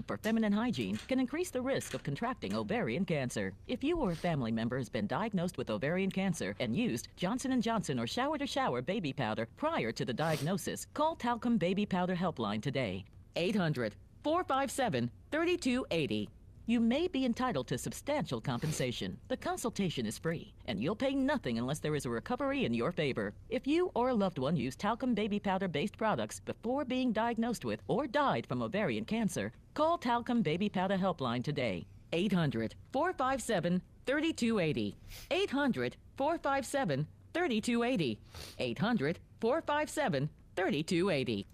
for feminine hygiene can increase the risk of contracting ovarian cancer. If you or a family member has been diagnosed with ovarian cancer and used Johnson & Johnson or Shower to Shower baby powder prior to the diagnosis, call Talcum Baby Powder Helpline today. 800-457-3280. You may be entitled to substantial compensation. The consultation is free, and you'll pay nothing unless there is a recovery in your favor. If you or a loved one used talcum baby powder-based products before being diagnosed with or died from ovarian cancer, call Talcum Baby Powder Helpline today. 800-457-3280. 800-457-3280. 800-457-3280.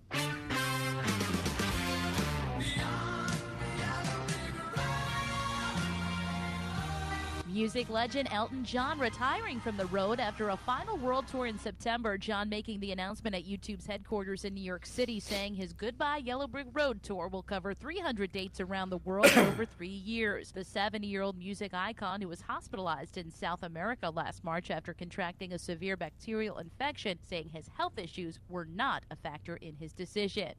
Music legend Elton John retiring from the road after a final world tour in September. John making the announcement at YouTube's headquarters in New York City, saying his Goodbye Yellow Brick Road tour will cover 300 dates around the world over 3 years. The 70-year-old music icon, who was hospitalized in South America last March after contracting a severe bacterial infection, saying his health issues were not a factor in his decision.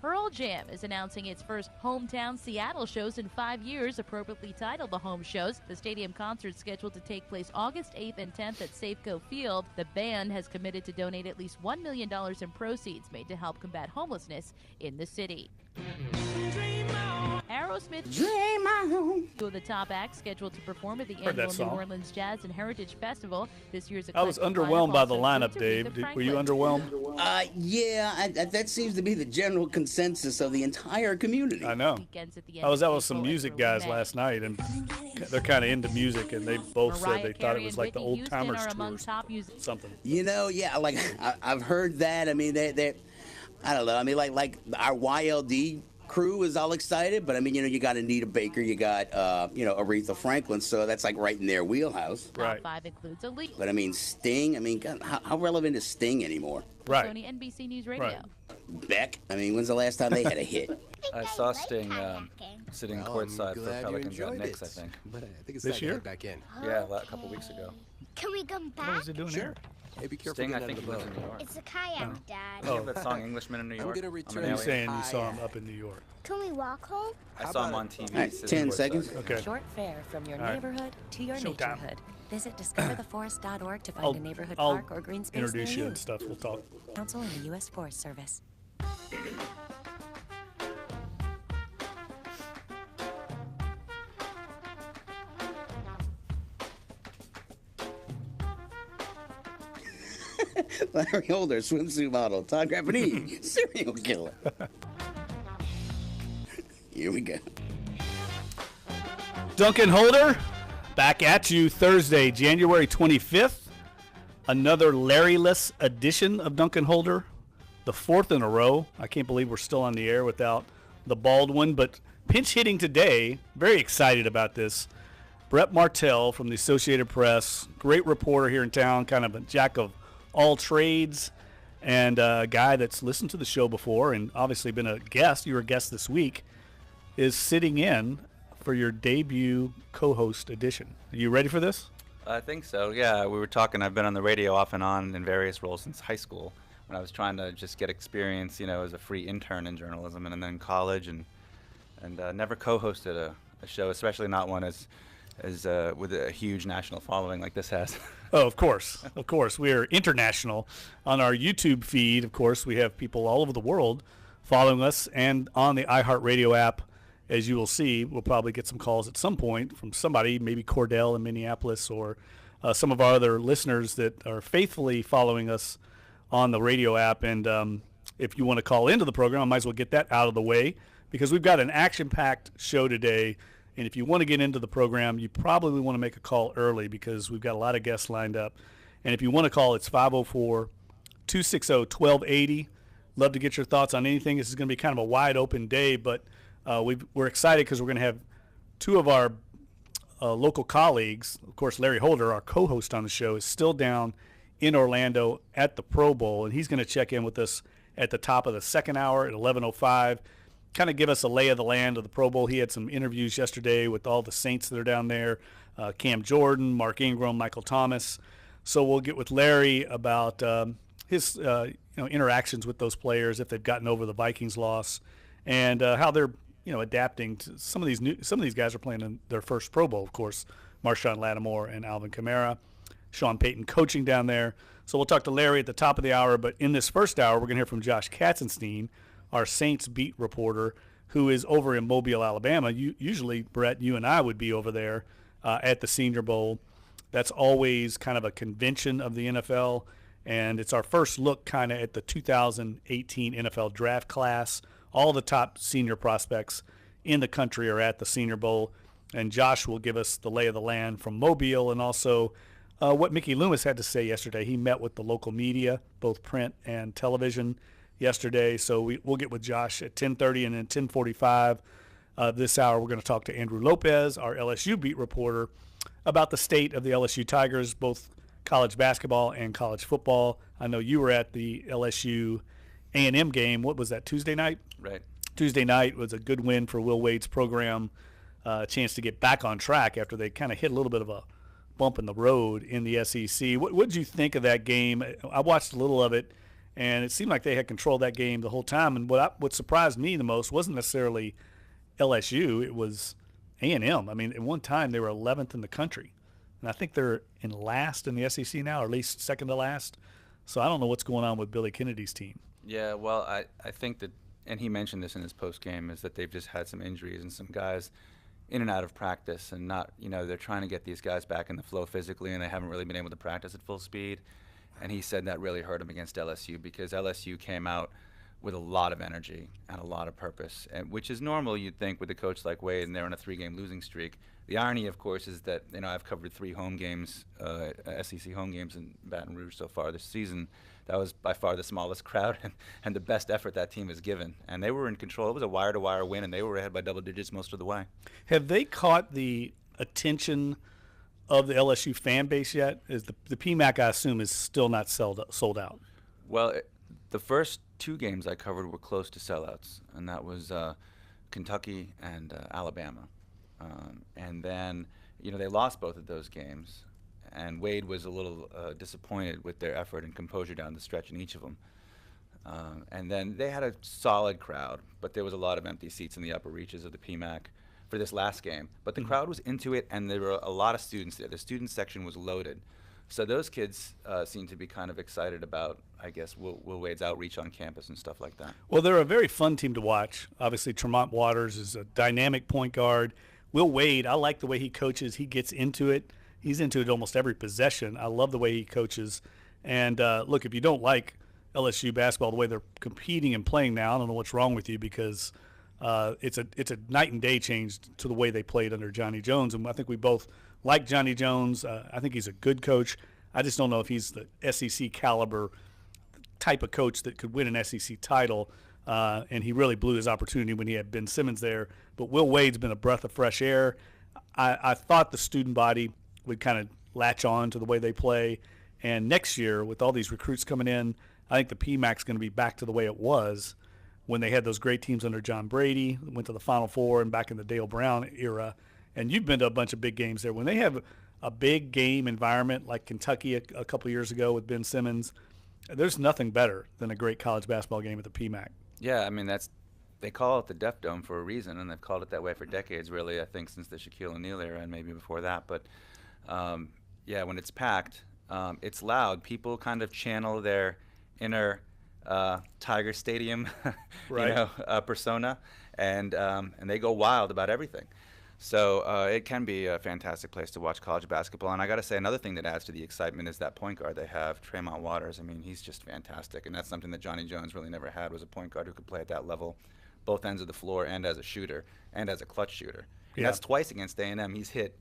Pearl Jam is announcing its first hometown Seattle shows in 5 years, appropriately titled the Home Shows. The stadium concert's scheduled to take place August 8th and 10th at Safeco Field. The band has committed to donate at least $1 million in proceeds made to help combat homelessness in the city. Aerosmith, Dream On, two of the top acts scheduled to perform at the annual New Orleans Jazz and Heritage Festival. This year's I was underwhelmed by the lineup, Dave. Were you underwhelmed? Yeah, that seems to be the general consensus of the entire community. I know. I was out with some music guys last night, and they're kind of into music, and they both said they thought it was like the old timers tour, something. You know, yeah, like I've heard that. I mean, they I don't know. I mean, like our YLD crew is all excited, but I mean, you got Anita Baker, you got Aretha Franklin, so that's like right in their wheelhouse. Right. Top 5 includes Elite. But I mean, Sting. I mean, God, how relevant is Sting anymore? Right. Sony NBC News Radio. Right. Beck. I mean, when's the last time they had a hit? I saw Sting sitting courtside for Pelicans at Knicks, I think. But I think it's this year? Back in. Yeah, a couple weeks ago. Can we come back? What was he doing here? Hey, be careful. Sting, I think he lives in New York. It's a kayak, Dad. You have that song Englishman in New York? I'm gonna return. You're saying you saw him up in New York. Can we walk home? I saw him on TV. All right, 10 seconds. Okay. Short fare from your right. neighborhood to your Showtime. naturehood. Visit discovertheforest.org to find a neighborhood park or green space near introduce you you. and stuff. We'll talk. Council and the U.S. Forest Service. Larry Holder, swimsuit model. Todd Grappini, serial killer. Here we go. Duncan Holder, back at you Thursday, January 25th. Another Larry-less edition of Duncan Holder, the 4th in a row. I can't believe we're still on the air without the bald one, but pinch hitting today. Very excited about this. Brett Martell from the Associated Press, great reporter here in town, kind of a jack of all trades, and a guy that's listened to the show before and obviously been a guest. You were a guest this week, is sitting in for your debut co-host edition. Are you ready for this? I think so, yeah. We were talking, I've been on the radio off and on in various roles since high school when I was trying to just get experience, as a free intern in journalism, and then college, and never co-hosted a show, especially not one as with a huge national following like this has. Oh, of course. Of course. We are international. On our YouTube feed, of course, we have people all over the world following us, and on the iHeartRadio app, as you will see, we'll probably get some calls at some point from somebody, maybe Cordell in Minneapolis, or some of our other listeners that are faithfully following us on the radio app. And if you want to call into the program, I might as well get that out of the way, because we've got an action-packed show today. And if you want to get into the program, you probably want to make a call early, because we've got a lot of guests lined up. And if you want to call, it's 504-260-1280. Love to get your thoughts on anything. This is going to be kind of a wide open day, but we're excited because we're going to have two of our local colleagues. Of course, Larry Holder, our co-host on the show, is still down in Orlando at the Pro Bowl, and he's going to check in with us at the top of the second hour at 11:05. Kind of give us a lay of the land of the Pro Bowl. He had some interviews yesterday with all the Saints that are down there, Cam Jordan, Mark Ingram, Michael Thomas. So we'll get with Larry about his interactions with those players, if they've gotten over the Vikings loss, and how they're adapting to some of these guys are playing in their first Pro Bowl, of course. Marshawn Lattimore and Alvin Kamara, Sean Payton coaching down there. So we'll talk to Larry at the top of the hour, but in this first hour, we're going to hear from Josh Katzenstein, our Saints beat reporter, who is over in Mobile, Alabama. Usually, Brett, you and I would be over there at the Senior Bowl. That's always kind of a convention of the NFL, and it's our first look kind of at the 2018 NFL draft class. All the top senior prospects in the country are at the Senior Bowl, and Josh will give us the lay of the land from Mobile and also what Mickey Loomis had to say yesterday. He met with the local media, both print and television, yesterday. So we'll get with Josh at 10:30, and then 10:45 this hour we're going to talk to Andrew Lopez, our LSU beat reporter, about the state of the LSU Tigers, both college basketball and college football. I know you were at the LSU A&M game. What was that, Tuesday night? Right. Tuesday night was a good win for Will Wade's program, a chance to get back on track after they kind of hit a little bit of a bump in the road in the SEC. What did you think of that game? I watched a little of it, and it seemed like they had controlled that game the whole time. And what surprised me the most wasn't necessarily LSU. It was A&M. I mean, at one time they were 11th in the country, and I think they're in last in the SEC now, or at least second to last. So I don't know what's going on with Billy Kennedy's team. Yeah, well, I think that, and he mentioned this in his post game, is that they've just had some injuries and some guys in and out of practice, and not, they're trying to get these guys back in the flow physically, and they haven't really been able to practice at full speed. And he said that really hurt him against LSU, because LSU came out with a lot of energy and a lot of purpose, and which is normal, you'd think, with a coach like Wade, and they're on a 3-game losing streak. The irony, of course, is that I've covered 3 home games, SEC home games in Baton Rouge so far this season. That was by far the smallest crowd and the best effort that team has given. And they were in control. It was a wire-to-wire win, and they were ahead by double digits most of the way. Have they caught the attention of the LSU fan base yet? Is the PMAC, I assume, is still not sold out? Well, the first 2 games I covered were close to sellouts, and that was Kentucky and Alabama. And then, they lost both of those games. And Wade was a little disappointed with their effort and composure down the stretch in each of them. And then they had a solid crowd, but there was a lot of empty seats in the upper reaches of the PMAC for this last game. But the crowd was into it, and there were a lot of students there. The student section was loaded. So those kids seem to be kind of excited about, I guess, Will Wade's outreach on campus and stuff like that. Well, they're a very fun team to watch. Obviously, Tremont Waters is a dynamic point guard. Will Wade, I like the way he coaches. He gets into it. He's into it almost every possession. I love the way he coaches. And, look, if you don't like LSU basketball, the way they're competing and playing now, I don't know what's wrong with you, because it's a night and day change to the way they played under Johnny Jones. And I think we both like Johnny Jones. I think he's a good coach. I just don't know if he's the SEC caliber type of coach that could win an SEC title. And he really blew his opportunity when he had Ben Simmons there. But Will Wade's been a breath of fresh air. I thought the student body would kind of latch on to the way they play. And next year, with all these recruits coming in, I think the PMAC's going to be back to the way it was when they had those great teams under John Brady, went to the Final Four, and back in the Dale Brown era. And you've been to a bunch of big games there. When they have a big game environment like Kentucky a couple years ago with Ben Simmons, there's nothing better than a great college basketball game at the PMAC. Yeah, I mean, they call it the Deaf Dome for a reason, and they've called it that way for decades, really, I think, since the Shaquille O'Neal era and maybe before that. But, yeah, when it's packed, it's loud. People kind of channel their inner Tiger Stadium right. Persona, and they go wild about everything. So it can be a fantastic place to watch college basketball. And I got to say, another thing that adds to the excitement is that point guard they have, Tremont Waters. I mean, he's just fantastic, and that's something that Johnny Jones really never had, was a point guard who could play at that level, both ends of the floor, and as a shooter, and as a clutch shooter. Yeah. That's twice against A&M. He's hit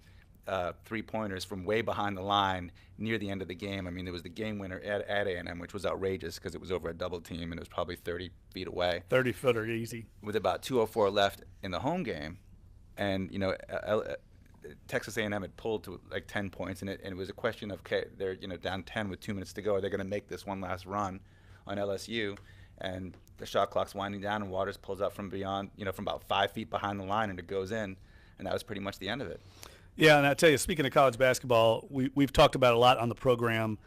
3-pointers from way behind the line near the end of the game. I mean, it was the game winner at A&M, which was outrageous because it was over a double team, and it was probably 30 feet away. 30-footer, easy. With about 2:04 left in the home game. And, Texas A&M had pulled to like 10 points, and it was a question of, okay, they're, down 10 with 2 minutes to go. Are they going to make this one last run on LSU? And the shot clock's winding down, and Waters pulls up from beyond, from about 5 feet behind the line, and it goes in. And that was pretty much the end of it. Yeah, and I tell you, speaking of college basketball, we've talked about it a lot on the program,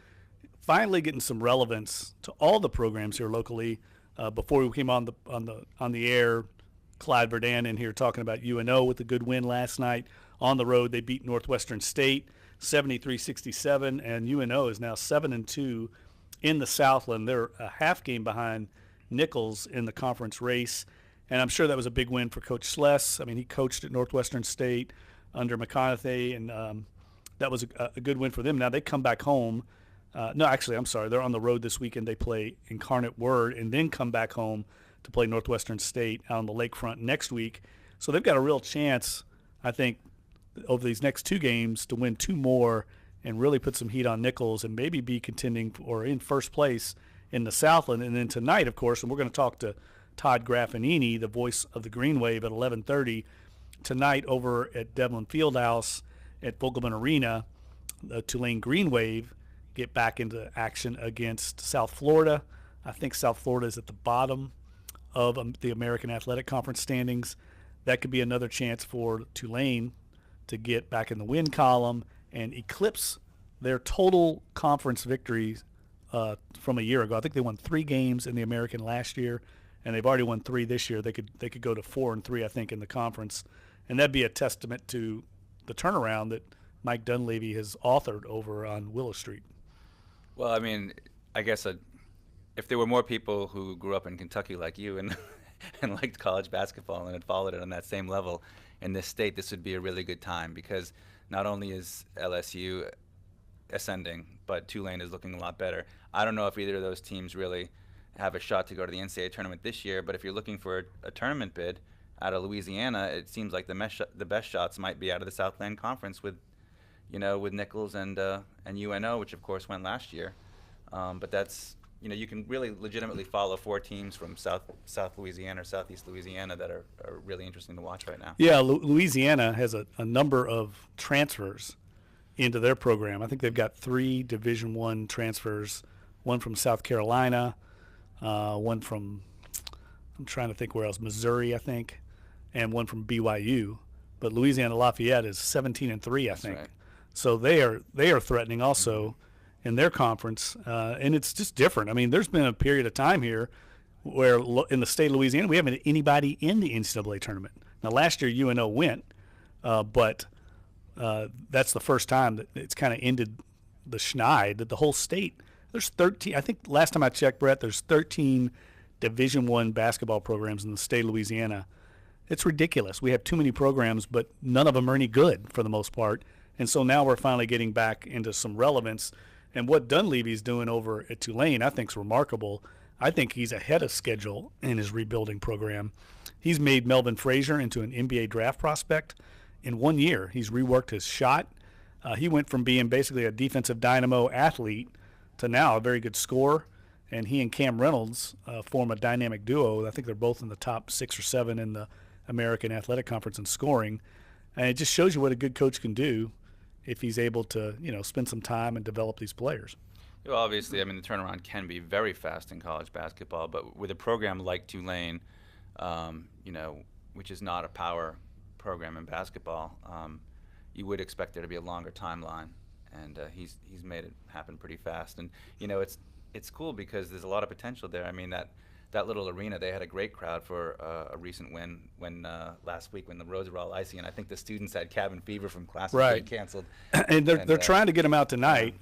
finally getting some relevance to all the programs here locally. Before we came on the air, Clyde Verdun in here talking about UNO with a good win last night. On the road, they beat Northwestern State 73-67, and UNO is now 7-2 in the Southland. They're a half game behind Nichols in the conference race, and I'm sure that was a big win for Coach Sless. I mean, he coached at Northwestern State under McConaughey, and that was a good win for them. Now they come back home. No, actually, I'm sorry. They're on the road this weekend. They play Incarnate Word and then come back home to play Northwestern State out on the lakefront next week. So they've got a real chance, I think, over these next two games to win two more and really put some heat on Nichols and maybe be contending or in first place in the Southland. And then tonight, of course, and we're going to talk to Todd Graffinini, the voice of the Green Wave, at 11:30 tonight over at Devlin Fieldhouse at Vogelman Arena. The Tulane Green Wave get back into action against South Florida. I think South Florida is at the bottom of the American Athletic Conference standings. That could be another chance for Tulane to get back in the win column and eclipse their total conference victories from a year ago. I think they won 3 games in the American last year, and they've already won 3 this year. They could go to 4-3, I think, in the conference, and that'd be a testament to the turnaround that Mike Dunleavy has authored over on Willow Street. Well, I mean, I guess if there were more people who grew up in Kentucky like you and and liked college basketball and had followed it on that same level in this state, this would be a really good time, because not only is LSU ascending, but Tulane is looking a lot better. I don't know if either of those teams really have a shot to go to the NCAA tournament this year, but if you're looking for a tournament bid out of Louisiana, it seems like the best shots might be out of the Southland Conference with Nichols and UNO, which of course went last year. But that's, you can really legitimately follow 4 teams from South Louisiana or Southeast Louisiana that are really interesting to watch right now. Yeah, Louisiana has a number of transfers into their program. I think they've got 3 Division I transfers, one from South Carolina, one from, I'm trying to think where else, Missouri, I think, and one from BYU. But Louisiana Lafayette is 17-3, I think. Right. So they are threatening also in their conference, and it's just different. I mean, there's been a period of time here where in the state of Louisiana we haven't had anybody in the NCAA tournament. Now, last year UNO went, but that's the first time that it's kind of ended the schneid that the whole state. There's 13. I think last time I checked, Brett, there's 13 Division I basketball programs in the state of Louisiana. It's ridiculous. We have too many programs, but none of them are any good for the most part. And so now we're finally getting back into some relevance. And what Dunleavy's doing over at Tulane, I think, is remarkable. I think he's ahead of schedule in his rebuilding program. He's made Melvin Frazier into an NBA draft prospect in 1 year. He's reworked his shot. He went from being basically a defensive dynamo athlete to now a very good scorer. And he and Cam Reynolds form a dynamic duo. I think they're both in the top 6 or 7 in the American Athletic Conference in scoring. And it just shows you what a good coach can do if he's able to, spend some time and develop these players. Well, obviously, I mean, the turnaround can be very fast in college basketball, but with a program like Tulane, which is not a power program in basketball, you would expect there to be a longer timeline, and he's made it happen pretty fast. And it's cool because there's a lot of potential there. I mean, that little arena, they had a great crowd for a recent win when last week when the roads were all icy, and I think the students had cabin fever from classes right. being canceled. And they're trying to get them out tonight.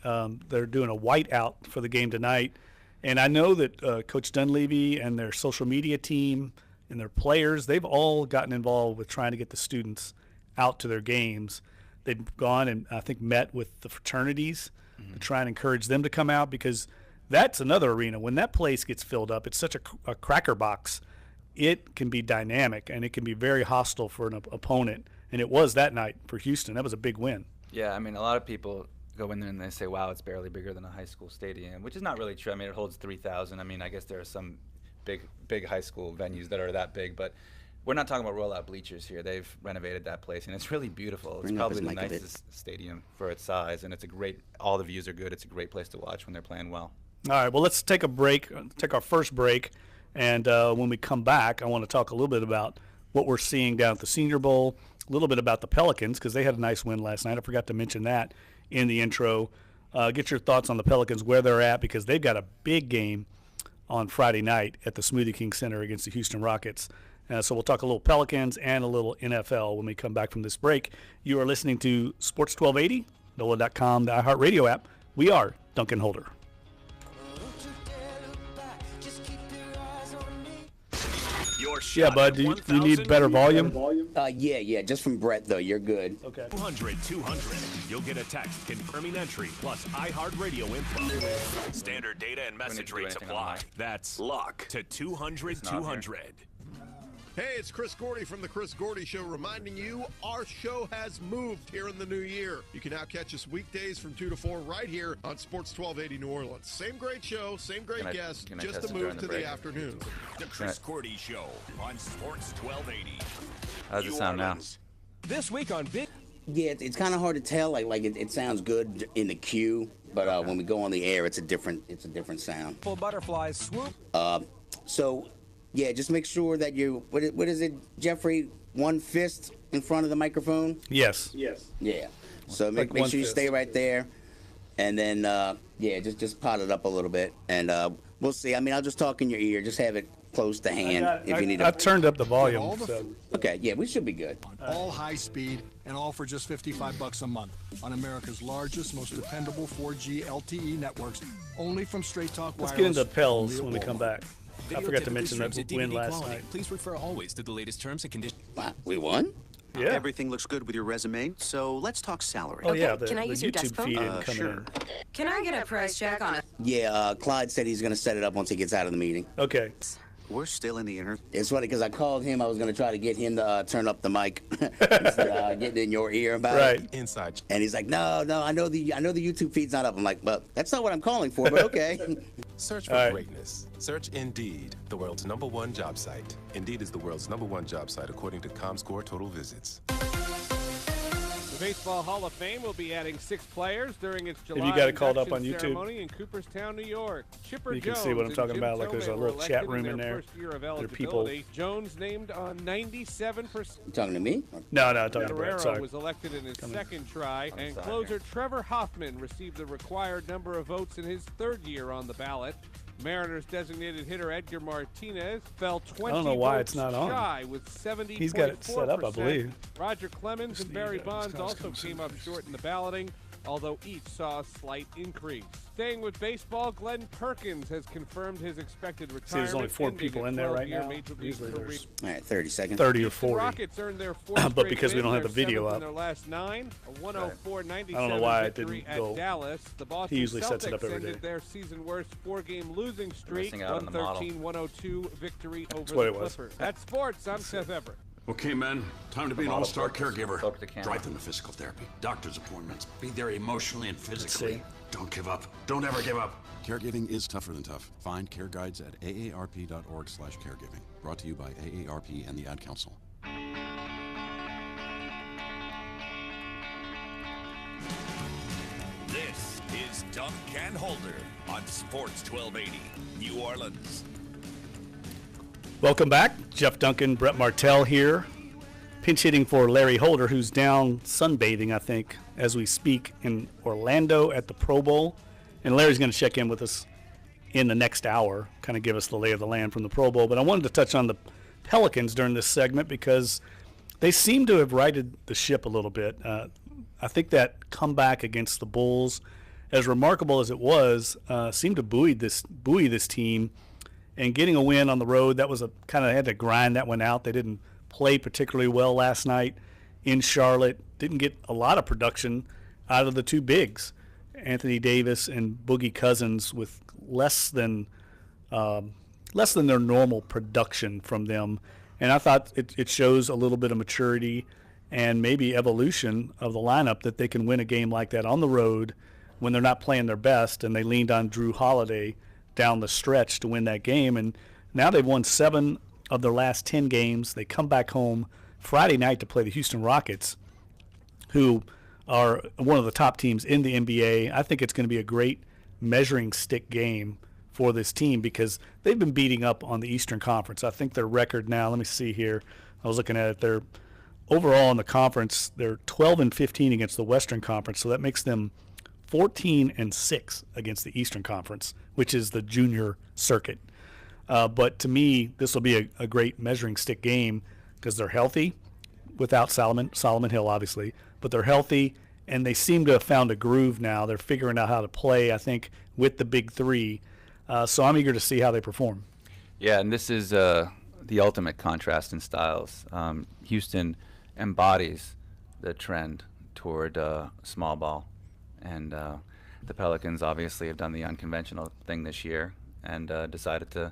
They're doing a white out for the game tonight. And I know that Coach Dunleavy and their social media team and their players, they've all gotten involved with trying to get the students out to their games. They've gone and I think met with the fraternities to try and encourage them to come out, because that's another arena. When that place gets filled up, it's such a cracker box. It can be dynamic, and it can be very hostile for an opponent. And it was that night for Houston. That was a big win. Yeah, I mean, a lot of people go in there and they say, wow, it's barely bigger than a high school stadium, which is not really true. I mean, it holds 3,000. I mean, I guess there are some big high school venues that are that big, but we're not talking about rollout bleachers here. They've renovated that place, and it's really beautiful. It's probably the nicest stadium for its size, and all the views are good. It's a great place to watch when they're playing well. All right, well, let's take a break, take our first break, and when we come back, I want to talk a little bit about what we're seeing down at the Senior Bowl, a little bit about the Pelicans, because they had a nice win last night. I forgot to mention that in the intro. Get your thoughts on the Pelicans, where they're at, because they've got a big game on Friday night at the Smoothie King Center against the Houston Rockets. So we'll talk a little Pelicans and a little NFL when we come back from this break. You are listening to Sports 1280, NOLA.com, the iHeartRadio app. We are Dunc and Holder. Yeah, bud, do you need better volume? Yeah, just from Brett, though. You're good. Okay. 200. You'll get a text confirming entry plus iHeartRadio info. Standard data and message rates apply. That's lock to 200. Hey, it's Chris Gordy from The Chris Gordy Show reminding you our show has moved here in the new year. You can now catch us weekdays from 2 to 4 right here on Sports 1280 New Orleans. Same great show, same great guest, just a move to the afternoon. The Chris Gordy Show on Sports 1280. How does it sound now? This week on Big... Yeah, it's kind of hard to tell. It sounds good in the queue, but when we go on the air, it's a different sound. Full butterflies swoop. So, yeah, just make sure that you, what is it, Jeffrey? One fist in front of the microphone? Yes. Yeah. So make sure you stay right there. And then, just pot it up a little bit. And we'll see. I mean, I'll just talk in your ear. Just have it close to hand if you need I've turned up the volume. So. Okay, yeah, we should be good. All high speed and all for just $55 a month on America's largest, most dependable 4G LTE networks, only from Straight Talk Wireless. Let's get into Pels when we come back. I forgot to mention that win last quality. night. Please refer always to the latest terms and conditions. Wow, we won? Yeah. Everything looks good with your resume, so let's talk salary. Oh, yeah, Can I use your YouTube desk phone? feed isn't coming Sure. in. Can I get a price check on it? Yeah, Clyde said he's going to set it up once he gets out of the meeting. Okay. We're still in the inner. It's funny because I called him. I was going to try to get him to turn up the mic, instead of getting in your ear about it. Inside. And he's like, no, I know the YouTube feed's not up. I'm like, well, that's not what I'm calling for, but okay. Search for greatness. Search Indeed, the world's #1 job site. Indeed is the world's #1 job site according to ComScore total visits. The Baseball Hall of Fame will be adding 6 players during its July Have you got it called up induction on YouTube? ceremony in Cooperstown, New York. Chipper You can Jones see what I'm and talking Jim about, like there's a Thome little were chat elected room in their there. first year of There are people. eligibility. Jones named on 97%. You talking to me? No, I'm talking to Brett. Guerrero Sorry. was elected in his second try, and closer Trevor Hoffman received the required number of votes in his third year on the ballot. Mariners designated hitter Edgar Martinez fell 20 I don't know why votes it's not on. shy with 70.4%. He's got it set up, I believe. Roger Clemens and Barry Bonds also comes came up short in the balloting, although each saw a slight increase. Staying with baseball, Glenn Perkins has confirmed his expected retirement. See, there's only 4 ending people a in there right 12-year now. Major League Usually career. there's All right, 30 seconds. 30 or Houston 40. Rockets earned their fourth But straight because we win, don't have their the video seventh up. in their last 9, a 104-97 I don't know why it victory didn't at go. Dallas. The Boston He usually Celtics sets it up every ended day. their season-worst 4-game losing streak, missing out on the model. 113-102 victory over what the it was. Clippers. That's sports. I'm Seth Everett. Okay, men, time to be an model all-star focus caregiver. the camera. Drive them to physical therapy, doctor's appointments, be there emotionally and see. physically. Don't give up. Don't ever give up. Caregiving is tougher than tough. Find care guides at aarp.org/caregiving. Brought to you by AARP and the Ad Council. This is Dunc and Holder on Sports 1280, New Orleans. Welcome back. Jeff Duncan, Brett Martell here. Pinch hitting for Larry Holder, who's down sunbathing, I think, as we speak in Orlando at the Pro Bowl. And Larry's going to check in with us in the next hour, kind of give us the lay of the land from the Pro Bowl. But I wanted to touch on the Pelicans during this segment because they seem to have righted the ship a little bit. I think that comeback against the Bulls, as remarkable as it was, seemed to buoy this team. And getting a win on the road, that was kind of had to grind that one out. They didn't play particularly well last night in Charlotte. Didn't get a lot of production out of the two bigs, Anthony Davis and Boogie Cousins, with less than their normal production from them. And I thought it shows a little bit of maturity and maybe evolution of the lineup that they can win a game like that on the road when they're not playing their best. And they leaned on Drew Holiday down the stretch to win that game. And now they've won 7 of their last 10 games. They come back home Friday night to play the Houston Rockets, who are one of the top teams in the NBA. I think it's going to be a great measuring stick game for this team because they've been beating up on the Eastern Conference. I think their record now, let me see here. I was looking at it. They're overall in the conference, they're 12-15 against the Western Conference, so that makes them 14-6 against the Eastern Conference, which is the junior circuit. But to me, this will be a great measuring stick game because they're healthy without Solomon Hill, obviously, but they're healthy, and they seem to have found a groove now. They're figuring out how to play, I think, with the big three. So I'm eager to see how they perform. Yeah, and this is the ultimate contrast in styles. Houston embodies the trend toward small ball, and the Pelicans obviously have done the unconventional thing this year and decided to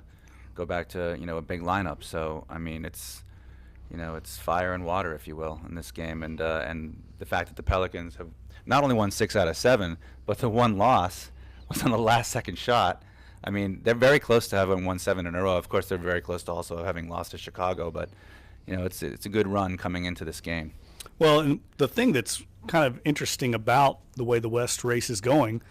go back to a big lineup. So I mean, it's fire and water, if you will, in this game, and the fact that the Pelicans have not only won 6 out of 7, but the one loss was on the last second shot. I mean, they're very close to having won 7 in a row. Of course, they're very close to also having lost to Chicago, but it's a good run coming into this game. Well, and the thing that's kind of interesting about the way the West race is going,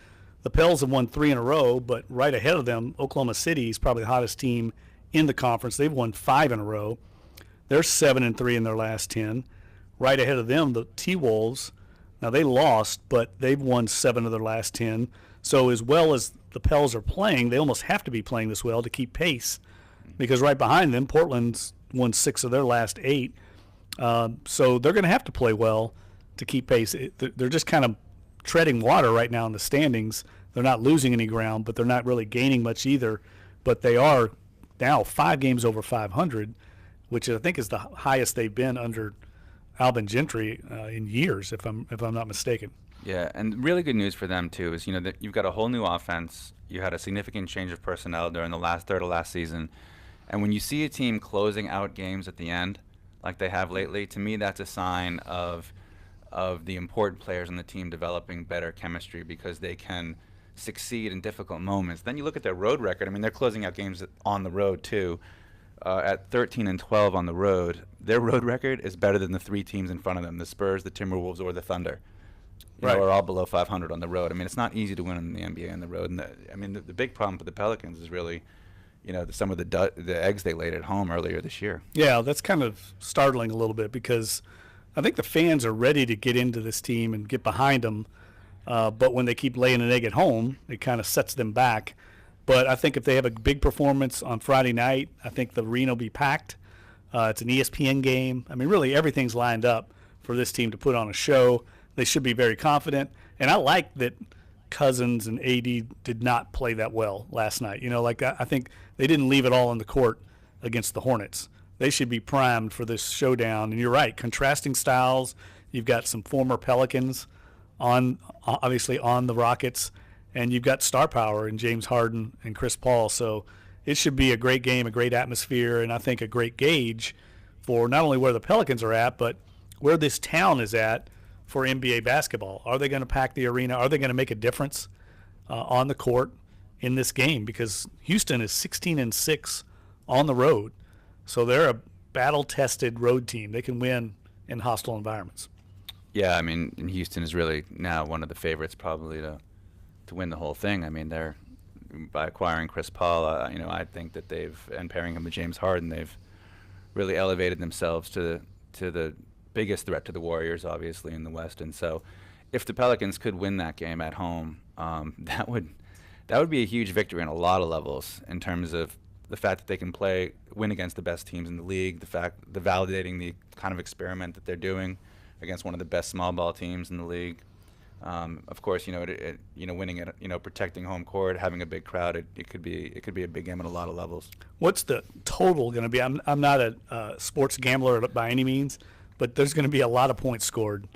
the Pels have won 3 in a row, but right ahead of them, Oklahoma City is probably the hottest team in the conference. They've won 5 in a row. They're 7-3 in their last 10. Right ahead of them, the T-Wolves. Now, they lost, but they've won 7 of their last 10. So as well as the Pels are playing, they almost have to be playing this well to keep pace, because right behind them, Portland's won 6 of their last 8. So they're going to have to play well to keep pace. They're just kind of treading water right now in the standings. They're not losing any ground, but they're not really gaining much either. But they are now 5 games over 500, which I think is the highest they've been under Alvin Gentry in years, if I'm not mistaken. Yeah, and really good news for them too is that you've got a whole new offense. You had a significant change of personnel during the last third of last season, and when you see a team closing out games at the end, like they have lately, to me that's a sign of the important players on the team developing better chemistry because they can succeed in difficult moments. Then you look at their road record. I mean, they're closing out games on the road too. At 13-12 on the road, their road record is better than the 3 teams in front of them: the Spurs, the Timberwolves, or the Thunder. Are all below 500 on the road. I mean, it's not easy to win in the NBA on the road. And the big problem for the Pelicans is really, some of the eggs they laid at home earlier this year. Yeah, that's kind of startling a little bit because I think the fans are ready to get into this team and get behind them. But when they keep laying an egg at home, it kind of sets them back. But I think if they have a big performance on Friday night, I think the arena will be packed. It's an ESPN game. I mean, really everything's lined up for this team to put on a show. They should be very confident. And I like that Cousins and AD did not play that well last night. I think they didn't leave it all on the court against the Hornets. They should be primed for this showdown. And you're right, contrasting styles. You've got some former Pelicans obviously on the Rockets, and you've got star power in James Harden and Chris Paul. So it should be a great game, a great atmosphere, and I think a great gauge for not only where the Pelicans are at, but where this town is at for NBA basketball. Are they going to pack the arena? Are they going to make a difference on the court in this game? Because Houston is 16-6 on the road, so they're a battle-tested road team. They can win in hostile environments. Yeah, I mean, and Houston is really now one of the favorites probably to win the whole thing. I mean, they're by acquiring Chris Paul. I think that and pairing him with James Harden, they've really elevated themselves to the biggest threat to the Warriors, obviously, in the West. And so if the Pelicans could win that game at home, that would be a huge victory on a lot of levels in terms of the fact that they can win against the best teams in the league, the validating the kind of experiment that they're doing against one of the best small ball teams in the league. Of course, winning it, protecting home court, having a big crowd, it could be a big game on a lot of levels. What's the total going to be? I'm not a sports gambler by any means, but there's going to be a lot of points scored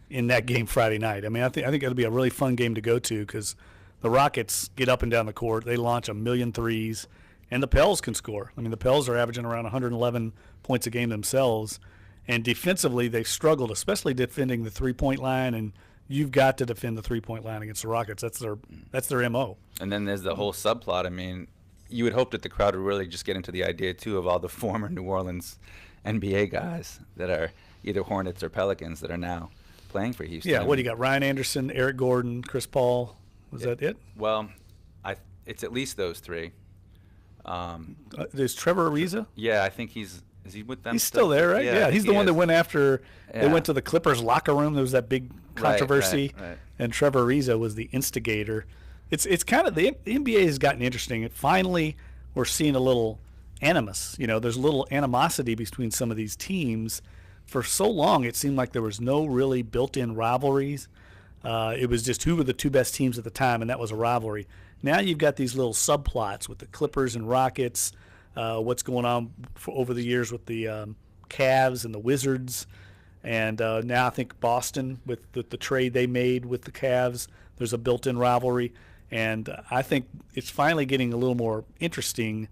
in that game Friday night. I mean, I think it'll be a really fun game to go to because the Rockets get up and down the court. They launch a million threes, and the Pels can score. I mean, the Pels are averaging around 111 points a game themselves, and defensively they've struggled, especially defending the three-point line, and you've got to defend the three-point line against the Rockets. That's their MO. And then there's the whole subplot. I mean, you would hope that the crowd would really just get into the idea, too, of all the former New Orleans NBA guys that are either Hornets or Pelicans that are now playing for Houston. Yeah, what do you got? Ryan Anderson, Eric Gordon, Chris Paul. Was that it? Well, it's at least those 3. There's Trevor Ariza? Yeah, I think is he with them? He's still there, right? Yeah, he's the one that went after. Yeah. They went to the Clippers locker room. There was that big controversy, right. And Trevor Ariza was the instigator. It's kind of the NBA has gotten interesting. Finally, we're seeing a little animus. There's a little animosity between some of these teams. For so long, it seemed like there was no really built-in rivalries. It was just who were the two best teams at the time, and that was a rivalry. Now you've got these little subplots with the Clippers and Rockets, what's going on over the years with the Cavs and the Wizards, and now I think Boston with the trade they made with the Cavs, there's a built-in rivalry, and I think it's finally getting a little more interesting.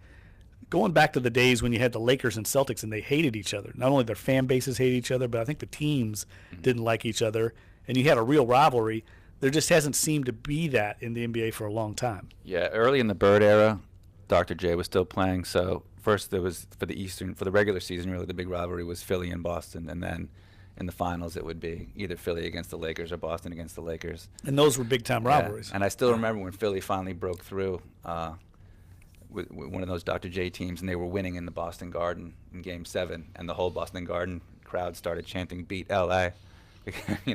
Going back to the days when you had the Lakers and Celtics and they hated each other. Not only their fan bases hated each other, but I think the teams didn't like each other. And you had a real rivalry. There just hasn't seemed to be that in the NBA for a long time. Yeah, early in the Bird era, Dr. J was still playing. So first there was, for the regular season, really the big rivalry was Philly and Boston. And then in the finals it would be either Philly against the Lakers or Boston against the Lakers. And those were big-time rivalries. And I still remember when Philly finally broke through with one of those Dr. J teams, and they were winning in the Boston Garden in Game 7, and the whole Boston Garden crowd started chanting "Beat LA," because they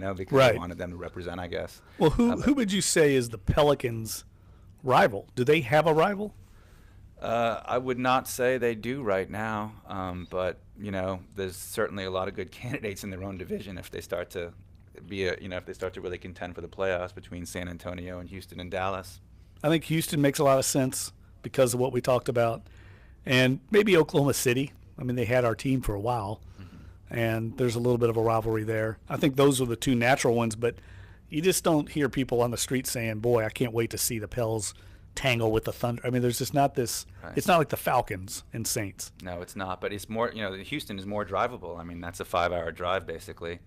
wanted them to represent, I guess. Well, who would you say is the Pelicans' rival? Do they have a rival? I would not say they do right now, but there's certainly a lot of good candidates in their own division if they start to if they start to really contend for the playoffs between San Antonio and Houston and Dallas. I think Houston makes a lot of sense because of what we talked about, and maybe Oklahoma City. I mean, they had our team for a while, and there's a little bit of a rivalry there. I think those are the two natural ones, but you just don't hear people on the street saying, boy, I can't wait to see the Pels tangle with the Thunder. I mean, there's just not this It's not like the Falcons and Saints. No, it's not, but it's more, Houston is more drivable. I mean, that's a 5-hour drive basically.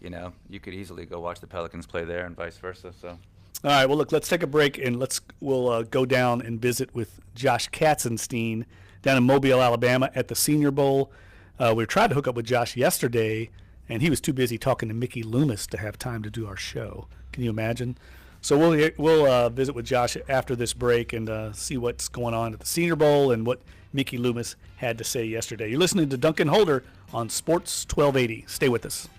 You could easily go watch the Pelicans play there and vice versa. So all right, well, look, let's take a break, and we'll go down and visit with Josh Katzenstein down in Mobile, Alabama at the Senior Bowl. We tried to hook up with Josh yesterday, and he was too busy talking to Mickey Loomis to have time to do our show. Can you imagine? So we'll visit with Josh after this break and see what's going on at the Senior Bowl and what Mickey Loomis had to say yesterday. You're listening to Duncan Holder on Sports 1280. Stay with us.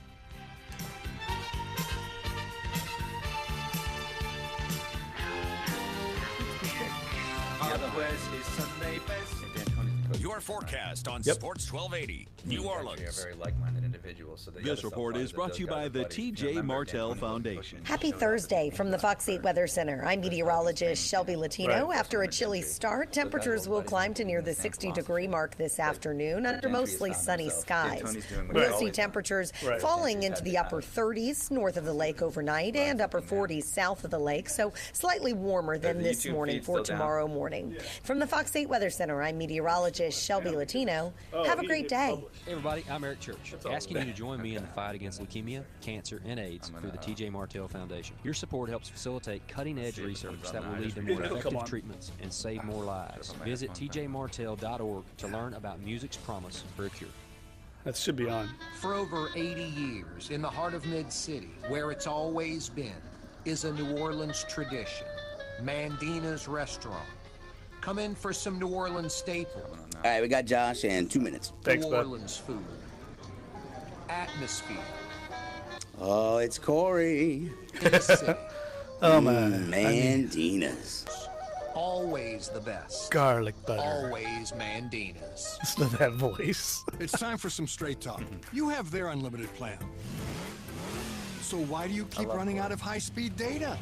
Your forecast on Sports 1280, New Orleans. Are very like-minded individuals. So this report is brought to you by the T.J. Martell Foundation. Happy Thursday from the Fox 8 Weather Center. I'm meteorologist Shelby Latino. After a chilly start, temperatures will climb to near the 60-degree mark this afternoon under mostly sunny skies. We'll see temperatures falling into the upper 30s north of the lake overnight and upper 40s south of the lake, so slightly warmer than this morning for tomorrow morning. From the Fox 8 Weather Center, I'm meteorologist Shelby Latino. Have a great day. Hey everybody, I'm Eric Church, asking you to join me in the fight against leukemia, cancer, and AIDS through the T.J. Martell Foundation. Your support helps facilitate cutting-edge research that will lead to more effective treatments and save more lives. Visit tjmartell.org to learn about music's promise for a cure. That should be on. For over 80 years, in the heart of Mid-City, where it's always been, is a New Orleans tradition, Mandina's Restaurant. Come in for some New Orleans staple. All right, we got Josh and 2 minutes. Thanks, New bud. Orleans food. Atmosphere. Oh, it's Corey. Oh, man. Mandina's. Always the best. Garlic butter. Always Mandina's. Listen to that voice. It's time for some straight talk. You have their unlimited plan. So why do you keep running out of high-speed data?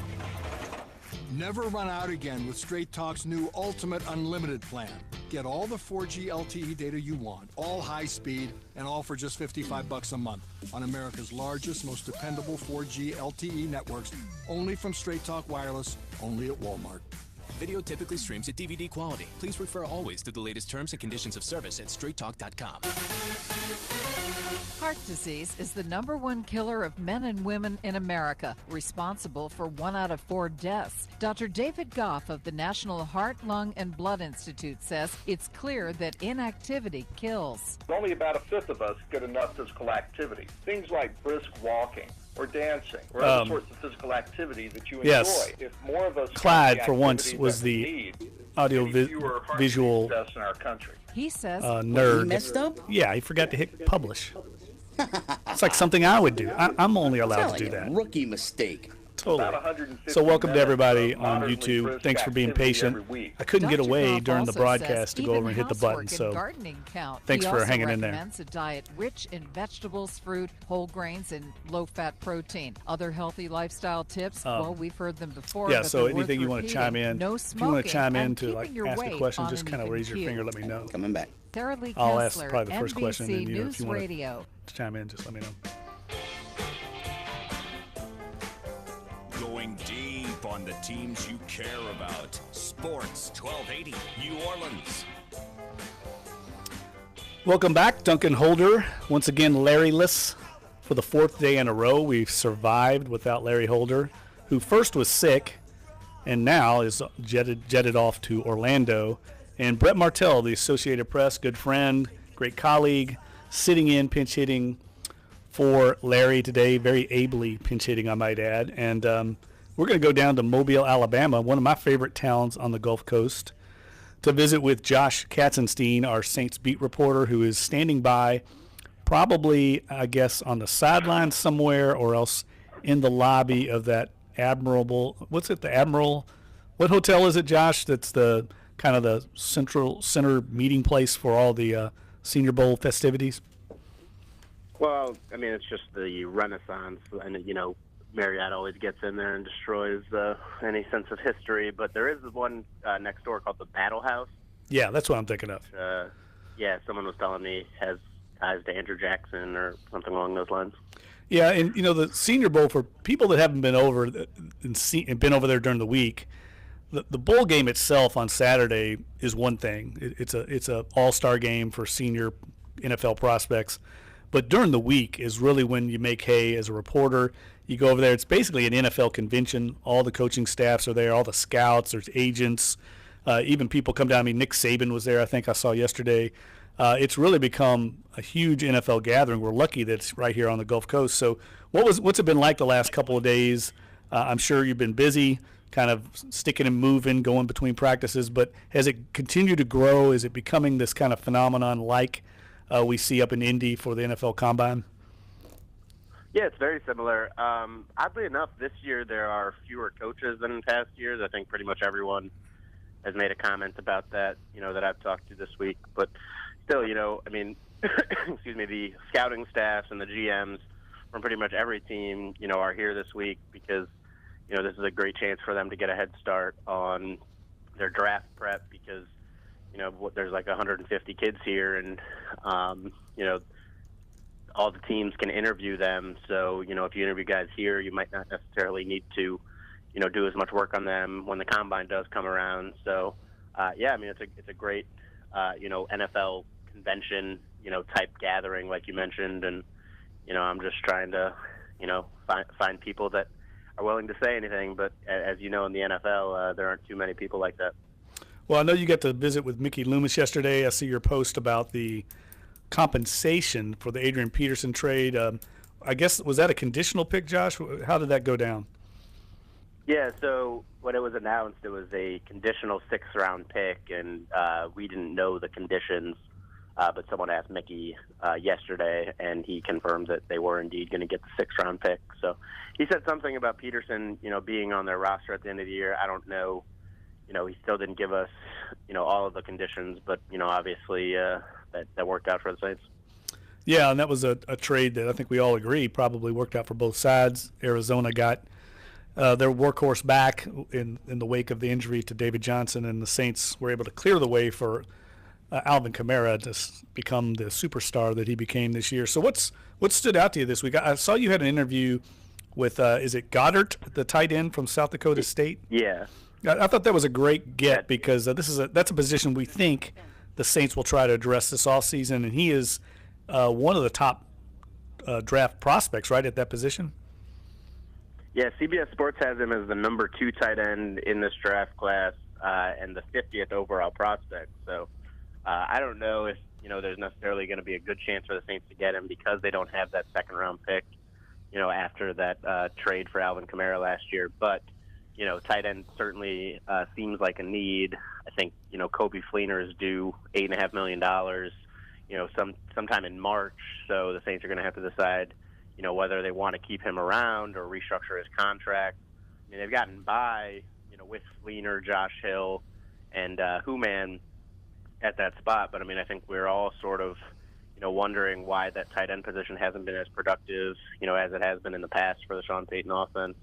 Never run out again with Straight Talk's new Ultimate Unlimited plan. Get all the 4G LTE data you want, all high speed, and all for just $55 a month on America's largest, most dependable 4G LTE networks, only from Straight Talk Wireless, only at Walmart. Video typically streams at DVD quality. Please refer always to the latest terms and conditions of service at straighttalk.com. Heart disease is the #1 killer of men and women in America, responsible for 1 out of 4 deaths. Dr. David Goff of the National Heart, Lung, and Blood Institute says it's clear that inactivity kills. Only about a fifth of us get enough physical activity. Things like brisk walking or dancing or other sorts of physical activity that you enjoy. If more of us Clyde, for once, was the audio-visual deaths in our country. He says nerd. He messed up? Yeah, he forgot to hit publish. It's like something I would do. I'm only allowed to do like that. A rookie mistake. Totally. About 150 So welcome to minutes everybody of on moderately YouTube. brisk Thanks for being activity patient. every week. I couldn't get Dr. away Goff during the also broadcast says to go over and even hit the button. housework So and gardening count. thanks He for also hanging in there. recommends a diet rich in vegetables, fruit, whole grains, and low-fat protein. Other healthy lifestyle tips, well, we've heard them before. Yeah, but so they're worth anything you want to chime repeating. in, No if you want to smoking chime in and to like keeping your ask a weight question, on just an kind of even raise your keel. finger, let me know. Coming back. Sarah Lee I'll ask Kessler, probably the first question, NBC and if News you want Radio. to chime in, just let me know. Going deep on the teams you care about. Sports 1280 New Orleans. Welcome back, Duncan Holder. Once again, Larry-less for the fourth day in a row. We've survived without Larry Holder, who first was sick and now is jetted off to Orlando. And Brett Martell, the Associated Press, good friend, great colleague, sitting in, pinch hitting for Larry today, very ably pinch hitting, I might add. And we're going to go down to Mobile, Alabama, one of my favorite towns on the Gulf Coast, to visit with Josh Katzenstein, our Saints beat reporter, who is standing by, probably, I guess, on the sideline somewhere or else in the lobby of that Admiral, what hotel is it, Josh? That's the kind of the center meeting place for all the Senior Bowl festivities? Well, I mean, it's just the Renaissance, and, you know, Marriott always gets in there and destroys any sense of history, but there is one next door called the Battle House. Yeah, that's what I'm thinking of. Yeah, someone was telling me has ties to Andrew Jackson or something along those lines. Yeah, and you know the Senior Bowl, for people that haven't been over and been over there during the week, the bowl game itself on Saturday is one thing. It's a all-star game for senior NFL prospects, but during the week is really when you make hay as a reporter. You go over there. It's basically an NFL convention. All the coaching staffs are there. All the scouts. There's agents. Even people come down. I mean, Nick Saban was there, I think I saw yesterday. It's really become a huge NFL gathering. We're lucky that it's right here on the Gulf Coast. So what's it been like the last couple of days? I'm sure you've been busy, kind of sticking and moving, going between practices, but has it continued to grow? Is it becoming this kind of phenomenon like we see up in Indy for the NFL Combine? Yeah, it's very similar. Oddly enough, this year there are fewer coaches than in past years. I think pretty much everyone has made a comment about that, you know, that I've talked to this week. But still, you know, I mean, excuse me, the scouting staffs and the GMs from pretty much every team, you know, are here this week because, you know, this is a great chance for them to get a head start on their draft prep because, you know, there's like 150 kids here and, you know, all the teams can interview them. So, you know, if you interview guys here, you might not necessarily need to, you know, do as much work on them when the combine does come around. So, yeah, I mean, it's a great, you know, NFL convention, you know, type gathering like you mentioned. And, you know, I'm just trying to, you know, find people that are willing to say anything. But as you know, in the NFL, there aren't too many people like that. Well, I know you got to visit with Mickey Loomis yesterday. I see your post about the compensation for the Adrian Peterson trade. I guess, was that a conditional pick, Josh? How did that go down? Yeah, so when it was announced, it was a conditional 6th-round pick, and we didn't know the conditions, but someone asked Mickey yesterday, and he confirmed that they were indeed going to get the 6th-round pick. So he said something about Peterson, you know, being on their roster at the end of the year. I don't know. You know, he still didn't give us, you know, all of the conditions, but, you know, obviously that worked out for the Saints. Yeah, and that was a trade that I think we all agree probably worked out for both sides. Arizona got their workhorse back in the wake of the injury to David Johnson, and the Saints were able to clear the way for Alvin Kamara to become the superstar that he became this year. So what stood out to you this week? I saw you had an interview with, is it Goddard, the tight end from South Dakota State? Yeah. I thought that was a great get because that's a position we think the Saints will try to address this offseason, and he is one of the top draft prospects, right, at that position? Yeah, CBS Sports has him as the number 2 tight end in this draft class and the 50th overall prospect. So I don't know if, you know, there's necessarily going to be a good chance for the Saints to get him because they don't have that 2nd-round pick, you know, after that trade for Alvin Kamara last year. But, you know, tight end certainly seems like a need. I think, you know, Kobe Fleener is due $8.5 million, you know, sometime in March. So the Saints are going to have to decide, you know, whether they want to keep him around or restructure his contract. I mean, they've gotten by, with Fleener, Josh Hill, and Hooman at that spot. But I mean, I think we're all sort of, wondering why that tight end position hasn't been as productive, as it has been in the past for the Sean Payton offense.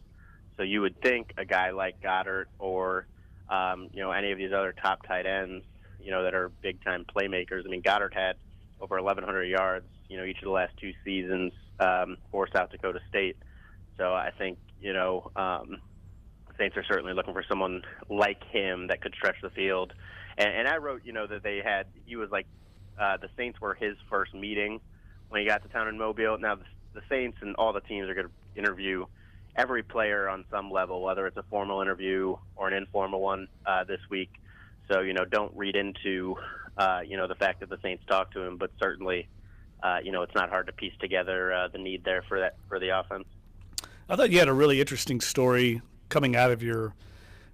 So you would think a guy like Goddard or, any of these other top tight ends, that are big-time playmakers. I mean, Goddard had over 1,100 yards, each of the last 2 seasons for South Dakota State. So I think, Saints are certainly looking for someone like him that could stretch the field. And I wrote, that he was like, the Saints were his first meeting when he got to town in Mobile. Now, the Saints and all the teams are going to interview every player on some level, whether it's a formal interview or an informal one this week. So, don't read into, the fact that the Saints talked to him, but certainly, it's not hard to piece together the need there for the offense. I thought you had a really interesting story coming out of your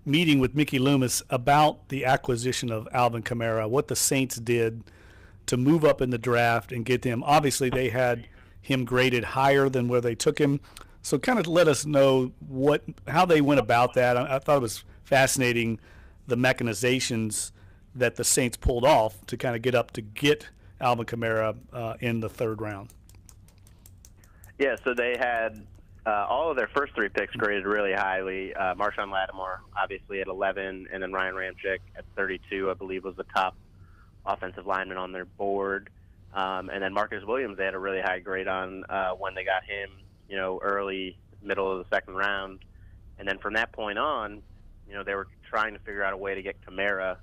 meeting with Mickey Loomis about the acquisition of Alvin Kamara, what the Saints did to move up in the draft and get him. Obviously, they had him graded higher than where they took him. So kind of let us know how they went about that. I thought it was fascinating, the mechanizations that the Saints pulled off to kind of get up to get Alvin Kamara in the 3rd round. Yeah, so they had all of their first 3 picks graded really highly. Marshawn Lattimore, obviously, at 11, and then Ryan Ramczyk at 32, I believe, was the top offensive lineman on their board. And then Marcus Williams, they had a really high grade on when they got him, early, middle of the 2nd round. And then from that point on, they were trying to figure out a way to get Kamara.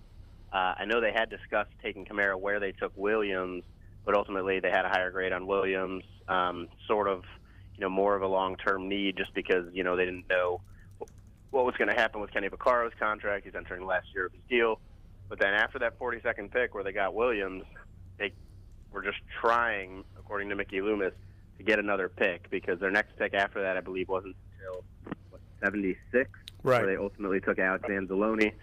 I know they had discussed taking Kamara where they took Williams, but ultimately they had a higher grade on Williams, sort of, more of a long-term need just because, they didn't know what was going to happen with Kenny Vaccaro's contract. He's entering the last year of his deal. But then after that 42nd pick where they got Williams, they were just trying, according to Mickey Loomis, to get another pick because their next pick after that, I believe, wasn't until 76, right, where they ultimately took Alex Anzalone.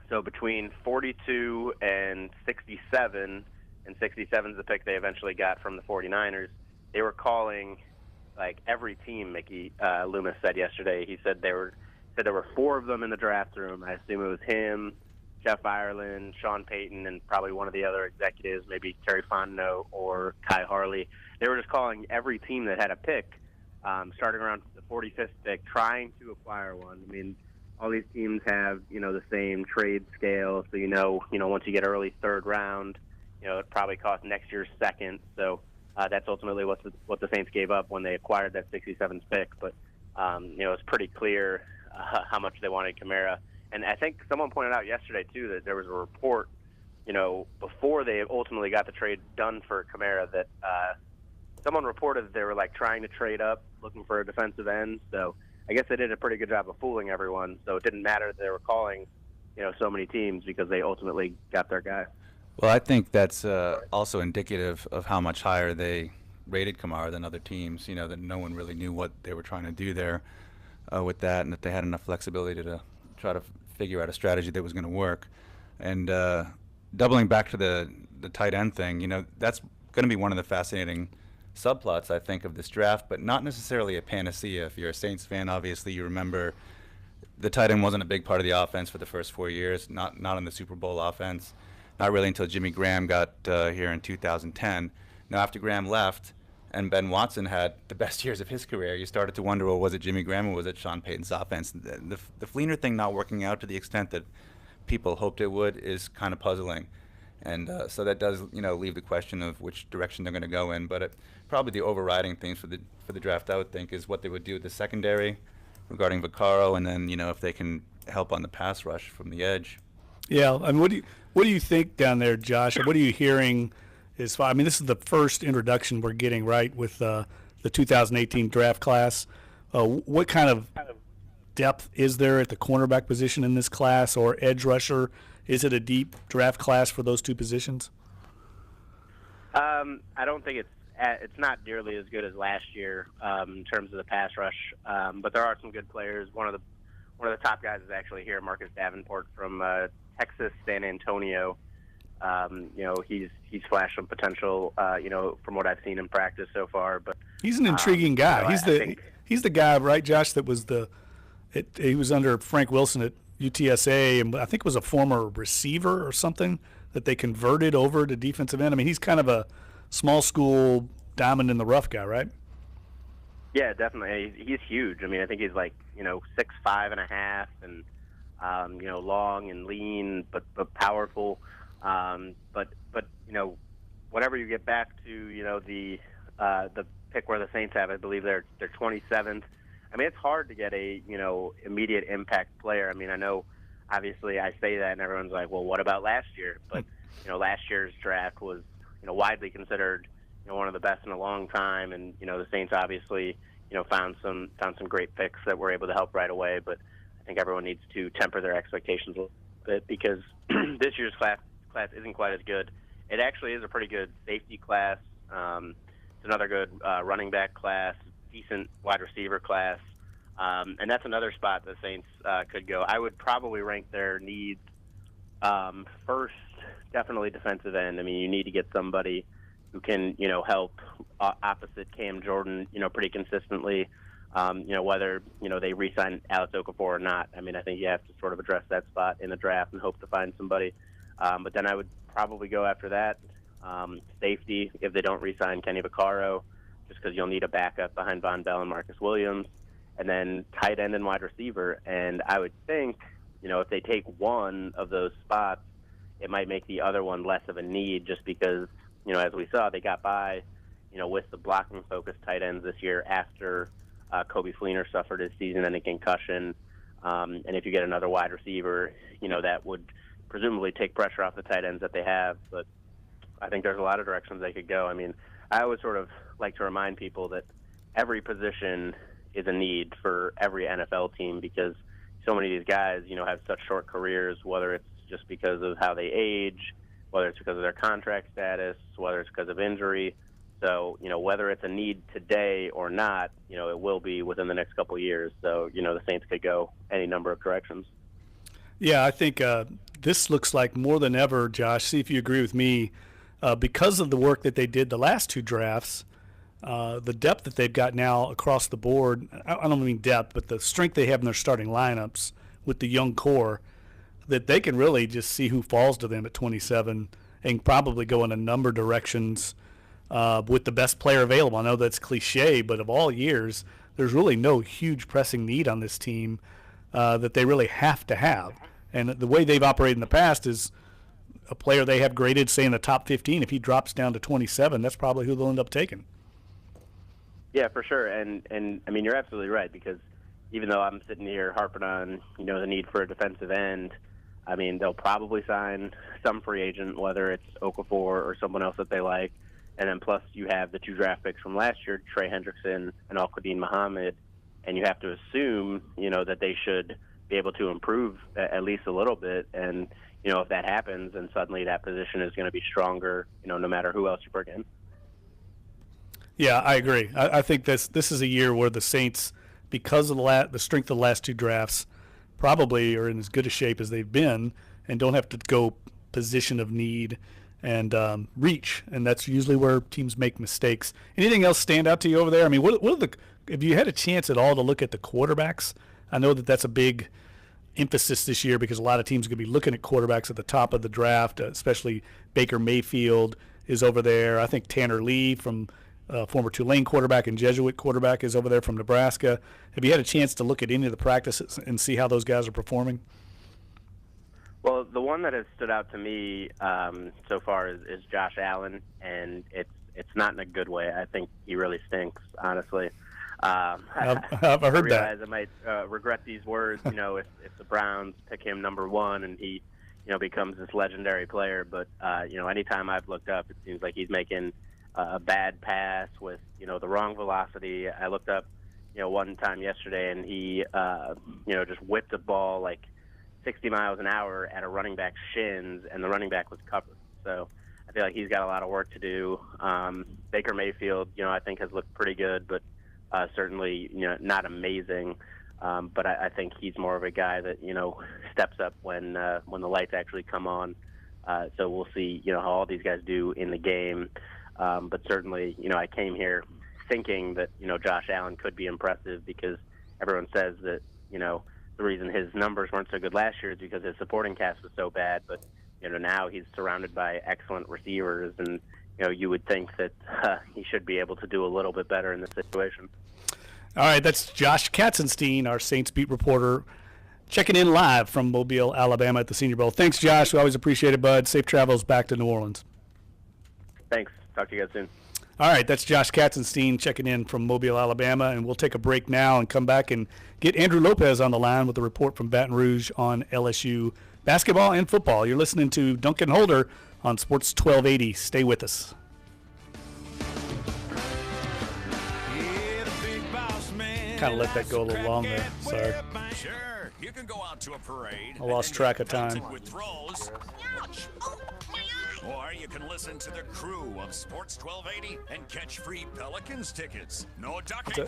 So between 42 and 67, and 67 is the pick they eventually got from the 49ers, they were calling like every team, Mickey Loomis said yesterday. He said there were 4 of them in the draft room. I assume it was him, Jeff Ireland, Sean Payton, and probably one of the other executives, maybe Terry Fontenot or Kai Harley. They were just calling every team that had a pick, starting around the 45th pick, trying to acquire one. I mean, all these teams have, the same trade scale. So, once you get early 3rd round, it probably costs next year's 2nd. So that's ultimately what the Saints gave up when they acquired that 67th pick. But, it's pretty clear how much they wanted Kamara. And I think someone pointed out yesterday, too, that there was a report, before they ultimately got the trade done for Kamara that someone reported that they were, trying to trade up, looking for a defensive end. So I guess they did a pretty good job of fooling everyone. So it didn't matter that they were calling, so many teams because they ultimately got their guy. Well, I think that's also indicative of how much higher they rated Kamara than other teams, that no one really knew what they were trying to do there with that, and that they had enough flexibility to try to figure out a strategy that was going to work. And doubling back to the tight end thing, that's going to be one of the fascinating subplots, I think, of this draft, but not necessarily a panacea. If you're a Saints fan, obviously you remember the tight end wasn't a big part of the offense for the first 4 years, not in the Super Bowl offense, not really until Jimmy Graham got here in 2010. Now, after Graham left and Ben Watson had the best years of his career, you started to wonder, well, was it Jimmy Graham or was it Sean Payton's offense? The Fleener thing not working out to the extent that people hoped it would is kind of puzzling. And so that does, leave the question of which direction they're going to go in. But probably the overriding things for the draft, I would think, is what they would do with the secondary regarding Vaccaro, and then if they can help on the pass rush from the edge. Yeah, I mean, what do you think down there, Josh? What are you hearing? This is the first introduction we're getting, right, with the 2018 draft class. What kind of depth is there at the cornerback position in this class, or edge rusher? Is it a deep draft class for those 2 positions? I don't think it's not nearly as good as last year in terms of the pass rush, but there are some good players. One of the top guys is actually here, Marcus Davenport from Texas, San Antonio. He's flashed some potential, from what I've seen in practice so far. But he's an intriguing guy. He's He's the guy, right, Josh, that was he was under Frank Wilson at UTSA, and I think was a former receiver or something that they converted over to defensive end. I mean, he's kind of a small school diamond in the rough guy, right? Yeah, definitely. He's huge. I mean, I think he's like 6'5.5", and long and lean, but powerful. But whenever you get back to the pick where the Saints have, I believe they're 27th. I mean, it's hard to get a immediate impact player. I mean, I know obviously I say that and everyone's like, well, what about last year? But last year's draft was widely considered one of the best in a long time, and the Saints obviously found some great picks that were able to help right away. But I think everyone needs to temper their expectations a little bit, because this year's class isn't quite as good. It actually is a pretty good safety class. It's another good running back class, decent wide receiver class, and that's another spot the Saints could go. I would probably rank their needs first, definitely defensive end. I mean, you need to get somebody who can help opposite Cam Jordan pretty consistently. Whether they re-sign Alex Okafor or not. I mean, I think you have to sort of address that spot in the draft and hope to find somebody. But then I would probably go after that. Safety, if they don't re-sign Kenny Vaccaro, just because you'll need a backup behind Von Bell and Marcus Williams. And then tight end and wide receiver. And I would think, if they take one of those spots, it might make the other one less of a need, just because, as we saw, they got by, with the blocking-focused tight ends this year after Kobe Fleener suffered his season-ending concussion. And if you get another wide receiver, that would presumably take pressure off the tight ends that they have. But I think there's a lot of directions they could go. I mean, I always sort of like to remind people that every position is a need for every NFL team, because so many of these guys, have such short careers, whether it's just because of how they age, whether it's because of their contract status, whether it's because of injury. So, whether it's a need today or not, it will be within the next couple of years. So, the Saints could go any number of directions. Yeah, I think this looks like more than ever, Josh, see if you agree with me, because of the work that they did the last two drafts, the depth that they've got now across the board, I don't mean depth, but the strength they have in their starting lineups with the young core, that they can really just see who falls to them at 27 and probably go in a number of directions with the best player available. I know that's cliche, but of all years, there's really no huge pressing need on this team that they really have to have. And the way they've operated in the past is a player they have graded, say, in the top 15, if he drops down to 27, that's probably who they'll end up taking. Yeah, for sure. And I mean, you're absolutely right, because even though I'm sitting here harping on, the need for a defensive end, I mean, they'll probably sign some free agent, whether it's Okafor or someone else that they like. And then plus you have the two draft picks from last year, Trey Hendrickson and Al-Qadim Muhammad, and you have to assume, that they should be able to improve at least a little bit. And, if that happens, then suddenly that position is going to be stronger, no matter who else you bring in. Yeah, I agree. I think this is a year where the Saints, because of the strength of the last two drafts, probably are in as good a shape as they've been and don't have to go position of need and reach. And that's usually where teams make mistakes. Anything else stand out to you over there? I mean, if you had a chance at all to look at the quarterbacks, I know that's a big emphasis this year because a lot of teams are going to be looking at quarterbacks at the top of the draft, especially Baker Mayfield is over there. I think Tanner Lee from former Tulane quarterback and Jesuit quarterback is over there from Nebraska. Have you had a chance to look at any of the practices and see how those guys are performing? Well, the one that has stood out to me so far is Josh Allen, and it's not in a good way. I think he really stinks, honestly. I've heard that. I realize I might regret these words, if the Browns pick him number one and he, becomes this legendary player. But, anytime I've looked up, it seems like he's making a bad pass with, the wrong velocity. I looked up, one time yesterday, and he, just whipped the ball like 60 miles an hour at a running back's shins, and the running back was covered. So I feel like he's got a lot of work to do. Baker Mayfield, I think has looked pretty good, but certainly, not amazing. But I think he's more of a guy that, steps up when the lights actually come on. So we'll see, how all these guys do in the game. But certainly, I came here thinking that, Josh Allen could be impressive because everyone says that, the reason his numbers weren't so good last year is because his supporting cast was so bad. But, now he's surrounded by excellent receivers, and, you would think that he should be able to do a little bit better in this situation. All right, that's Josh Katzenstein, our Saints beat reporter, checking in live from Mobile, Alabama at the Senior Bowl. Thanks, Josh. We always appreciate it, bud. Safe travels back to New Orleans. Thanks. Talk to you guys soon. All right, that's Josh Katzenstein checking in from Mobile, Alabama, and we'll take a break now and come back and get Andrew Lopez on the line with a report from Baton Rouge on LSU basketball and football. You're listening to Duncan Holder on Sports 1280. Stay with us. Kind of let that go a little long there. Sorry. Sure, you can go out to a parade. I lost track of time. With throws. Or you can listen to the crew of Sports 1280 and catch free Pelicans tickets. No ducking.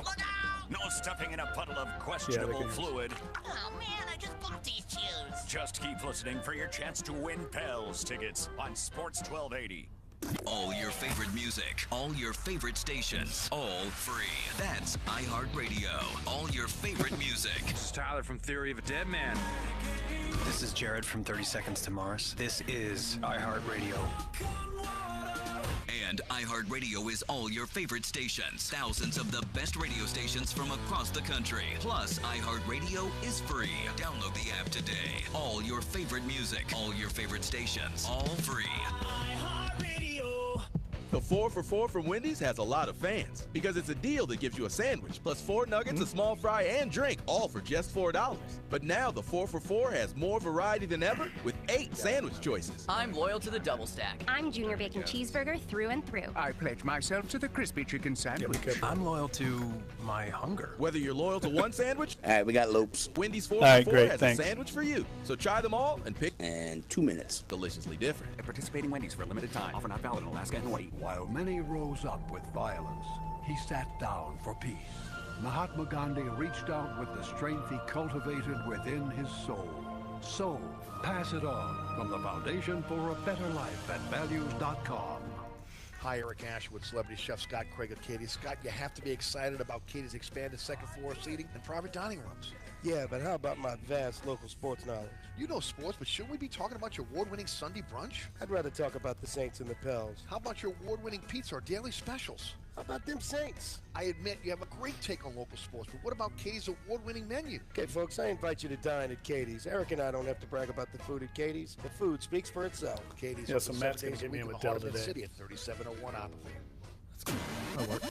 No stuffing in a puddle of questionable fluid. Oh man, I just bought these shoes. Just keep listening for your chance to win Pels tickets on Sports 1280. All your favorite music, all your favorite stations, all free. That's iHeartRadio. All your favorite music. This is Tyler from Theory of a Dead Man. This is Jared from 30 Seconds to Mars. This is iHeartRadio. And iHeartRadio is all your favorite stations. Thousands of the best radio stations from across the country. Plus, iHeartRadio is free. Download the app today. All your favorite music, all your favorite stations, all free. The 4 for $4 from Wendy's has a lot of fans because it's a deal that gives you a sandwich plus 4 nuggets, a small fry, and drink, all for just $4. But now the 4 for $4 has more variety than ever with 8 sandwich choices. I'm loyal to the double stack. I'm Junior Bacon Cheeseburger through and through. I pledge myself to the crispy chicken sandwich. I'm loyal to my hunger. Whether you're loyal to one sandwich, all right, we got Lopes. Wendy's 4 for $4 has a sandwich for you. So try them all and pick. And 2 minutes. Deliciously different. At participating Wendy's for a limited time. Offer not valid in Alaska and Hawaii. While many rose up with violence, he sat down for peace. Mahatma Gandhi reached out with the strength he cultivated within his soul. So, pass it on from the Foundation for a Better Life at values.com. Hi, Eric Ashwood, celebrity chef Scott Craig of Katie's. Scott, you have to be excited about Katie's expanded second floor seating and private dining rooms. Yeah, but how about my vast local sports knowledge? You know sports, but shouldn't we be talking about your award-winning Sunday brunch? I'd rather talk about the Saints and the Pels. How about your award-winning pizza or daily specials? How about them Saints? I admit you have a great take on local sports, but what about Katie's award-winning menu? Okay, folks, I invite you to dine at Katie's. Eric and I don't have to brag about the food at Katie's. The food speaks for itself. Katie's yeah, so Matt's going to get me in with Dell today. City at 3701 Oppenheimer. That'll work.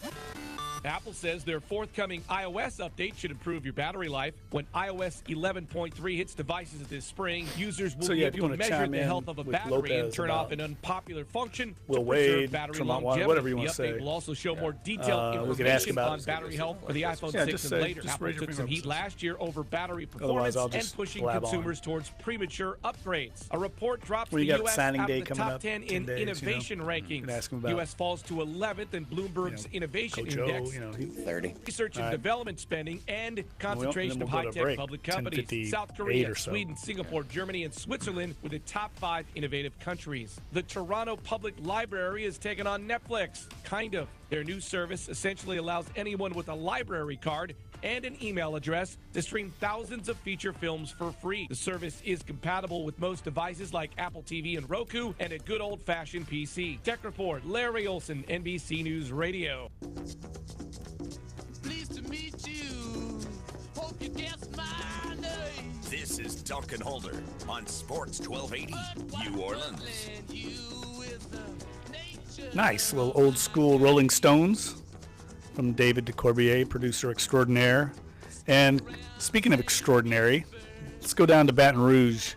Apple says their forthcoming iOS update should improve your battery life. When iOS 11.3 hits devices this spring, users will be able to measure the health of a battery and turn off an unpopular function to preserve battery longevity. Whatever you want to to say. Will also show more detailed information on battery health for the iPhone 6 and later. Apple took some heat last year over battery performance and pushing consumers towards premature upgrades. A report drops the U.S. out of the top 10 in innovation rankings. U.S. falls to 11th in Bloomberg's Innovation Index. 30. Research and development spending and concentration of high-tech public companies. South Korea, Sweden, Singapore, Germany, and Switzerland were the top 5 innovative countries. The Toronto Public Library is taking on Netflix. Kind of. Their new service essentially allows anyone with a library card and an email address to stream thousands of feature films for free. The service is compatible with most devices like Apple TV and Roku and a good old-fashioned PC. Tech Report, Larry Olson, NBC News Radio. Pleased to meet you. Hope you guessed my name. This is Duncan Holder on Sports 1280 New Orleans. Nice little old school Rolling Stones from David DeCorbier, producer extraordinaire. And speaking of extraordinary, let's go down to Baton Rouge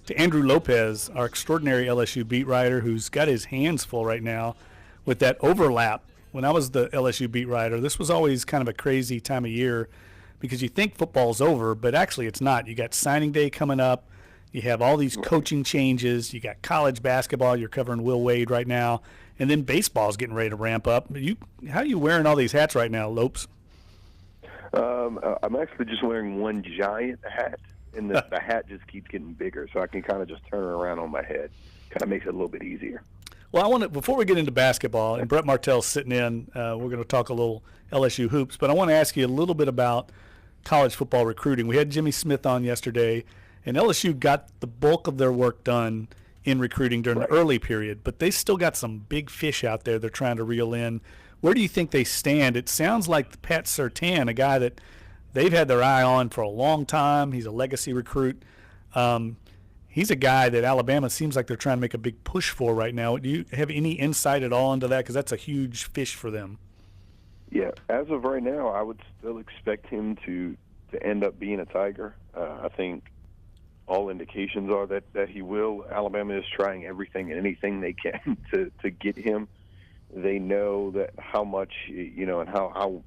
to Andrew Lopez, our extraordinary LSU beat writer, who's got his hands full right now with that overlap. When I was the LSU beat writer, this was always kind of a crazy time of year because you think football's over, but actually it's not. You got signing day coming up. You have all these coaching changes. You got college basketball. You're covering Will Wade right now. And then baseball's getting ready to ramp up. How are you wearing all these hats right now, Lopes? I'm actually just wearing one giant hat, and the hat just keeps getting bigger, so I can kind of just turn it around on my head. Kind of makes it a little bit easier. Well, I want to, before we get into basketball, and Brett Martell's sitting in, we're going to talk a little LSU hoops, but I want to ask you a little bit about college football recruiting. We had Jimmy Smith on yesterday, and LSU got the bulk of their work done in recruiting during the early period, but they still got some big fish out there they're trying to reel in. Where do you think they stand? It sounds like Pat Surtain, a guy that they've had their eye on for a long time. He's a legacy recruit. He's a guy that Alabama seems like they're trying to make a big push for right now. Do you have any insight at all into that? Because that's a huge fish for them. Yeah, as of right now, I would still expect him to end up being a Tiger. I think all indications are that he will. Alabama is trying everything and anything they can to get him. They know that how much, and how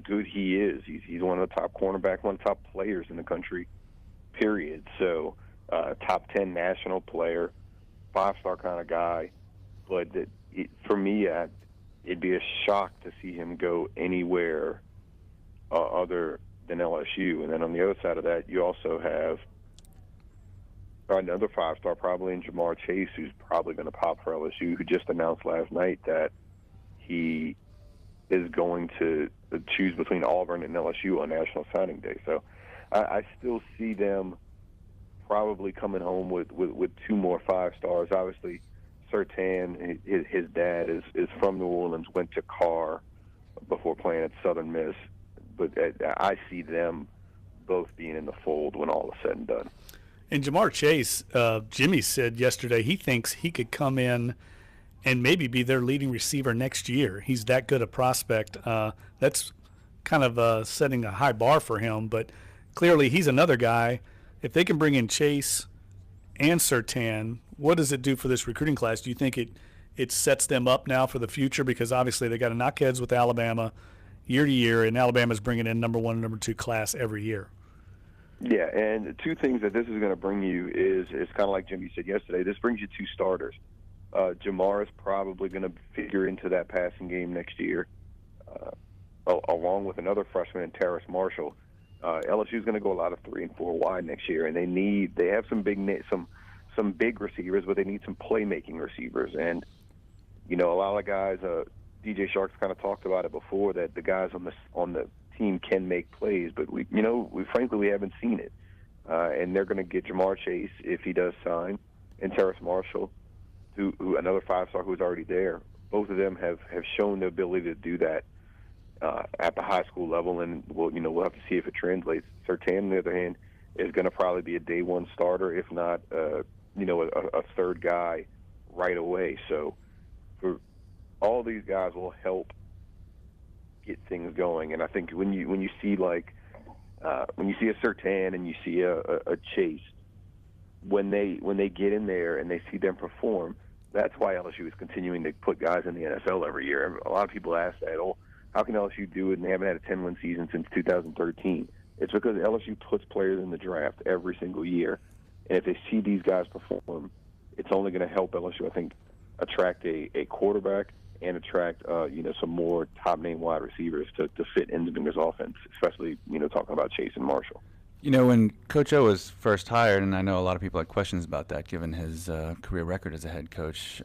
good he is. He's one of the top cornerbacks, one of the top players in the country, period. So top 10 national player, 5-star kind of guy. But for me, it'd be a shock to see him go anywhere other than LSU. And then on the other side of that, you also have another 5-star probably in Jamar Chase, who's probably going to pop for LSU, who just announced last night that he is going to choose between Auburn and LSU on National Signing Day. So I still see them probably coming home with 2 more 5-stars. Obviously, Surtain, his dad is from New Orleans, went to Carr before playing at Southern Miss. But I see them both being in the fold when all is said and done. And Jamar Chase, Jimmy said yesterday he thinks he could come in and maybe be their leading receiver next year. He's that good a prospect. That's kind of setting a high bar for him, but clearly he's another guy. If they can bring in Chase and Surtain, what does it do for this recruiting class? Do you think it sets them up now for the future? Because obviously they got to knock heads with Alabama year to year, and Alabama's bringing in number 1 and number 2 class every year. Yeah, and the 2 things that this is going to bring you is kind of like Jimmy said yesterday, this brings you 2 starters. Jamar is probably going to figure into that passing game next year, along with another freshman, Terrace Marshall. LSU is going to go a lot of 3 and 4 wide next year, and they have some big receivers, but they need some playmaking receivers. And a lot of guys, DJ Shark's kind of talked about it before, that the guys on the team can make plays, but we frankly haven't seen it. And they're going to get Jamar Chase if he does sign, and Terrace Marshall, who another 5-star who's already there. Both of them have shown the ability to do that at the high school level, and we'll have to see if it translates. Surtain, on the other hand, is going to probably be a day 1 starter, if not a 3rd guy right away. So for all these guys will help get things going, and I think when you see a Surtain and you see a Chase, when they get in there and they see them perform, that's why LSU is continuing to put guys in the NFL every year. A lot of people ask that, how can LSU do it and they haven't had a 10-win season since 2013? It's because LSU puts players in the draft every single year, and if they see these guys perform, it's only going to help LSU, I think, attract a quarterback and attract some more top-name wide receivers to fit Ensminger's offense, especially talking about Chase and Marshall. When Coach O was first hired, and I know a lot of people had questions about that given his career record as a head coach,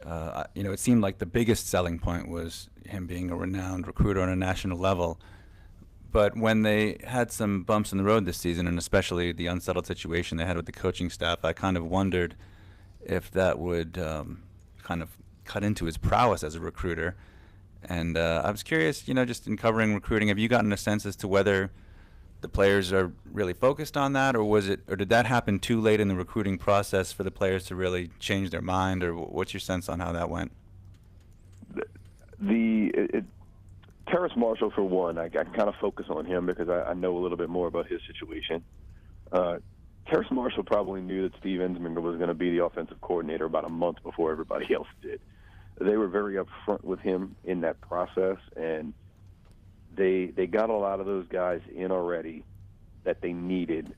it seemed like the biggest selling point was him being a renowned recruiter on a national level. But when they had some bumps in the road this season, and especially the unsettled situation they had with the coaching staff, I kind of wondered if that would kind of cut into his prowess as a recruiter. And I was curious, just in covering recruiting, have you gotten a sense as to whether the players are really focused on that, or did that happen too late in the recruiting process for the players to really change their mind, or what's your sense on how that went? Terrace Marshall, for one, I kind of focus on him because I know a little bit more about his situation. Terrace Marshall probably knew that Steve Ensminger was going to be the offensive coordinator about a month before everybody else did. They were very upfront with him in that process, and they got a lot of those guys in already that they needed.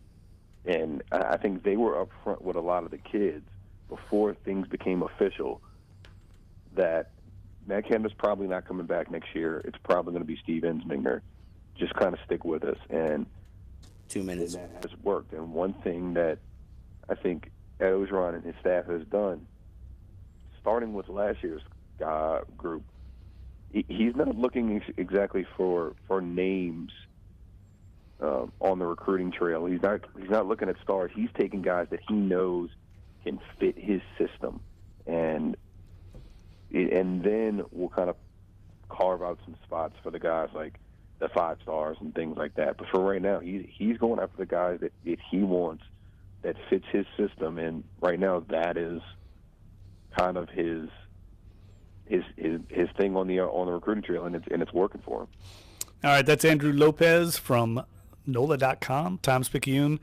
And I think they were upfront with a lot of the kids before things became official that Matt Canada's probably not coming back next year. It's probably going to be Steve Ensminger. Just kind of stick with us. And 2 minutes. That has worked. And one thing that I think Ed Ogeron and his staff has done, starting with last year's group. He's not looking exactly for names on the recruiting trail. He's not looking at stars. He's taking guys that he knows can fit his system, and then we'll kind of carve out some spots for the guys like the 5 stars and things like that. But for right now, he's going after the guys that he wants, that fits his system, and right now that is kind of his thing on the recruiting trail, and it's working for him. All right, that's Andrew Lopez from NOLA.com, Times-Picayune.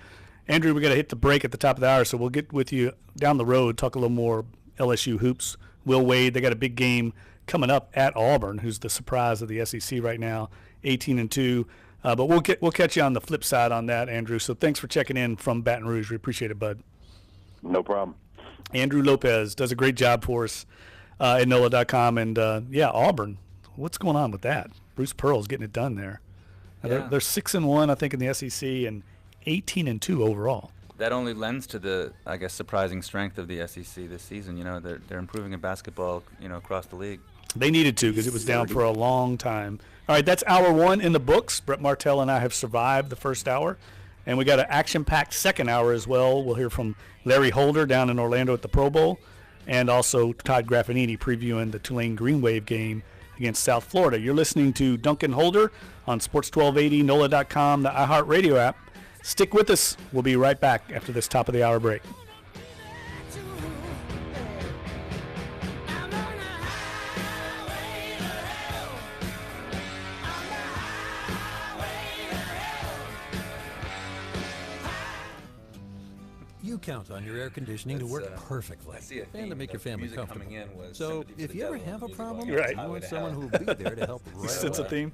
Andrew, we got to hit the break at the top of the hour, so we'll get with you down the road, talk a little more LSU hoops. Will Wade, they got a big game coming up at Auburn, who's the surprise of the SEC right now, 18-2. But we'll catch you on the flip side on that, Andrew. So thanks for checking in from Baton Rouge. We appreciate it, bud. No problem. Andrew Lopez does a great job for us at NOLA.com. And, Auburn, what's going on with that? Bruce Pearl's getting it done there. Yeah. They're 6-1, I think, in the SEC, and 18-2 overall. That only lends to the, I guess, surprising strength of the SEC this season. You know, they're improving in basketball, across the league. They needed to because it was down for a long time. All right, that's hour 1 in the books. Brett Martell and I have survived the first hour, and we got an action-packed second hour as well. We'll hear from Larry Holder down in Orlando at the Pro Bowl, and also Todd Graffinini previewing the Tulane Green Wave game against South Florida. You're listening to Duncan Holder on Sports 1280, NOLA.com, the iHeartRadio app. Stick with us. We'll be right back after this top of the hour break. You count on your air conditioning to work perfectly and to make your family comfortable. So if you ever have a problem, you want someone who will be there to help right Sense away. a theme?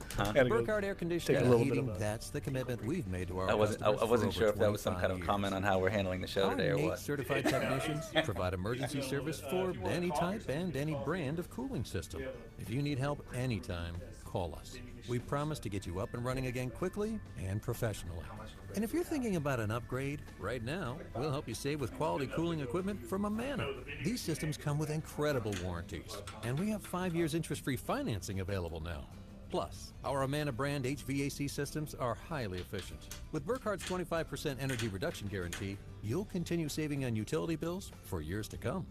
Burkhardt Air Conditioning and Heating, that's the commitment we've made to our customers. I wasn't for sure over if that was some kind of 25 comment on how we're handling the show today or what. certified technicians provide emergency service for any type and any brand of cooling system. If you need help anytime, call us. We promise to get you up and running again quickly and professionally. And if you're thinking about an upgrade, right now, we'll help you save with quality cooling equipment from Amana. These systems come with incredible warranties, and we have 5 years interest-free financing available now. Plus, our Amana brand HVAC systems are highly efficient. With Burkhardt's 25% energy reduction guarantee, you'll continue saving on utility bills for years to come.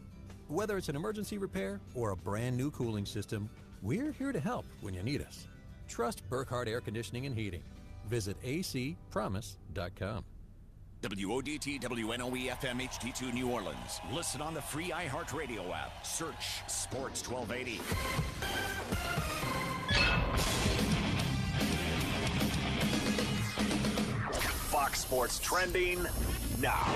Whether it's an emergency repair or a brand new cooling system, we're here to help when you need us. Trust Burkhardt Air Conditioning and Heating. Visit acpromise.com. WODT WNOE FM HD2 New Orleans. Listen on the free iHeartRadio app. Search Sports 1280. Fox Sports trending now.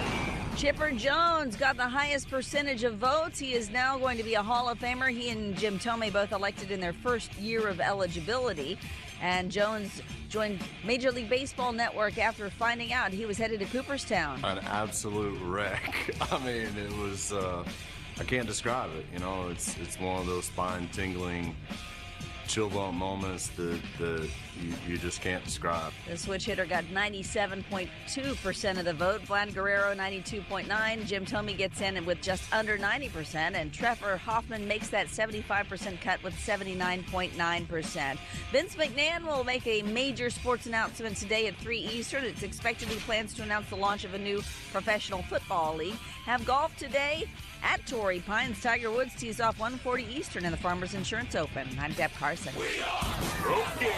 Chipper Jones got the highest percentage of votes. He is now going to be a Hall of Famer. He and Jim Thome both elected in their first year of eligibility. And Jones joined Major League Baseball Network after finding out he was headed to Cooperstown. An absolute wreck. I mean, it was, I can't describe it. It's one of those spine-tingling, chill bump moments that you just can't describe. The switch hitter got 97.2% of the vote. Vlad Guerrero, 92.9%. Jim Thome gets in with just under 90%. And Trevor Hoffman makes that 75% cut with 79.9%. Vince McMahon will make a major sports announcement today at 3 Eastern. It's expected he plans to announce the launch of a new professional football league. Have golf today at Torrey Pines. Tiger Woods tees off 1:40 Eastern in the Farmers Insurance Open. I'm Deb Carson.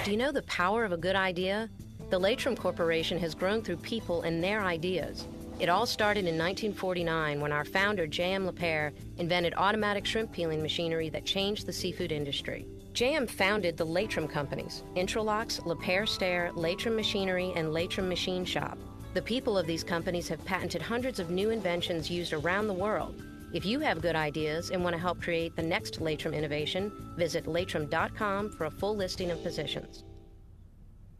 Do you know the power of a good idea? The Latrim Corporation has grown through people and their ideas. It all started in 1949 when our founder, J.M. LaPere, invented automatic shrimp peeling machinery that changed the seafood industry. J.M. founded the Latrim companies, Intralocks, LaPere Stair, Latrim Machinery, and Latrim Machine Shop. The people of these companies have patented hundreds of new inventions used around the world. If you have good ideas and want to help create the next Latrim innovation, visit Latrim.com for a full listing of positions.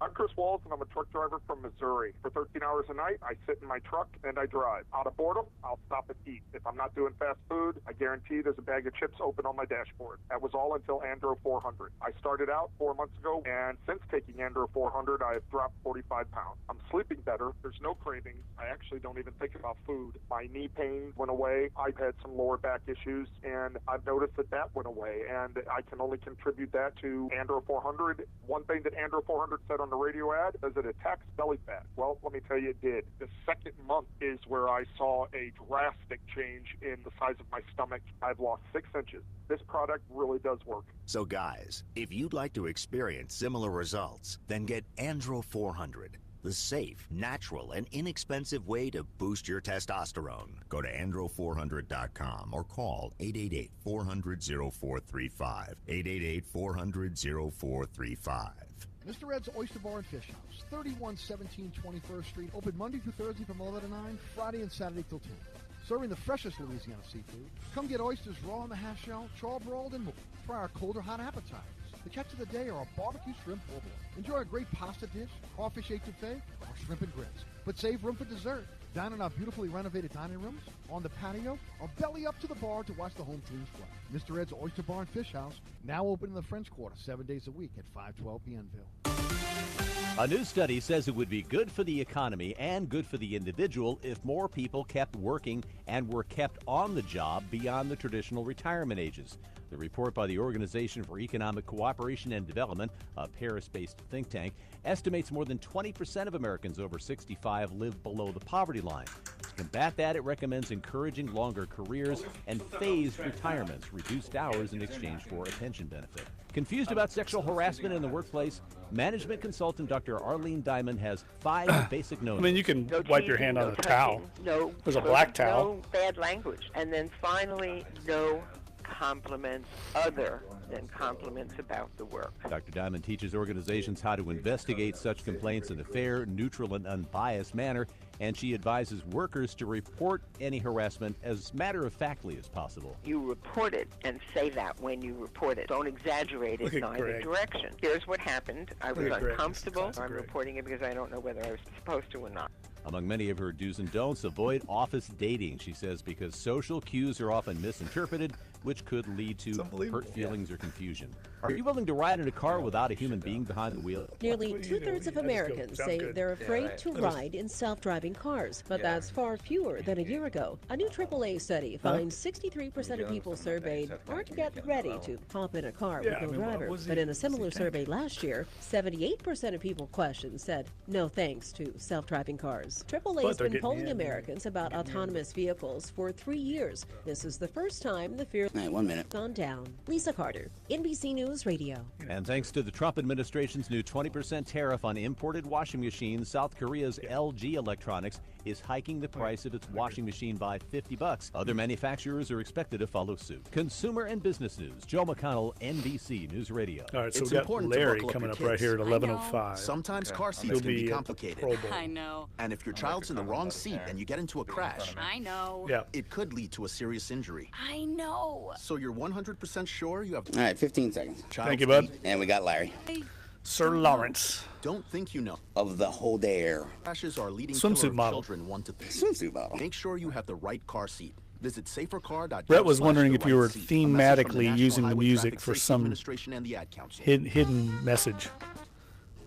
I'm Chris Walls, and I'm a truck driver from Missouri. For 13 hours a night, I sit in my truck and I drive. Out of boredom, I'll stop and eat. If I'm not doing fast food, I guarantee there's a bag of chips open on my dashboard. That was all until Andro 400. I started out 4 months ago, and since taking Andro 400, I have dropped 45 pounds. I'm sleeping better. There's no cravings. I actually don't even think about food. My knee pain went away. I've had some lower back issues, and I've noticed that went away, and I can only contribute that to Andro 400. One thing that Andro 400 said on the radio ad is it attacks belly fat. Well, let me tell you, it did. The second month is where I saw a drastic change in the size of my stomach. I've lost 6 inches. This product really does work. So guys, if you'd like to experience similar results, then get Andro 400. The safe, natural, and inexpensive way to boost your testosterone. Go to andro400.com or call 888-400-0435. 888-400-0435. Mr. Ed's Oyster Bar and Fish House, 3117 21st Street, open Monday through Thursday from 11 to 9, Friday and Saturday till 10. Serving the freshest Louisiana seafood. Come get oysters raw in the half shell, charbroiled, and more. Try our cold or hot appetizers. The catch of the day are a barbecue shrimp boil. Enjoy a great pasta dish, crawfish etouffee, or shrimp and grits. But save room for dessert. Dine in our beautifully renovated dining rooms, on the patio, or belly up to the bar to watch the home teams play. Mr. Ed's Oyster Bar and Fish House, now open in the French Quarter 7 days a week at 512 Bienville. A new study says it would be good for the economy and good for the individual if more people kept working and were kept on the job beyond the traditional retirement ages. The report by the Organization for Economic Cooperation and Development, a Paris-based think tank, estimates more than 20% of Americans over 65 live below the poverty line. To combat that, it recommends encouraging longer careers and phased retirements, reduced hours in exchange for a pension benefit. Confused about sexual harassment in the workplace? Management consultant Dr. Arlene Diamond has 5 basic notes. I mean, you can wipe your hand on a towel. No, there's a black towel. No bad language. And then finally, no compliments other than compliments about the work. Dr. Diamond teaches organizations how to investigate such complaints in a fair, neutral, and unbiased manner, and she advises workers to report any harassment as matter-of-factly as possible. You report it and say that when you report it. Don't exaggerate it in either direction. Here's what happened. I was uncomfortable. I'm reporting it because I don't know whether I was supposed to or not. Among many of her do's and don'ts, avoid office dating, she says, because social cues are often misinterpreted, which could lead to hurt feelings or confusion. Are you willing to ride in a car without a human being behind the wheel? Nearly 2/3 of Americans say they're afraid to ride in self-driving cars, but that's far fewer than a year ago. A new AAA study finds 63% of people surveyed aren't yet ready to hop in a car with no driver. But in a similar survey last year, 78% of people questioned said no thanks to self-driving cars. AAA has been polling Americans about autonomous vehicles for 3 years. This is the first time the fear gone down. Lisa Carter, NBC News Radio. And thanks to the Trump administration's new 20% tariff on imported washing machines, South Korea's LG Electronics is hiking the price of its washing machine by $50. Other manufacturers are expected to follow suit. Consumer and business news. Joe McConnell, NBC News Radio. All right, so we've got Larry coming up right here at 11:05. Sometimes car seats can be complicated. I know. And if your child's in the wrong seat and you get into a crash, I know. It could lead to a serious injury. I know. So you're 100% sure you have... All right, 15 seconds. Thank you, bud. And we got Larry. Sir Lawrence. Don't think you know. Of the whole dare. Crashes are leading Swimsuit killer of model. Children 1 to 3. Swimsuit model. Make sure you have the right car seat. Visit safercar.gov. Brett was wondering if you were /right seat. thematically using the Highway music Traffic for Safety some Administration and the Ad Council. hidden message.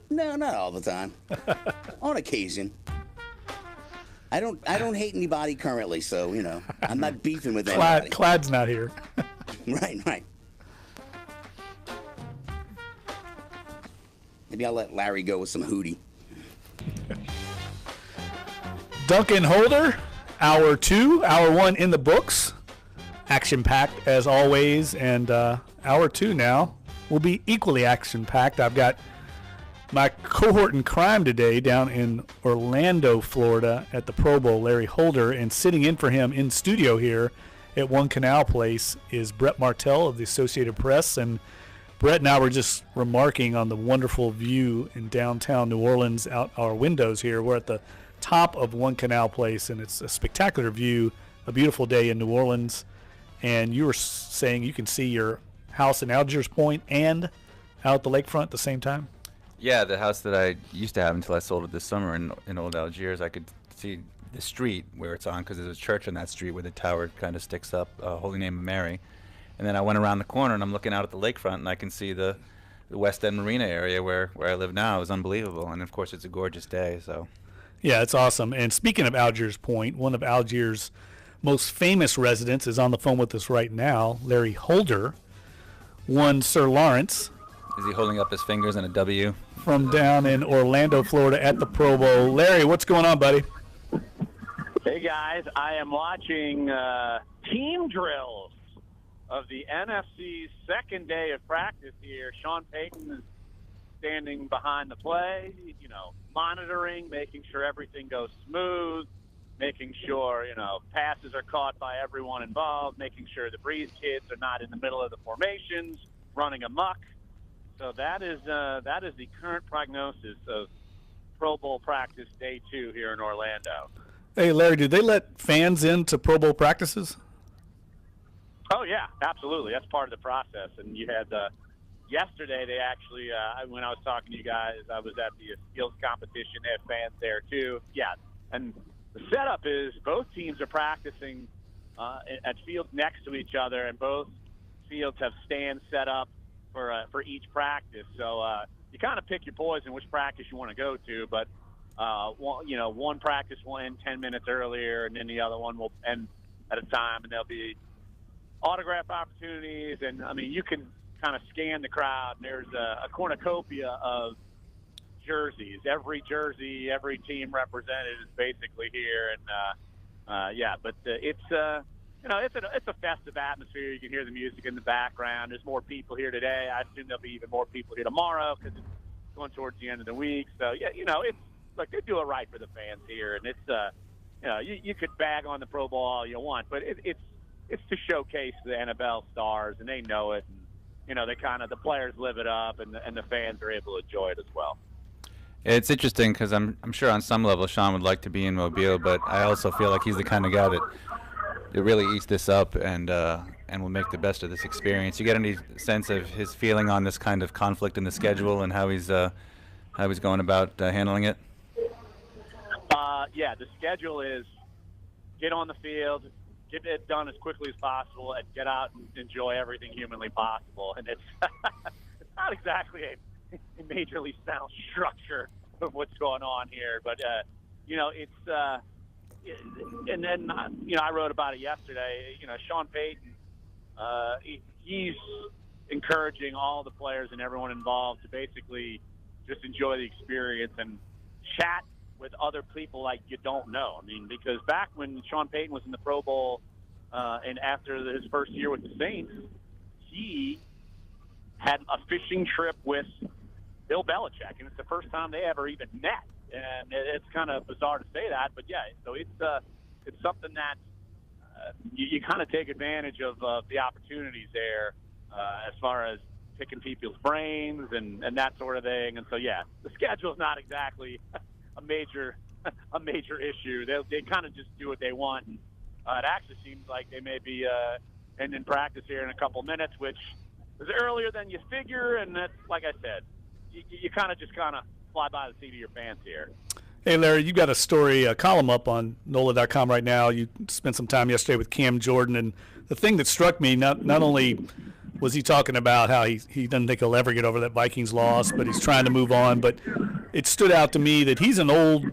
No, not all the time. On occasion. I don't hate anybody currently, so I'm not beefing with anybody. Clad's not here. Right. Maybe I'll let Larry go with some hootie. Duncan Holder, hour 2, hour 1 in the books. Action-packed as always, and hour 2 now will be equally action-packed. I've got my cohort in crime today down in Orlando, Florida at the Pro Bowl, Larry Holder, and sitting in for him in studio here at One Canal Place is Brett Martell of the Associated Press. And Brett and I were just remarking on the wonderful view in downtown New Orleans out our windows here. We're at the top of One Canal Place, and it's a spectacular view, a beautiful day in New Orleans. And you were saying you can see your house in Algiers Point and out at the lakefront at the same time? Yeah, the house that I used to have until I sold it this summer in Old Algiers, I could see the street where it's on because there's a church on that street where the tower kind of sticks up, Holy Name of Mary. And then I went around the corner and I'm looking out at the lakefront and I can see the West End Marina area where I live now. It was unbelievable. And, of course, it's a gorgeous day. So. Yeah, it's awesome. And speaking of Algiers Point, one of Algiers' most famous residents is on the phone with us right now, Larry Holder, one Sir Lawrence. Is he holding up his fingers in a W? From down in Orlando, Florida at the Pro Bowl. Larry, what's going on, buddy? Hey, guys. I am watching team drills of the NFC's second day of practice here. Sean Payton is standing behind the play, monitoring, making sure everything goes smooth, making sure, passes are caught by everyone involved, making sure the Breeze kids are not in the middle of the formations, running amok. So that is the current prognosis of Pro Bowl practice day 2 here in Orlando. Hey, Larry, do they let fans into Pro Bowl practices? Oh, yeah, absolutely. That's part of the process. And you had yesterday, they actually, when I was talking to you guys, I was at the skills competition. They had fans there, too. Yeah, and the setup is both teams are practicing at fields next to each other, and both fields have stands set up for each practice. So you kind of pick your poison which practice you want to go to, but one practice will end 10 minutes earlier, and then the other one will end at a time, and there'll be autograph opportunities. And, I mean, you can kind of scan the crowd, and there's a cornucopia of jerseys. Every jersey, every team represented is basically here. And, but it's a festive atmosphere. You can hear the music in the background. There's more people here today. I assume there'll be even more people here tomorrow because it's going towards the end of the week. So, yeah, it's like they do it right for the fans here. And it's, you could bag on the Pro Bowl all you want, but it's to showcase the NFL stars, and they know it. And, the players live it up, and the fans are able to enjoy it as well. It's interesting because I'm sure on some level Sean would like to be in Mobile, but I also feel like he's the kind of guy that really eats this up and will make the best of this experience. You get any sense of his feeling on this kind of conflict in the schedule and how he's going about handling it? The schedule is get on the field, get it done as quickly as possible, and get out and enjoy everything humanly possible. And it's not exactly a majorly sound structure of what's going on here, but it's and then I wrote about it yesterday. Sean Payton, he's encouraging all the players and everyone involved to basically just enjoy the experience and chat with other people like you don't know. I mean, because back when Sean Payton was in the Pro Bowl and after his first year with the Saints, he had a fishing trip with Bill Belichick, and it's the first time they ever even met. And it's kind of bizarre to say that, but yeah, so it's something that you kind of take advantage of the opportunities there as far as picking people's brains and that sort of thing. And so, yeah, the schedule's not exactly a major issue. They kind of just do what they want. And, it actually seems like they may be ending practice here in a couple minutes, which is earlier than you figure. And that's, like I said, you kind of fly by the seat of your pants here. Hey, Larry, you got a story, a column up on NOLA.com right now. You spent some time yesterday with Cam Jordan, and the thing that struck me, not only was he talking about how he doesn't think he'll ever get over that Vikings loss, but he's trying to move on, but it stood out to me that he's an old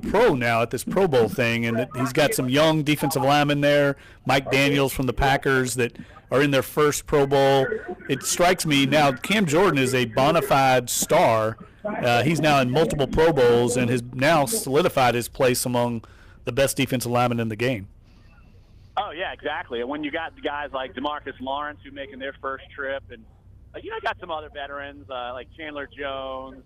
pro now at this Pro Bowl thing, and that he's got some young defensive linemen there, Mike Daniels from the Packers, that are in their first Pro Bowl. It strikes me now Cam Jordan is a bona fide star. He's now in multiple Pro Bowls and has now solidified his place among the best defensive linemen in the game. Oh, yeah, exactly. And when you got guys like DeMarcus Lawrence who making their first trip, and got some other veterans like Chandler Jones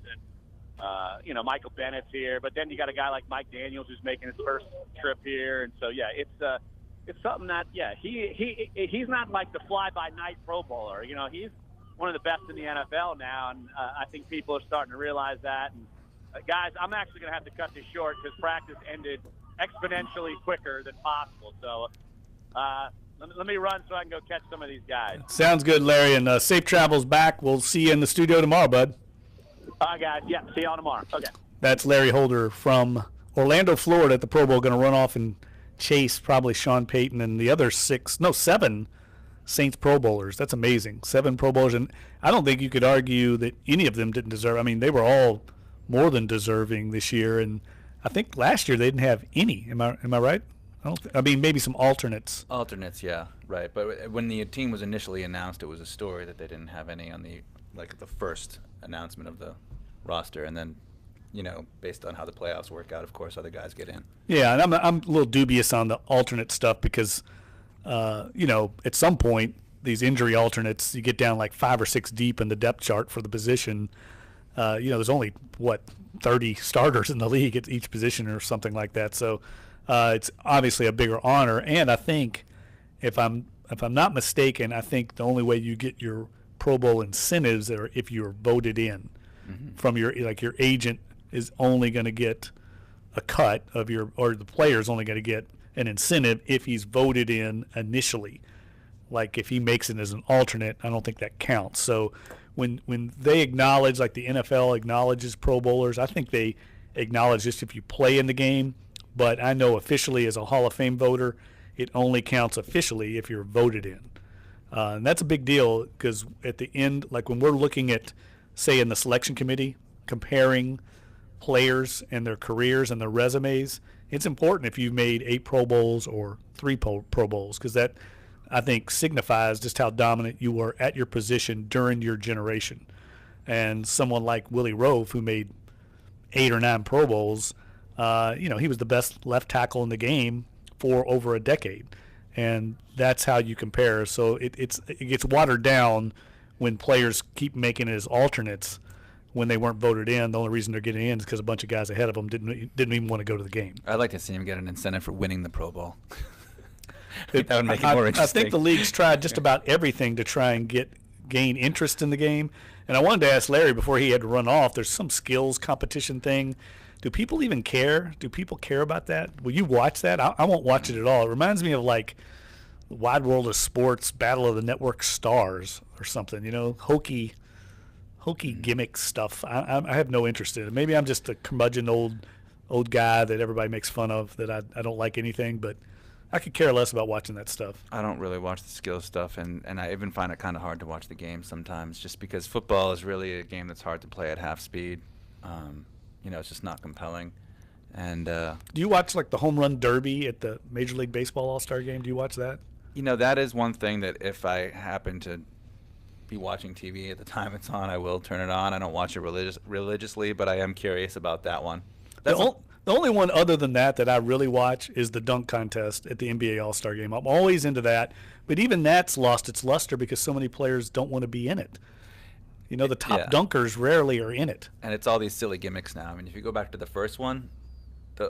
and Michael Bennett's here, but then you got a guy like Mike Daniels who's making his first trip here, and so yeah, it's something that he's not like the fly-by-night Pro Bowler. He's one of the best in the NFL now, and I think people are starting to realize that. And guys, I'm actually going to have to cut this short because practice ended exponentially quicker than possible. So let me run so I can go catch some of these guys. Sounds good, Larry, and safe travels back. We'll see you in the studio tomorrow, bud. All right, guys. Yeah, see y'all tomorrow. Okay. That's Larry Holder from Orlando, Florida at the Pro Bowl, going to run off and chase probably Sean Payton and the other 7 Saints Pro Bowlers. That's amazing. 7 Pro Bowlers, and I don't think you could argue that any of them didn't deserve. I mean, they were all more than deserving this year, and I think last year they didn't have any. Am I right? I mean, maybe some alternates. Alternates, yeah, right. But when the team was initially announced, it was a story that they didn't have any on the first announcement of the roster, and then, based on how the playoffs work out, of course, other guys get in. Yeah, and I'm a little dubious on the alternate stuff because, at some point, these injury alternates, you get down like 5 or 6 deep in the depth chart for the position. There's only, 30 starters in the league at each position or something like that. So it's obviously a bigger honor. And I think, if I'm not mistaken, I think the only way you get your Pro Bowl incentives are if you're voted in from your agent is only going to get a cut of or the player is only going to get an incentive if he's voted in initially. Like if he makes it as an alternate, I don't think that counts. So when they acknowledge, like the NFL acknowledges Pro Bowlers, I think they acknowledge just if you play in the game. But I know officially as a Hall of Fame voter, it only counts officially if you're voted in. And that's a big deal because at the end, like when we're looking at, say, in the selection committee, comparing players and their careers and their resumes, it's important if you've made 8 Pro Bowls or 3 Pro Bowls because that, I think, signifies just how dominant you were at your position during your generation. And someone like Willie Rove, who made 8 or 9 Pro Bowls, he was the best left tackle in the game for over a decade. And that's how you compare. So it gets watered down when players keep making it as alternates when they weren't voted in. The only reason they're getting in is because a bunch of guys ahead of them didn't even want to go to the game. I'd like to see him get an incentive for winning the Pro Bowl. That would make it more interesting. I think the league's tried just about everything to try and gain interest in the game. And I wanted to ask Larry before he had to run off, there's some skills competition thing. Do people even care? Do people care about that? Will you watch that? I won't watch it at all. It reminds me of like the Wide World of Sports, Battle of the Network Stars or something, hokey gimmick stuff. I have no interest in it. Maybe I'm just a curmudgeon old guy that everybody makes fun of, that I don't like anything, but I could care less about watching that stuff. I don't really watch the skill stuff, and I even find it kind of hard to watch the game sometimes just because football is really a game that's hard to play at half speed. It's just not compelling. And do you watch like the home run derby at the Major League Baseball All-Star Game? Do you watch that? That is one thing that if I happen to be watching TV at the time it's on, I will turn it on. I don't watch it religiously, but I am curious about that one. The only one other than that I really watch is the dunk contest at the NBA All-Star Game. I'm always into that, but even that's lost its luster because so many players don't want to be in it. The top dunkers rarely are in it. And it's all these silly gimmicks now. I mean, if you go back to the first one,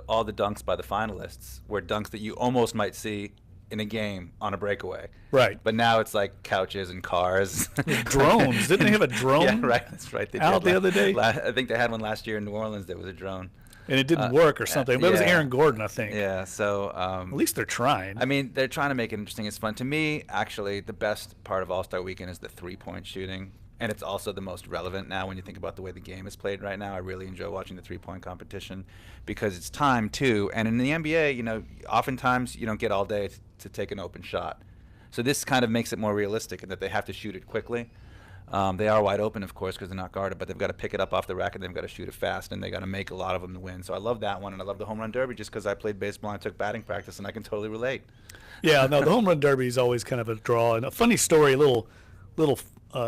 all the dunks by the finalists were dunks that you almost might see in a game on a breakaway. Right. But now it's like couches and cars. Drones. Didn't they have a drone? Yeah, right. That's right. They out did the other day? I think they had one last year in New Orleans that was a drone. And it didn't work or something. But it was Aaron Gordon, I think. Yeah, so... at least they're trying. I mean, they're trying to make it interesting. It's fun. To me, actually, the best part of All-Star Weekend is the three-point shooting. And it's also the most relevant now when you think about the way the game is played right now. I really enjoy watching the three-point competition because it's time, too. And in the NBA, oftentimes you don't get all day to take an open shot. So this kind of makes it more realistic in that they have to shoot it quickly. They are wide open, of course, because they're not guarded, but they've got to pick it up off the rack and they've got to shoot it fast, and they've got to make a lot of them to win. So I love that one, and I love the home run derby just because I played baseball and I took batting practice, and I can totally relate. Yeah, no, the home run derby is always kind of a draw. And a funny story, a little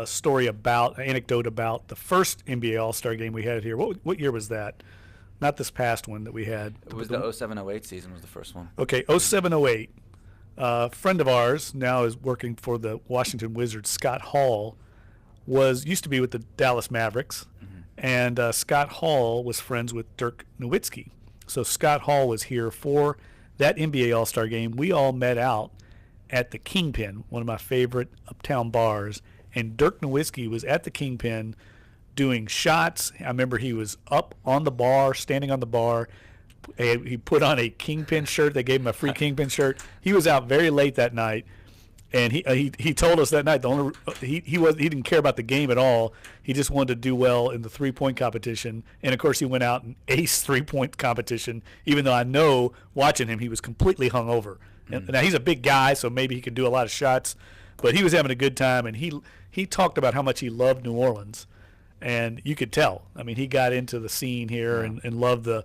story anecdote about the first NBA All-Star game we had here. What year was that? Not this past one that we had. It was the 07-08 season was the first one. Okay, 07-08. A friend of ours now is working for the Washington Wizards, Scott Hall, used to be with the Dallas Mavericks, and Scott Hall was friends with Dirk Nowitzki. So Scott Hall was here for that NBA All-Star game. We all met out at the Kingpin, one of my favorite uptown bars, and Dirk Nowitzki was at the Kingpin doing shots. I remember he was up on the bar, standing on the bar. He put on a Kingpin shirt. They gave him a free Kingpin shirt. He was out very late that night. And he told us that night he didn't care about the game at all. He just wanted to do well in the 3-point competition. And of course he went out and aced 3-point competition. Even though I know watching him he was completely hungover. And now he's a big guy, so maybe he can do a lot of shots. But he was having a good time, and he talked about how much he loved New Orleans, and you could tell. I mean, he got into the scene here and loved the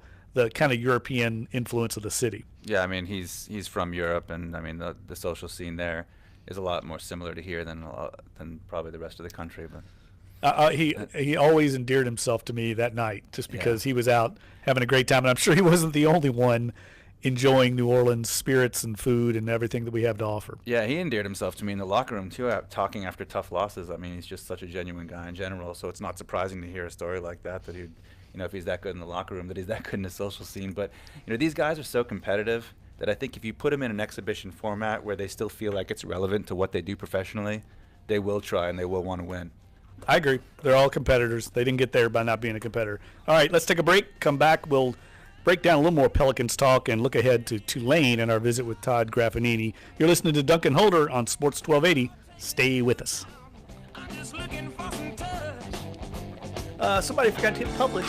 kind of European influence of the city. Yeah, I mean he's from Europe, and I mean the social scene there is a lot more similar to here than probably the rest of the country. But he always endeared himself to me that night, just because he was out having a great time, and I'm sure he wasn't the only one enjoying New Orleans spirits and food and everything that we have to offer. Yeah, he endeared himself to me in the locker room too, talking after tough losses. I mean, he's just such a genuine guy in general, so it's not surprising to hear a story like that he, if he's that good in the locker room, that he's that good in the social scene. But these guys are so competitive that I think if you put them in an exhibition format where they still feel like it's relevant to what they do professionally, they will try and they will want to win. I agree. They're all competitors. They didn't get there by not being a competitor. All right, let's take a break. Come back. We'll break down a little more Pelicans talk and look ahead to Tulane and our visit with Todd Graffanini. You're listening to Dunc and Holder on Sports 1280. Stay with us. Somebody forgot to hit publish.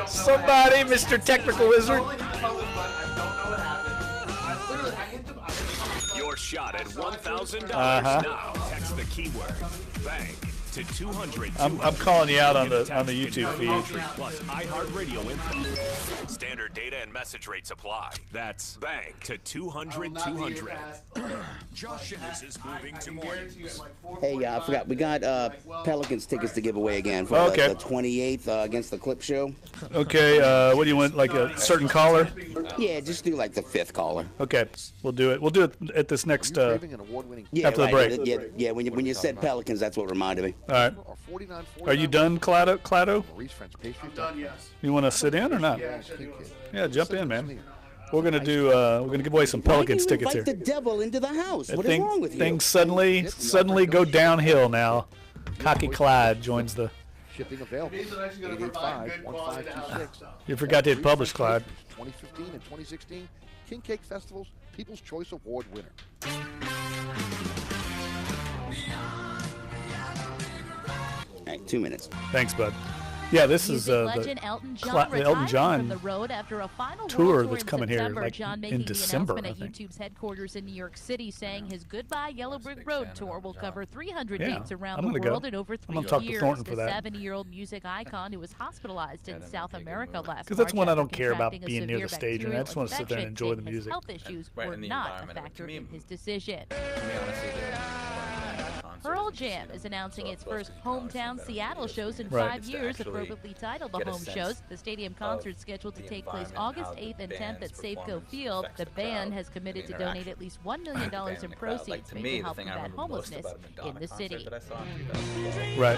Somebody, Mr. Technical Wizard. Your shot at $1,000 now. Text the keyword bank to 200. I'm calling you out on the YouTube feed. Plus iHeartRadio info. Standard data and message rates apply. That's bank to 200. Josh Innes is moving to mornings. Hey, I forgot. We got Pelicans tickets to give away again for the 28th against the Clip Show. Okay. What do you want? Like a certain caller? Yeah, just do like the 5th caller. Okay. We'll do it. We'll do it at this next after the break. Yeah. When you said Pelicans, that's what reminded me. All right. Are you done, Clado? I'm done, yes. You want to sit in or not? Yeah, jump in, man. We're gonna do. We're gonna give away some Pelicans tickets here. Invite the devil into the house. What is wrong with you? Things suddenly go downhill now. Cocky Clyde joins the. Shipping available. 885-1526. You forgot to hit publish, Clyde. 2015 and 2016 King Cake Festivals People's Choice Award winner. All right, 2 minutes. Thanks, bud. Yeah, this is the Elton John from the road after a final tour that's coming here like John in December. The announcement at YouTube's headquarters in New York City, saying his Goodbye Yellow Brick Road tour will cover 300 dates around the world in over 3 years. The 70-year-old music icon who was hospitalized in South America last March. Because that's one I don't care about being near the stage, and I just want to sit there and enjoy the music. Health issues were not a factor in his decision. Pearl Jam is announcing its first hometown Seattle shows in 5 years, appropriately titled The Home Shows. The stadium concert scheduled to take place August 8th and 10th at Safeco Field. The band has committed to donate at least $1 million in proceeds made to help combat homelessness in the city. Right.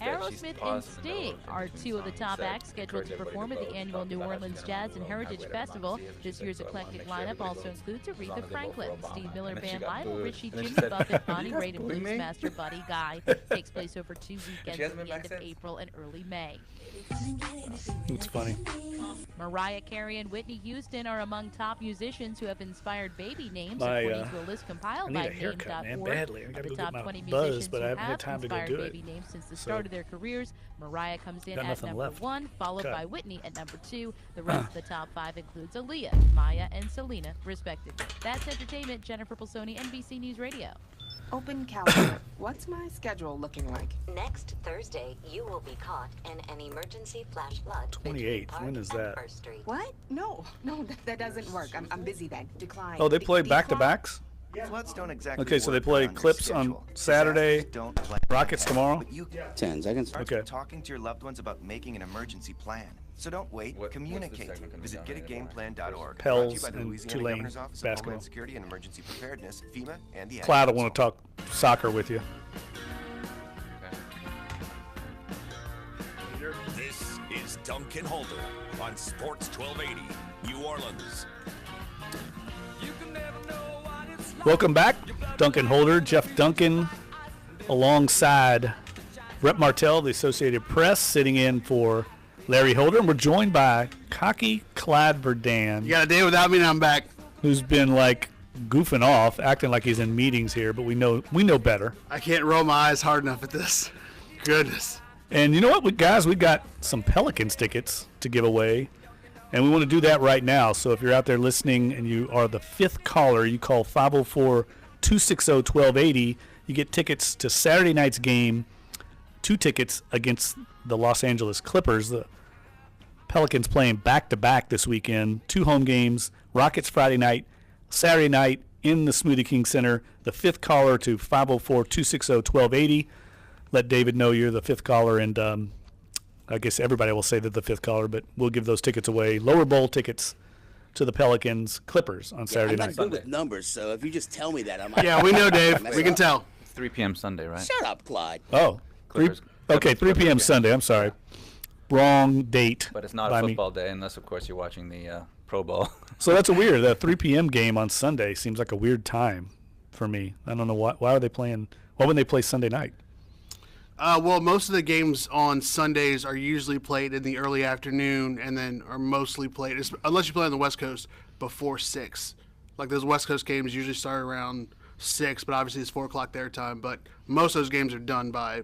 Aerosmith and Sting are two of the top acts scheduled to perform at the annual New Orleans Jazz and Heritage Festival. This year's eclectic lineup also includes Aretha Franklin, Steve Miller Band, Lionel Richie, Jimmy Buffett, Bonnie Raitt, and Blues Master Buddy Guy. Takes place over 2 weekends at the end of April and early May. It's funny. Mariah Carey and Whitney Houston are among top musicians who have inspired baby names, according to a list compiled by Name.org. Of the top 20 musicians who have inspired baby names since the start of their careers, Mariah comes in at number 1, followed by Whitney at number 2. The rest of the top 5 includes Aaliyah, Maya, and Selena, respectively. That's entertainment. Jennifer Pilsoni, NBC News Radio. Open calendar. What's my schedule looking like? Next Thursday, you will be caught in an emergency flash flood. 28th. When is that? What? No, that doesn't work. I'm busy then. Decline. Oh, they play back-to-backs? Floods don't exactly okay, so they play Clips on Saturday, Rockets tomorrow? 10 seconds. Okay. Talking to your loved ones about making an emergency plan. So don't wait, communicate. Visit getagameplan.org. Pels and Tulane basketball. Security and Emergency Preparedness, FEMA, and the Clyde, I want to talk soccer with you. This is Dunc and Holder on Sports 1280, New Orleans. Welcome back, Dunc and Holder. Jeff Duncan alongside Rep Martell, the Associated Press, sitting in for Larry Holder, and we're joined by cocky Clyde Verdun. You got a day without me, and I'm back. Who's been like goofing off, acting like he's in meetings here, but we know better. I can't roll my eyes hard enough at this. Goodness. And you know what, guys? We got some Pelicans tickets to give away, and we want to do that right now. So if you're out there listening and you are the 5th caller, you call 504-260-1280. You get tickets to Saturday night's game, 2 tickets against the Los Angeles Clippers. The Pelicans playing back-to-back this weekend, 2 home games, Rockets Friday night, Saturday night in the Smoothie King Center. The 5th caller to 504-260-1280. Let David know you're the 5th caller, and I guess everybody will say they're the 5th caller, but we'll give those tickets away. Lower bowl tickets to the Pelicans Clippers on Saturday night. I'm not good with numbers, so if you just tell me that, I'm like, yeah, we know, Dave. We can tell. It's 3 p.m. Sunday, right? Shut up, Clyde. Oh, Clippers. 3 p.m. Sunday. I'm sorry. Wrong date. But it's not a football day unless, of course, you're watching the Pro Bowl. So that's a weird. That 3 p.m. game on Sunday seems like a weird time for me. I don't know why are they playing. Why wouldn't they play Sunday night? Well, most of the games on Sundays are usually played in the early afternoon, and then are mostly played, unless you play on the West Coast, before 6. Like those West Coast games usually start around 6, but obviously it's 4 o'clock their time. But most of those games are done by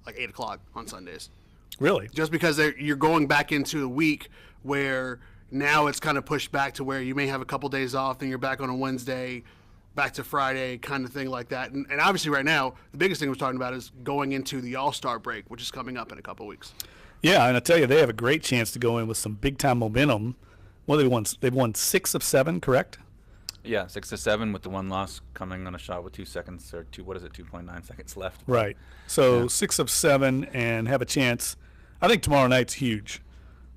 like 8 o'clock on Sundays. Really? Just because you're going back into a week where now it's kind of pushed back to where you may have a couple days off, then you're back on a Wednesday, back to Friday, kind of thing like that. And obviously right now, the biggest thing we're talking about is going into the All-Star break, which is coming up in a couple weeks. Yeah, and I tell you, they have a great chance to go in with some big-time momentum. Well, they've won 6 of 7, correct? Yeah, 6 of 7 with the 1 loss coming on a shot with 2 seconds, or 2.9 seconds left. Right. So 6 of 7 and have a chance. I think tomorrow night's huge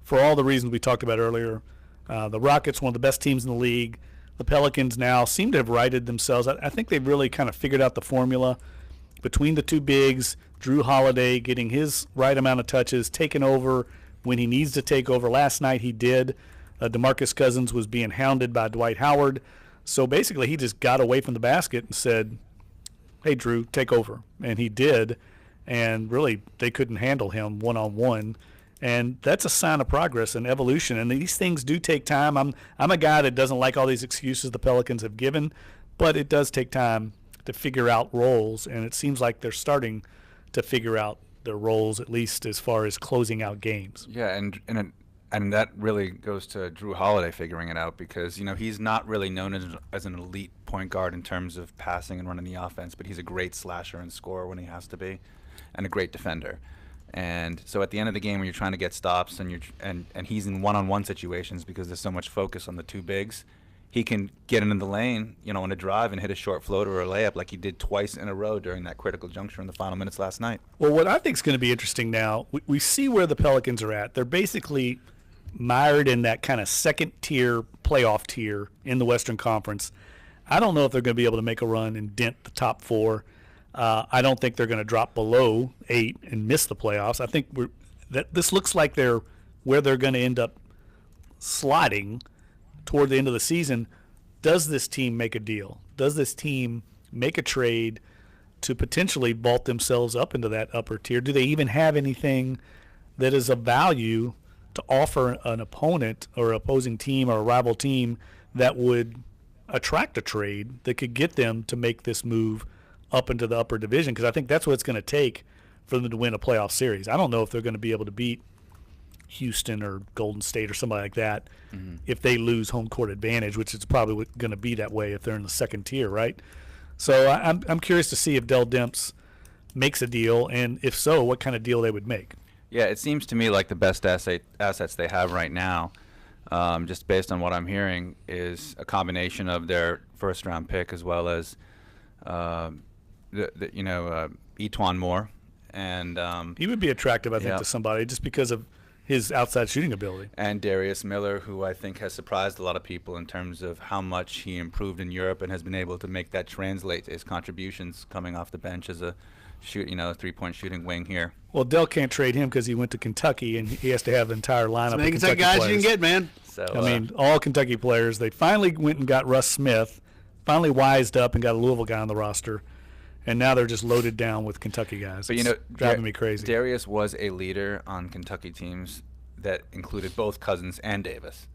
for all the reasons we talked about earlier. The Rockets, one of the best teams in the league. The Pelicans now seem to have righted themselves. I think they've really kind of figured out the formula between the 2 bigs, Drew Holiday getting his right amount of touches, taking over when he needs to take over. Last night he did. DeMarcus Cousins was being hounded by Dwight Howard. So basically he just got away from the basket and said, hey, Drew, take over. And he did. And really they couldn't handle him one-on-one. And that's a sign of progress and evolution. And these things do take time. I'm a guy that doesn't like all these excuses the Pelicans have given, but it does take time to figure out roles. And it seems like they're starting to figure out their roles, at least as far as closing out games. Yeah, and that really goes to Drew Holiday figuring it out, because he's not really known as an elite point guard in terms of passing and running the offense, but he's a great slasher and scorer when he has to be, and a great defender. And so at the end of the game, when you're trying to get stops and he's in one-on-one situations because there's so much focus on the 2 bigs, he can get into the lane, on a drive and hit a short floater or a layup like he did twice in a row during that critical juncture in the final minutes last night. Well, what I think is going to be interesting now, we see where the Pelicans are at. They're basically mired in that kind of second-tier playoff tier in the Western Conference. I don't know if they're going to be able to make a run and dent the top 4. I don't think they're going to drop below 8 and miss the playoffs. I think this looks like they're where they're going to end up sliding toward the end of the season. Does this team make a deal? Does this team make a trade to potentially vault themselves up into that upper tier? Do they even have anything that is of value to offer an opponent or opposing team or a rival team that would attract a trade that could get them to make this move up into the upper division? Because I think that's what it's going to take for them to win a playoff series. I don't know if they're going to be able to beat Houston or Golden State or somebody like that if they lose home court advantage, which is probably going to be that way if they're in the second tier, right? So I'm curious to see if Dell Demps makes a deal, and if so, what kind of deal they would make. Yeah, it seems to me like the best assets they have right now, just based on what I'm hearing, is a combination of their first-round pick as well as Etuan Moore, and he would be attractive, I think, to somebody just because of his outside shooting ability. And Darius Miller, who I think has surprised a lot of people in terms of how much he improved in Europe and has been able to make that translate to his contributions coming off the bench as a 3-point shooting wing here. Well, Dell can't trade him because he went to Kentucky and he has to have the entire lineup of Kentucky Kentucky guys players. you can get, man. So all Kentucky players. They finally went and got Russ Smith, finally wised up and got a Louisville guy on the roster. And now they're just loaded down with Kentucky guys. But it's driving me crazy. Darius was a leader on Kentucky teams that included both Cousins and Davis.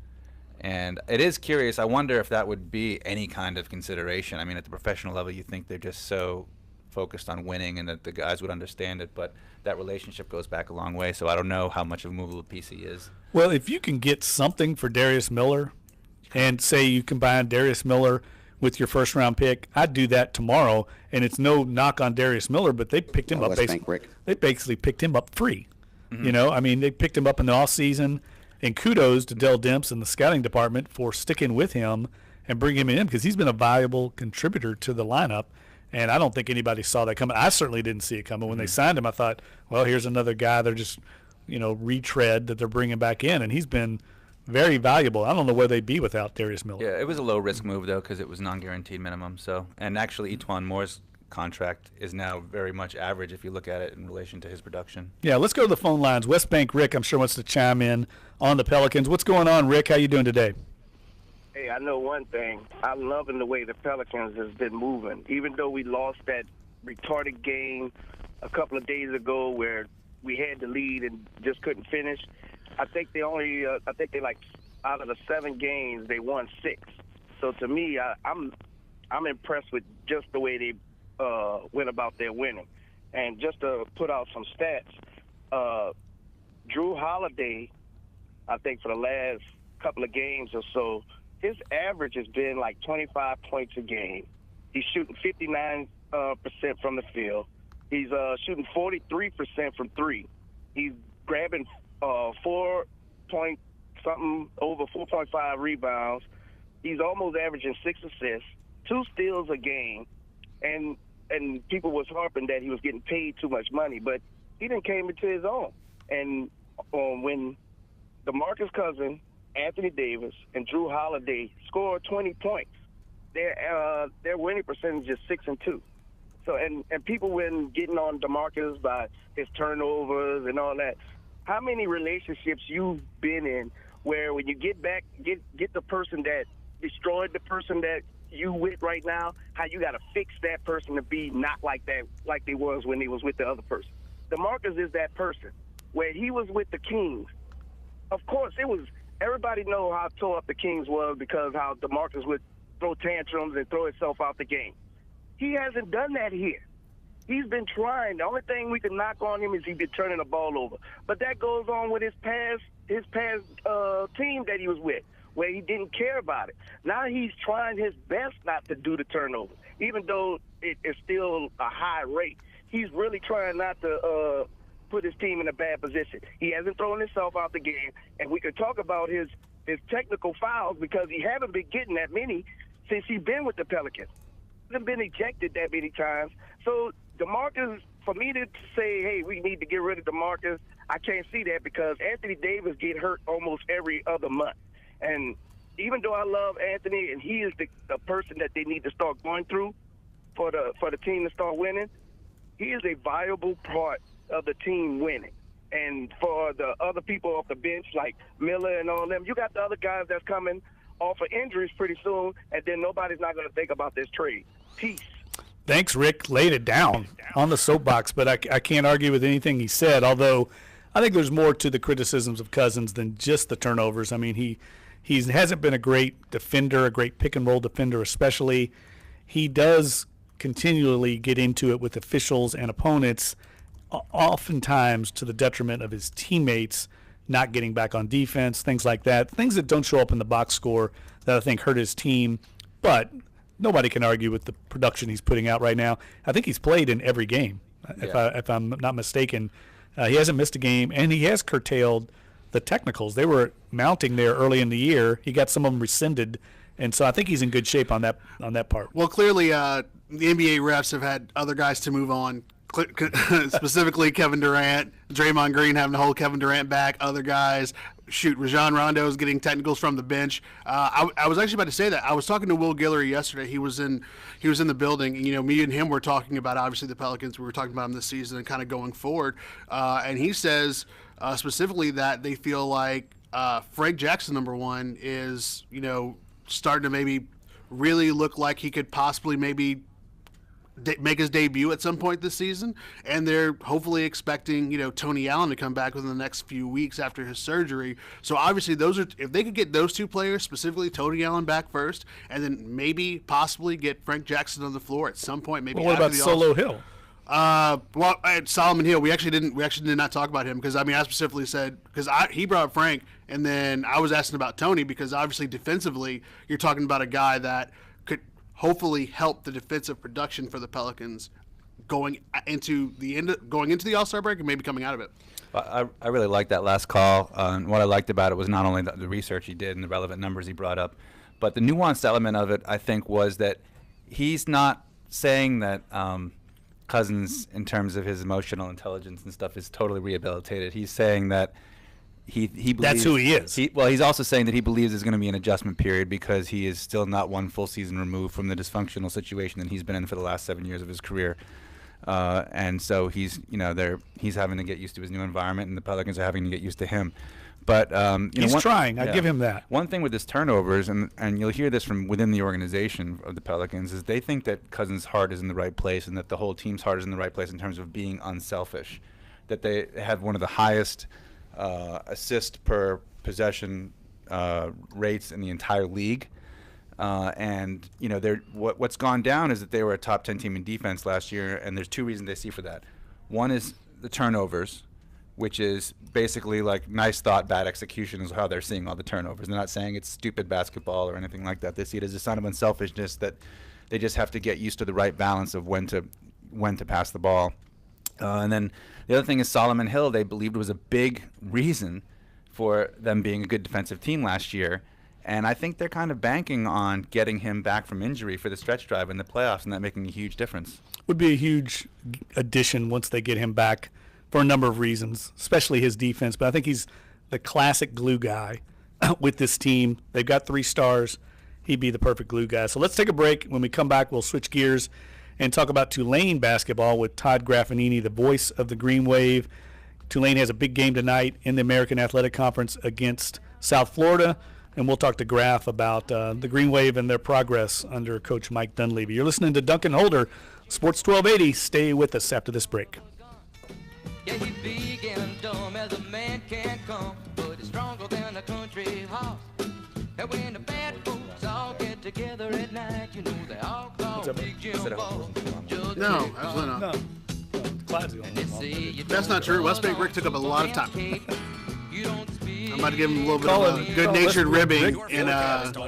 And it is curious. I wonder if that would be any kind of consideration. I mean, at the professional level, you think they're just so focused on winning and that the guys would understand it, but that relationship goes back a long way, so I don't know how much of a movable piece he is. Well, if you can get something for Darius Miller and say you combine Darius Miller with your first-round pick, I'd do that tomorrow, and it's no knock on Darius Miller, but they picked him up they basically picked him up free. Mm-hmm. You know, I mean, they picked him up in the offseason, and kudos to Dell Demps and the scouting department for sticking with him and bringing him in because he's been a valuable contributor to the lineup. And I don't think anybody saw that coming. I certainly didn't see it coming. When they signed him, I thought, well, here's another guy they're just, retread that they're bringing back in. And he's been very valuable. I don't know where they'd be without Darius Miller. Yeah, it was a low-risk move, though, because it was non-guaranteed minimum. So, and actually, Etuan Moore's contract is now very much average if you look at it in relation to his production. Yeah, let's go to the phone lines. West Bank Rick, I'm sure, wants to chime in on the Pelicans. What's going on, Rick? How you doing today? Hey, I know one thing. I'm loving the way the Pelicans has been moving. Even though we lost that retarded game a couple of days ago where we had the lead and just couldn't finish, I think they like out of the 7 games they won 6. So to me, I'm impressed with just the way they went about their winning. And just to put out some stats, Drew Holiday, I think for the last couple of games or so, his average has been like 25 points a game. He's shooting 59% from the field. He's shooting 43% from 3. He's grabbing 4.5 rebounds. He's almost averaging 6 assists, 2 steals a game, and people was harping that he was getting paid too much money, but he didn't came into his own. And when DeMarcus Cousins, Anthony Davis, and Drew Holiday scored 20 points, their winning percentage is 6-2. So and people when getting on DeMarcus by his turnovers and all that. How many relationships you've been in where when you get back, get the person that destroyed the person that you with right now, how you got to fix that person to be not like that, like they was when they was with the other person. DeMarcus is that person. Where he was with the Kings, of course, it was everybody know how tore up the Kings was because how DeMarcus would throw tantrums and throw himself out the game. He hasn't done that here. He's been trying. The only thing we can knock on him is he's been turning the ball over. But that goes on with his past team that he was with, where he didn't care about it. Now he's trying his best not to do the turnover, even though it is still a high rate. He's really trying not to put his team in a bad position. He hasn't thrown himself out the game, and we could talk about his technical fouls because he haven't been getting that many since he's been with the Pelicans. He hasn't been ejected that many times. So DeMarcus, for me to say, hey, we need to get rid of DeMarcus, I can't see that because Anthony Davis get hurt almost every other month. And even though I love Anthony and he is the person that they need to start going through for the team to start winning, he is a viable part of the team winning. And for the other people off the bench like Miller and all them, you got the other guys that's coming off of injuries pretty soon, and then nobody's not going to think about this trade. Peace. Thanks, Rick. Laid it down on the soapbox, but I can't argue with anything he said, although I think there's more to the criticisms of Cousins than just the turnovers. I mean, he hasn't been a great defender, a great pick-and-roll defender especially. He does continually get into it with officials and opponents, oftentimes to the detriment of his teammates not getting back on defense, things like that, things that don't show up in the box score that I think hurt his team. But nobody can argue with the production he's putting out right now. I think he's played in every game, if I'm not mistaken. He hasn't missed a game, and he has curtailed the technicals. They were mounting there early in the year. He got some of them rescinded, and so I think he's in good shape on that part. Well, clearly the NBA refs have had other guys to move on, specifically Kevin Durant, Draymond Green having to hold Kevin Durant back, other guys. Rajon Rondo is getting technicals from the bench. I was actually about to say that. I was talking to Will Guillory yesterday. He was in the building, and me and him were talking about obviously the Pelicans. We were talking about them this season and kind of going forward. And he says specifically that they feel like Frank Jackson, number one, is starting to maybe really look like he could possibly maybe make his debut at some point this season, and they're hopefully expecting Tony Allen to come back within the next few weeks after his surgery. So obviously if they could get those two players, specifically Tony Allen, back first, and then maybe possibly get Frank Jackson on the floor at some point. Maybe. Well, what about Solo Hill? Solomon Hill. We actually did not talk about him because I specifically said because he brought up Frank, and then I was asking about Tony because obviously defensively you're talking about a guy that could hopefully help the defensive production for the Pelicans going into the All-Star break and maybe coming out of it. I really liked that last call. And what I liked about it was not only the research he did and the relevant numbers he brought up, but the nuanced element of it, I think, was that he's not saying that Cousins, in terms of his emotional intelligence and stuff, is totally rehabilitated. He's saying that he believes that's who he is. He's also saying that he believes there's going to be an adjustment period because he is still not one full season removed from the dysfunctional situation that he's been in for the last 7 years of his career. And so he's having to get used to his new environment, and the Pelicans are having to get used to him. But he's trying. I give him that. One thing with his turnovers, and you'll hear this from within the organization of the Pelicans, is they think that Cousins' heart is in the right place and that the whole team's heart is in the right place in terms of being unselfish. That they have one of the highest assist per possession rates in the entire league. And what's gone down is that they were a top 10 team in defense last year, and there's two reasons they see for that. One is the turnovers, which is basically like nice thought, bad execution is how they're seeing all the turnovers. They're not saying it's stupid basketball or anything like that. They see it as a sign of unselfishness that they just have to get used to the right balance of when to pass the ball. And then the other thing is Solomon Hill, they believed was a big reason for them being a good defensive team last year. And I think they're kind of banking on getting him back from injury for the stretch drive in the playoffs and that making a huge difference. Would be a huge addition once they get him back for a number of reasons, especially his defense. But I think he's the classic glue guy with this team. They've got 3 stars. He'd be the perfect glue guy. So let's take a break. When we come back, we'll switch gears and talk about Tulane basketball with Todd Graffinini, the voice of the Green Wave. Tulane has a big game tonight in the American Athletic Conference against South Florida, and we'll talk to Graf about the Green Wave and their progress under Coach Mike Dunleavy. You're listening to Dunc and Holder, Sports 1280. Stay with us after this break. Yeah, he's big and dumb as a man can come, but he's stronger than a country horse. And when the bad folks all get together at night, you know they all call Big Jim Boss. No, absolutely not. That's not true. West Bank Rick took up a lot of time. I'm about to give him a little bit of a good-natured ribbing in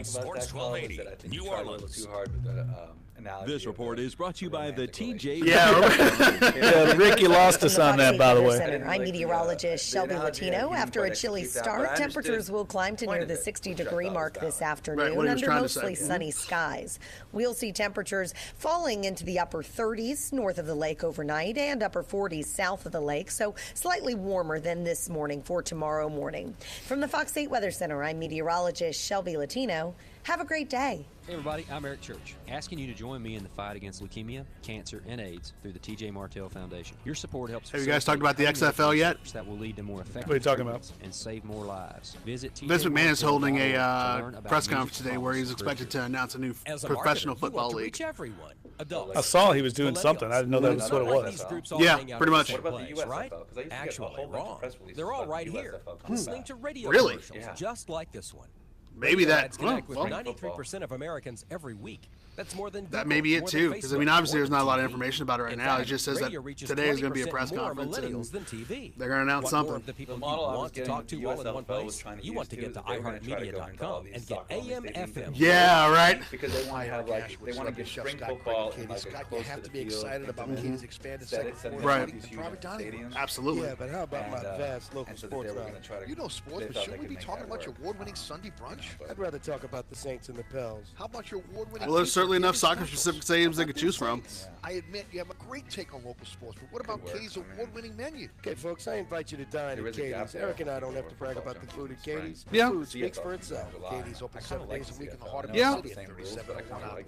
Sports 1280, New Orleans. This report is brought to you by the TJ. Yeah, Ricky lost us on that, by the way. I'm meteorologist Shelby Latino. After a chilly start, temperatures will climb to near the 60-degree mark this afternoon under mostly sunny skies. We'll see temperatures falling into the upper 30s north of the lake overnight and upper 40s south of the lake, so slightly warmer than this morning for tomorrow morning. From the Fox 8 Weather Center, I'm meteorologist Shelby Latino. Have a great day. Hey everybody, I'm Eric Church, asking you to join me in the fight against leukemia, cancer, and AIDS through the TJ Martell Foundation. Your support helps. Have you guys talked about the XFL yet? That will lead to more effective. What are you talking about? And save more lives. Visit Vince McMahon is holding a press conference today where he's expected to announce a new professional football league. Adults. I saw he was doing something. I didn't know that was what it was. Yeah, pretty much. What about the USFL? Right? Actually, wrong. They're all right here, listening to radio Really? commercials just like this one. Maybe that. Connect with 93% of Americans every week. That's more than that may be it too, because I mean, obviously, there's not a lot of information about it right now. It just says that today is going to be a press conference, and they're going to announce something. The people you want to talk to all in one place. You want to get to iHeartMedia.com and get AM/FM. Yeah, right. Because they want to have they want to get spring football. Katie Scott, you have to be excited about Katie's expanded second floor right. private dining room. Absolutely. Yeah, but how about my vast local sports knowledge? You know sports, but shouldn't we be talking about your award-winning Sunday brunch? I'd rather talk about the Saints and the Pels. How about your award-winning? Well, there's certainly enough soccer-specific stadiums they could choose from. I admit you have a great take on local sports, but what about Katie's award-winning menu? Okay, folks, I invite you to dine at Katie's. Eric and I don't have to brag about the food at Katie's. Yeah. The food speaks for itself. Katie's open 7 days a week in the heart of the city at 3701 Outlet.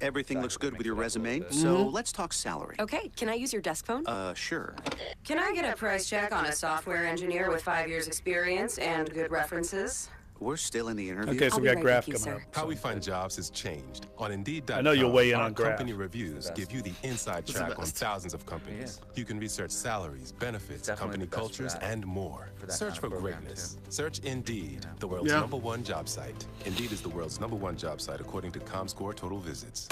Everything looks good with your resume, so let's talk salary. Okay, can I use your desk phone? Sure. Can I get a price check on a software engineer with 5 years experience and good references? We're still in the interview. Okay, so we got Graf coming up. How we find jobs has changed. On Indeed.com, I know you'll weigh in our on Graf. company reviews give you the inside track on thousands of companies. You can research salaries, benefits, company cultures, and more. Search for greatness. Search Indeed, the world's #1 job site. Indeed is the world's #1 job site according to ComScore total visits.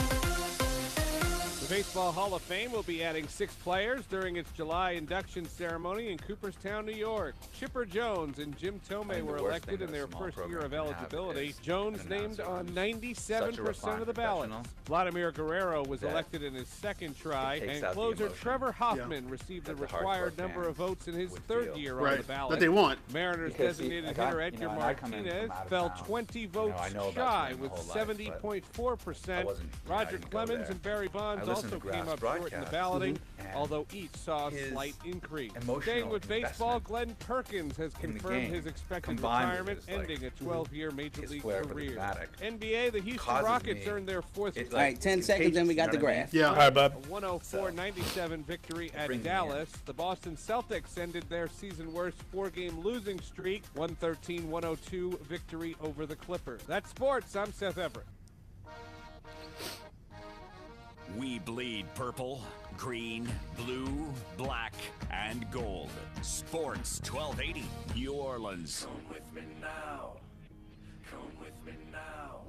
The Baseball Hall of Fame will be adding 6 players during its July induction ceremony in Cooperstown, New York. Chipper Jones and Jim Tomei were elected in their first year of eligibility. Jones named on 97% of the ballots. Vladimir Guerrero was elected in his second try, and closer Trevor Hoffman received the required number of votes in his third year on the ballot. That they want. Mariners designated hitter Edgar Martinez fell 20 votes shy with 70.4%. Roger Clemens and Barry Bonds also came up short in the balloting, although each saw a slight increase. Staying with baseball, Glenn Perkins has confirmed his expected retirement, ending a 12-year Major League career. NBA, the Houston Rockets earned their 4th. All right, 10 seconds, and we got the graph. All right, Bob. A 104-97 victory at Dallas. The Boston Celtics ended their season-worst 4-game losing streak, 113-102 victory over the Clippers. That's sports. I'm Seth Everett. We bleed purple, green, blue, black, and gold. Sports 1280, New Orleans. Come with me now. Come with me now.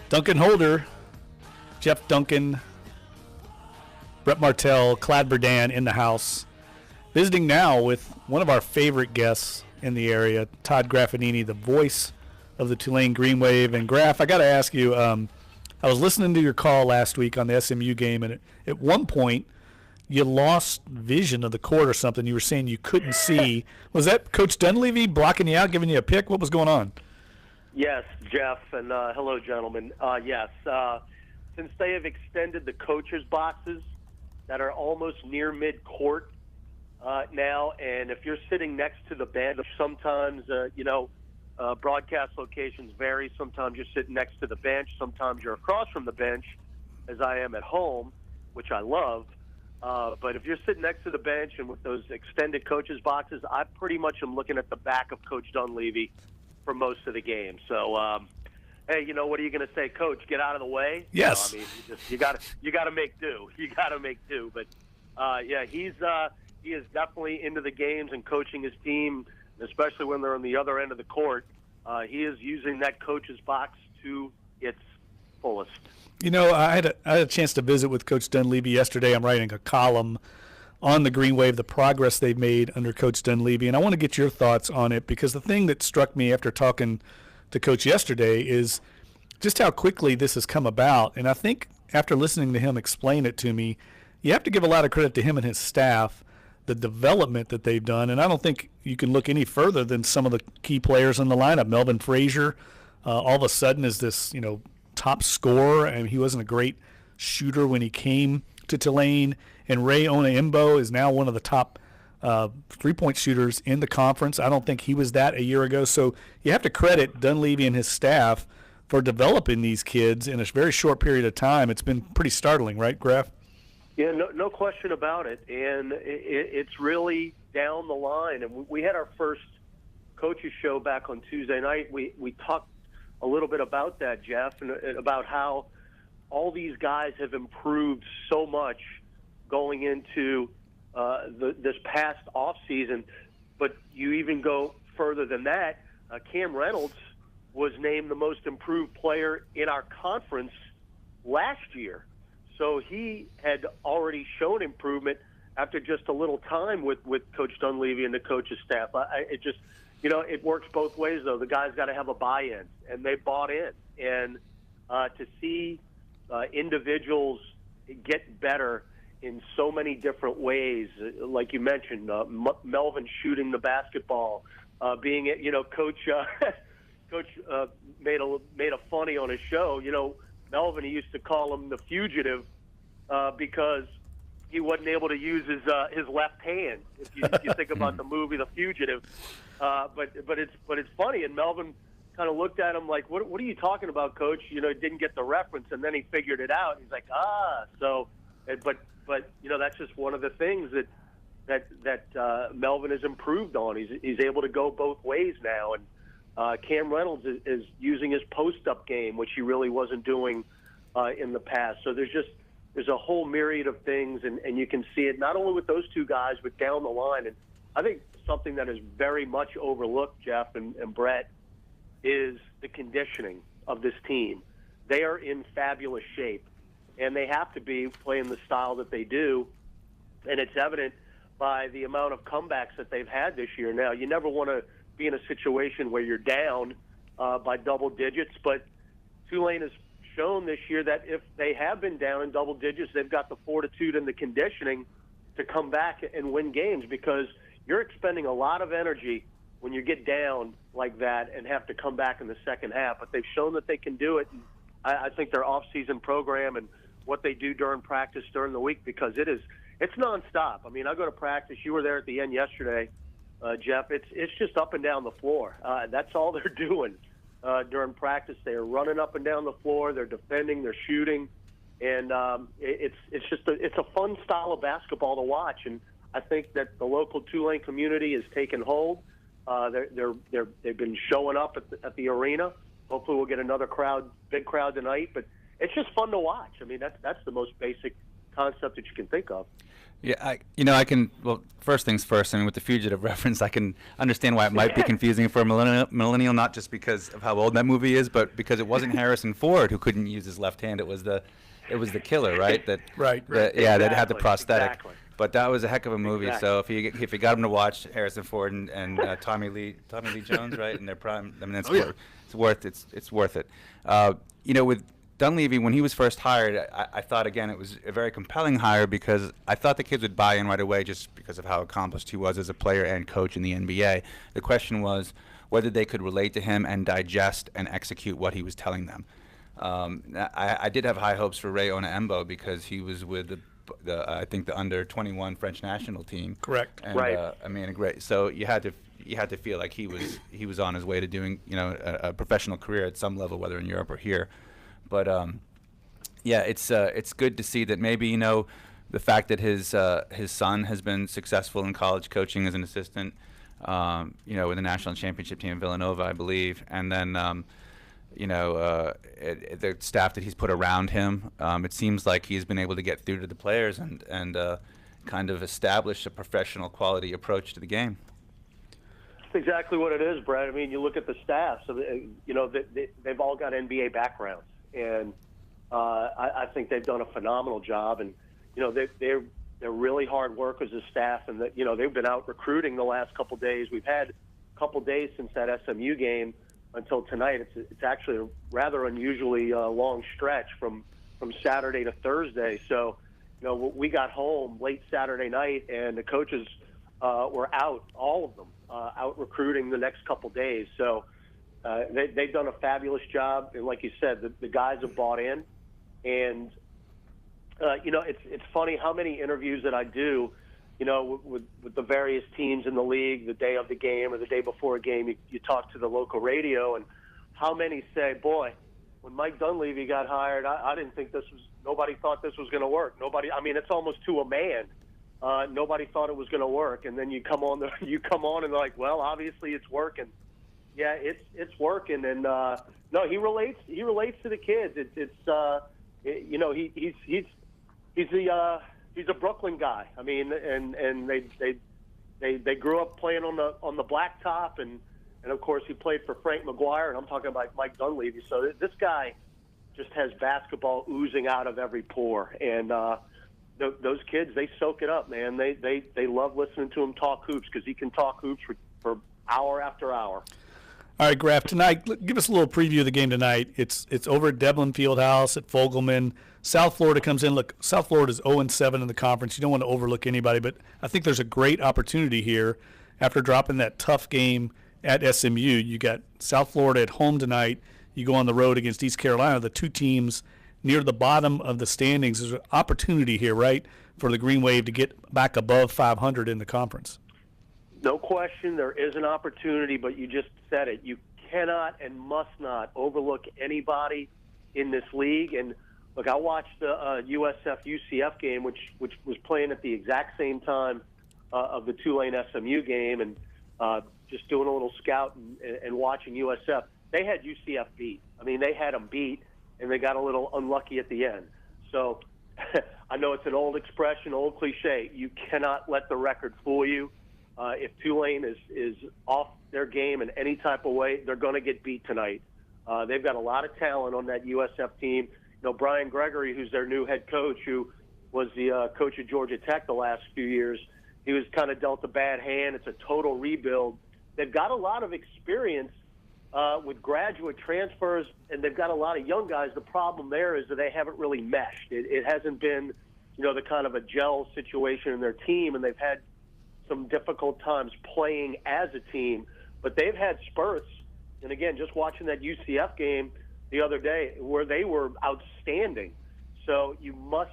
Duncan Holder, Jeff Duncan, Brett Martell, Clad Verdan in the house. Visiting now with one of our favorite guests in the area, Todd Graffinini, the voice of the Tulane Green Wave. And Graf, I got to ask you, I was listening to your call last week on the SMU game, and at one point you lost vision of the court or something. You were saying you couldn't see. Was that Coach Dunleavy blocking you out, giving you a pick? What was going on? Yes, Jeff, and hello, gentlemen. Yes, since they have extended the coaches' boxes that are almost near mid-court now, and if you're sitting next to the bench, sometimes, broadcast locations vary. Sometimes you're sitting next to the bench. Sometimes you're across from the bench, as I am at home, which I love. But if you're sitting next to the bench and with those extended coaches' boxes, I pretty much am looking at the back of Coach Dunleavy for most of the game. So, hey, what are you going to say, Coach? Get out of the way? Yes. I mean, you got to make do. You got to make do. But yeah, he is definitely into the games and coaching his team, especially when they're on the other end of the court. He is using that coach's box to its fullest. I had a chance to visit with Coach Dunleavy yesterday. I'm writing a column on the Green Wave, the progress they've made under Coach Dunleavy, and I want to get your thoughts on it, because the thing that struck me after talking to Coach yesterday is just how quickly this has come about. And I think after listening to him explain it to me, you have to give a lot of credit to him and his staff, the development that they've done. And I don't think you can look any further than some of the key players in the lineup. Melvin Frazier, all of a sudden is this, top scorer, and he wasn't a great shooter when he came to Tulane. And Ray Onaimbo is now one of the top three-point shooters in the conference. I don't think he was that a year ago. So you have to credit Dunleavy and his staff for developing these kids in a very short period of time. It's been pretty startling, right, Graf? Yeah, no question about it. And it's really down the line. And we had our first coaches show back on Tuesday night. We talked a little bit about that, Jeff, and about how all these guys have improved so much going into this past off season. But you even go further than that. Cam Reynolds was named the most improved player in our conference last year. So he had already shown improvement after just a little time with Coach Dunleavy and the coach's staff. It works both ways, though. The guys got to have a buy-in, and they bought in. And to see individuals get better in so many different ways, like you mentioned, Melvin shooting the basketball, Coach made a funny on his show. Melvin, he used to call him the fugitive because he wasn't able to use his left hand. If you think about the movie The Fugitive, but it's funny. And Melvin kind of looked at him like, "What are you talking about, Coach?" Didn't get the reference, and then he figured it out. He's like, So, but that's just one of the things that Melvin has improved on. He's able to go both ways now, and Cam Reynolds is using his post-up game, which he really wasn't doing in the past. So there's a whole myriad of things, and you can see it not only with those two guys, but down the line. And I think something that is very much overlooked, Jeff and Brett, is the conditioning of this team. They are in fabulous shape, and they have to be playing the style that they do, and it's evident by the amount of comebacks that they've had this year. Now, you never want to be in a situation where you're down by double digits, but Tulane has shown this year that if they have been down in double digits, they've got the fortitude and the conditioning to come back and win games, because you're expending a lot of energy when you get down like that and have to come back in the second half. But they've shown that they can do it. And I think their off-season program and what they do during practice during the week, because it's nonstop. I mean, I go to practice. You were there at the end yesterday, Jeff. It's just up and down the floor. That's all they're doing during practice. They're running up and down the floor. They're defending. They're shooting, and it's a fun style of basketball to watch. And I think that the local Tulane community has taken hold. They've been showing up at the arena. Hopefully, we'll get another big crowd tonight. But it's just fun to watch. I mean, that's the most basic concept that you can think of. Yeah, well, first things first, I mean, with the fugitive reference, I can understand why it might be confusing for a millennial, not just because of how old that movie is, but because it wasn't Harrison Ford who couldn't use his left hand. It was the killer, right? Right. Yeah, that had the prosthetic. Exactly. But that was a heck of a movie. Exactly. So if you got him to watch Harrison Ford and Tommy Lee Jones, right, in their prime, I mean, it's worth it. With Dunleavy, when he was first hired, I thought, again, it was a very compelling hire, because I thought the kids would buy in right away just because of how accomplished he was as a player and coach in the NBA. The question was whether they could relate to him and digest and execute what he was telling them. I did have high hopes for Ray Onaembo, because he was with I think the under-21 French national team. Correct. And, right. I mean, great. So you had to feel like he was on his way to doing a professional career at some level, whether in Europe or here. But it's good to see that maybe the fact that his son has been successful in college coaching as an assistant, with the national championship team in Villanova, I believe, and then the staff that he's put around him, it seems like he's been able to get through to the players and kind of establish a professional quality approach to the game. That's exactly what it is, Brad. I mean, you look at the staff, so they've all got NBA backgrounds. And I think they've done a phenomenal job, and they're really hard workers as staff, and they've been out recruiting the last couple days. We've had a couple days since that SMU game until tonight. It's actually a rather unusually long stretch from Saturday to Thursday. So we got home late Saturday night, and the coaches were out, all of them, out recruiting the next couple days. So. They've done a fabulous job, and like you said, the guys have bought in. And it's funny how many interviews that I do, with the various teams in the league the day of the game or the day before a game. You talk to the local radio, and how many say, "Boy, when Mike Dunleavy got hired, I didn't think nobody thought this was going to work. Nobody. I mean, it's almost to a man. Nobody thought it was going to work, and then you come on, and they're like, well, obviously it's working." Yeah, it's working, and no, he relates to the kids. He's a Brooklyn guy. I mean, and they grew up playing on the blacktop, and of course he played for Frank McGuire, and I'm talking about Mike Dunleavy. So this guy just has basketball oozing out of every pore, and those kids, they soak it up, man. They love listening to him talk hoops, because he can talk hoops for hour after hour. All right, Graf, tonight, give us a little preview of the game tonight. It's over at Devlin Fieldhouse at Fogelman. South Florida comes in. Look, South Florida is 0-7 in the conference. You don't want to overlook anybody, but I think there's a great opportunity here. After dropping that tough game at SMU, you got South Florida at home tonight. You go on the road against East Carolina, the two teams near the bottom of the standings. There's an opportunity here, right, for the Green Wave to get back above 500 in the conference. No question, there is an opportunity, but you just said it. You cannot and must not overlook anybody in this league. And look, I watched the USF-UCF game, which was playing at the exact same time of the Tulane-SMU game, and just doing a little scout and watching USF. They had UCF beat. I mean, they had them beat, and they got a little unlucky at the end. So I know it's an old expression, old cliche. You cannot let the record fool you. If Tulane is off their game in any type of way, they're going to get beat tonight. They've got a lot of talent on that USF team. You know, Brian Gregory, who's their new head coach, who was the coach at Georgia Tech the last few years, he was kind of dealt a bad hand. It's a total rebuild. They've got a lot of experience with graduate transfers, and they've got a lot of young guys. The problem there is that they haven't really meshed. It hasn't been, you know, the kind of a gel situation in their team, and they've had some difficult times playing as a team. But they've had spurts, and again, just watching that UCF game the other day where they were outstanding. So you must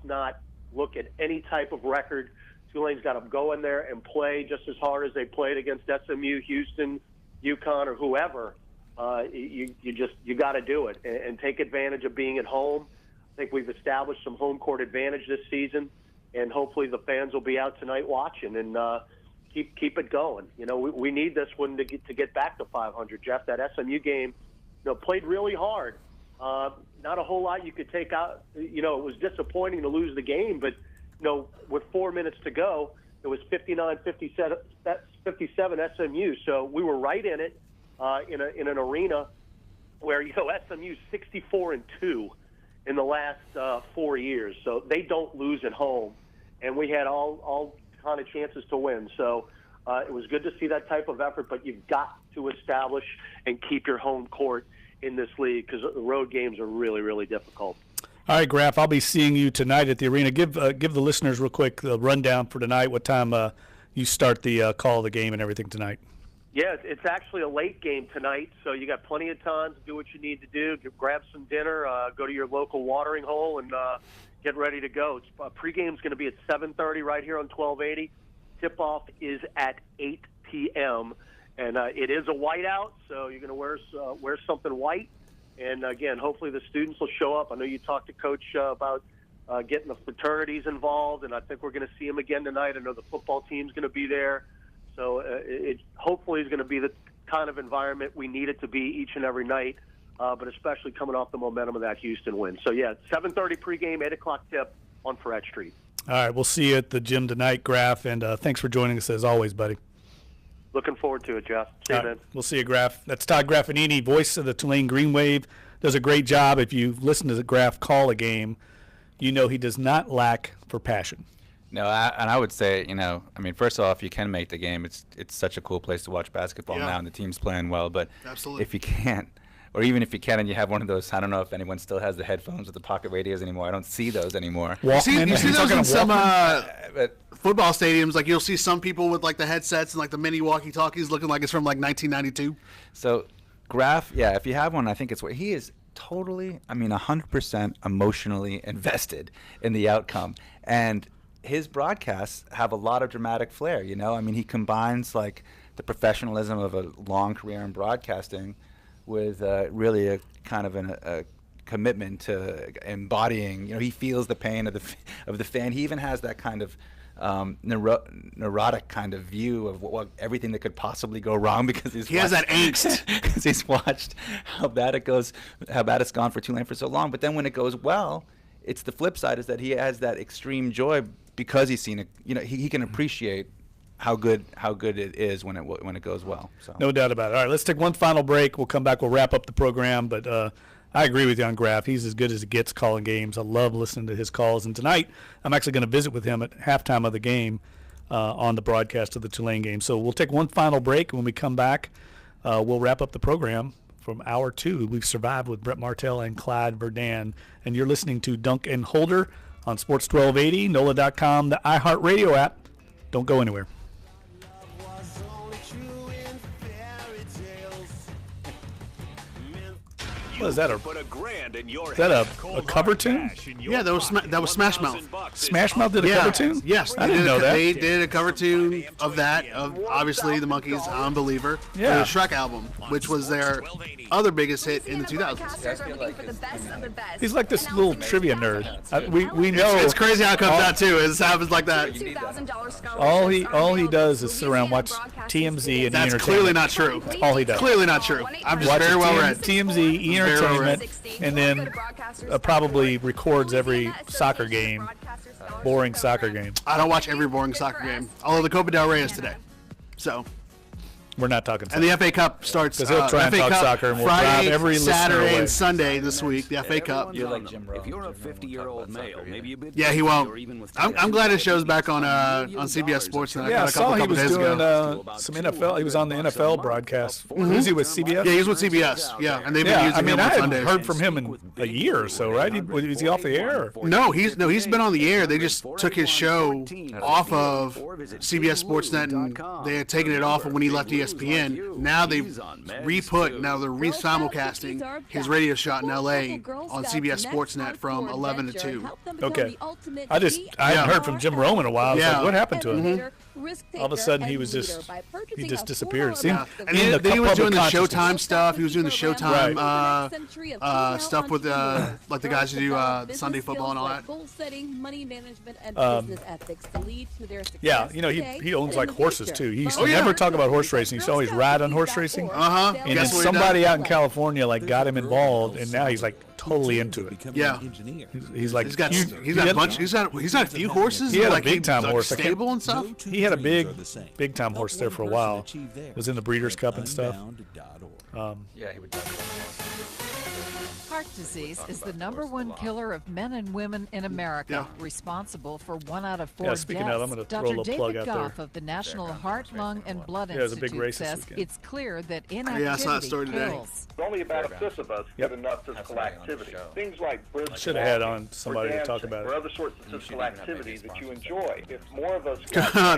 not look at any type of record. Tulane's got to go in there and play just as hard as they played against SMU, Houston, UConn, or whoever. You got to do it and take advantage of being at home. I think we've established some home court advantage this season, and hopefully the fans will be out tonight watching and keep it going. You know, we need this one to get back to 500. Jeff, that SMU game, you know, played really hard. Not a whole lot you could take out. You know, it was disappointing to lose the game, but you know, with 4 minutes to go, it was 59-57 SMU. So we were right in it in an arena where, you know, SMU's 64-2 in the last 4 years. So they don't lose at home, and we had all kind of chances to win. So it was good to see that type of effort, but you've got to establish and keep your home court in this league because the road games are really, really difficult. All right, Graf, I'll be seeing you tonight at the arena. Give the listeners real quick the rundown for tonight, what time you start the call of the game and everything tonight. Yeah, it's actually a late game tonight, so you got plenty of time to do what you need to do. Grab some dinner, go to your local watering hole, and get ready to go. Pregame's going to be at 7:30 right here on 1280. Tip-off is at 8 p.m., and it is a whiteout, so you're going to wear something white. And, again, hopefully the students will show up. I know you talked to Coach about getting the fraternities involved, and I think we're going to see them again tonight. I know the football team's going to be there. So it hopefully is going to be the kind of environment we need it to be each and every night, but especially coming off the momentum of that Houston win. So, yeah, 7:30 pregame, 8 o'clock tip on Frette Street. All right, we'll see you at the gym tonight, Graf, and thanks for joining us as always, buddy. Looking forward to it, Jeff. See you, man. We'll see you, Graf. That's Todd Graffinini, voice of the Tulane Green Wave. Does a great job. If you listen to the Graf call a game, you know he does not lack for passion. No, and I would say, you know, I mean, first off, you can make the game. It's such a cool place to watch basketball now, and the team's playing well. But absolutely, if you can't, or even if you can and you have one of those, I don't know if anyone still has the headphones with the pocket radios anymore. I don't see those anymore. You see those in some football stadiums. Like, you'll see some people with, like, the headsets and, like, the mini walkie-talkies looking like it's from, like, 1992. So, Graf, yeah, if you have one, I think it's what he is totally, 100% emotionally invested in the outcome. And his broadcasts have a lot of dramatic flair, you know? I mean, he combines, like, the professionalism of a long career in broadcasting with really a kind of a commitment to embodying, you know, he feels the pain of the fan. He even has that kind of neurotic kind of view of what everything that could possibly go wrong because he has that angst because he's watched how bad it's gone for Tulane for so long. But then when it goes well, it's the flip side is that he has that extreme joy because he's seen it. You know, he can appreciate how good it is when it goes well. So no doubt about it. All right, let's take one final break. We'll come back. We'll wrap up the program. But I agree with you on Graf. He's as good as it gets calling games. I love listening to his calls. And tonight, I'm actually going to visit with him at halftime of the game on the broadcast of the Tulane game. So we'll take one final break. When we come back, we'll wrap up the program from hour 2. We've survived with Brett Martell and Clyde Verdun. And you're listening to Dunc and Holder on Sports 1280, NOLA.com, the iHeartRadio app. Don't go anywhere. What is that? A cover tune? Yeah, that was Smash Mouth. Smash Mouth did a cover tune? Yes, I didn't know that. They did a cover tune of that, of obviously the Monkees' "Unbeliever," for Yeah. the Shrek album, which was their other biggest hit in the 2000s. He's like this little trivia nerd. We know It's crazy how it comes out too. It happens like that. all he does is sit around and watch TMZ and That's E! clearly Entertainment. not true. That's all he does. Clearly not true. I'm just Watches very well read. TMZ, E! Very well Entertainment, read. and then probably records every soccer game, boring soccer game. I don't watch every boring soccer game. Although the Copa del Rey is today, so. We're not talking soccer. And the FA Cup starts. Because he'll try and FA talk Cup soccer, and we'll Friday, drive every listener Saturday, away. and Sunday this week. The FA Cup. You're like Jim Rome. If you're a 50-year-old male, maybe a bit. Yeah, he won't. I'm glad his show's back on CBS Sports. Yeah, I saw he was doing some NFL. He was on the NFL broadcast. Was he with CBS? Yeah, he was with CBS. Yeah, and they've been using him I on hadn't Sundays. heard from him in a year or so, right? Was he off the air? No, he's been on the air. They just took his show off of CBS Sportsnet, and they had taken it off when he left ESPN. Now they've they're re-simulcasting his radio shot in LA on CBS Sportsnet from 11 to 2. Okay. I hadn't heard from Jim Rome in a while. I was like, what happened to him? All of a sudden, he just disappeared. Yeah. And then he was doing the Showtime stuff. He was doing the Showtime stuff with like the guys who do Sunday football and all that. Yeah, he owns like horses too. He used to never talk about horse racing. He used to always ride on horse racing. And then somebody out in California like got him involved, and now he's like totally into it. Yeah. He's like he's got a bunch. He's got a few horses. He had like a big time horse. Stable and stuff. He had a big time horse there for a while. Was in the Breeders' Cup and stuff. Yeah, he would. Heart disease is the #1 killer of men and women in America, responsible for 1 out of 4 deaths. Speaking of, I'm going to throw a Dr. little plug David out there. Goff of the National Heart, Lung, and Blood there's a big Institute race this says weekend. it's clear that I saw that inactivity story today. kills. Only about a fifth of us get enough physical activity. Things like brisk I should have had walking, on somebody to talk about or it. other sorts of physical activity that you enjoy. If more of us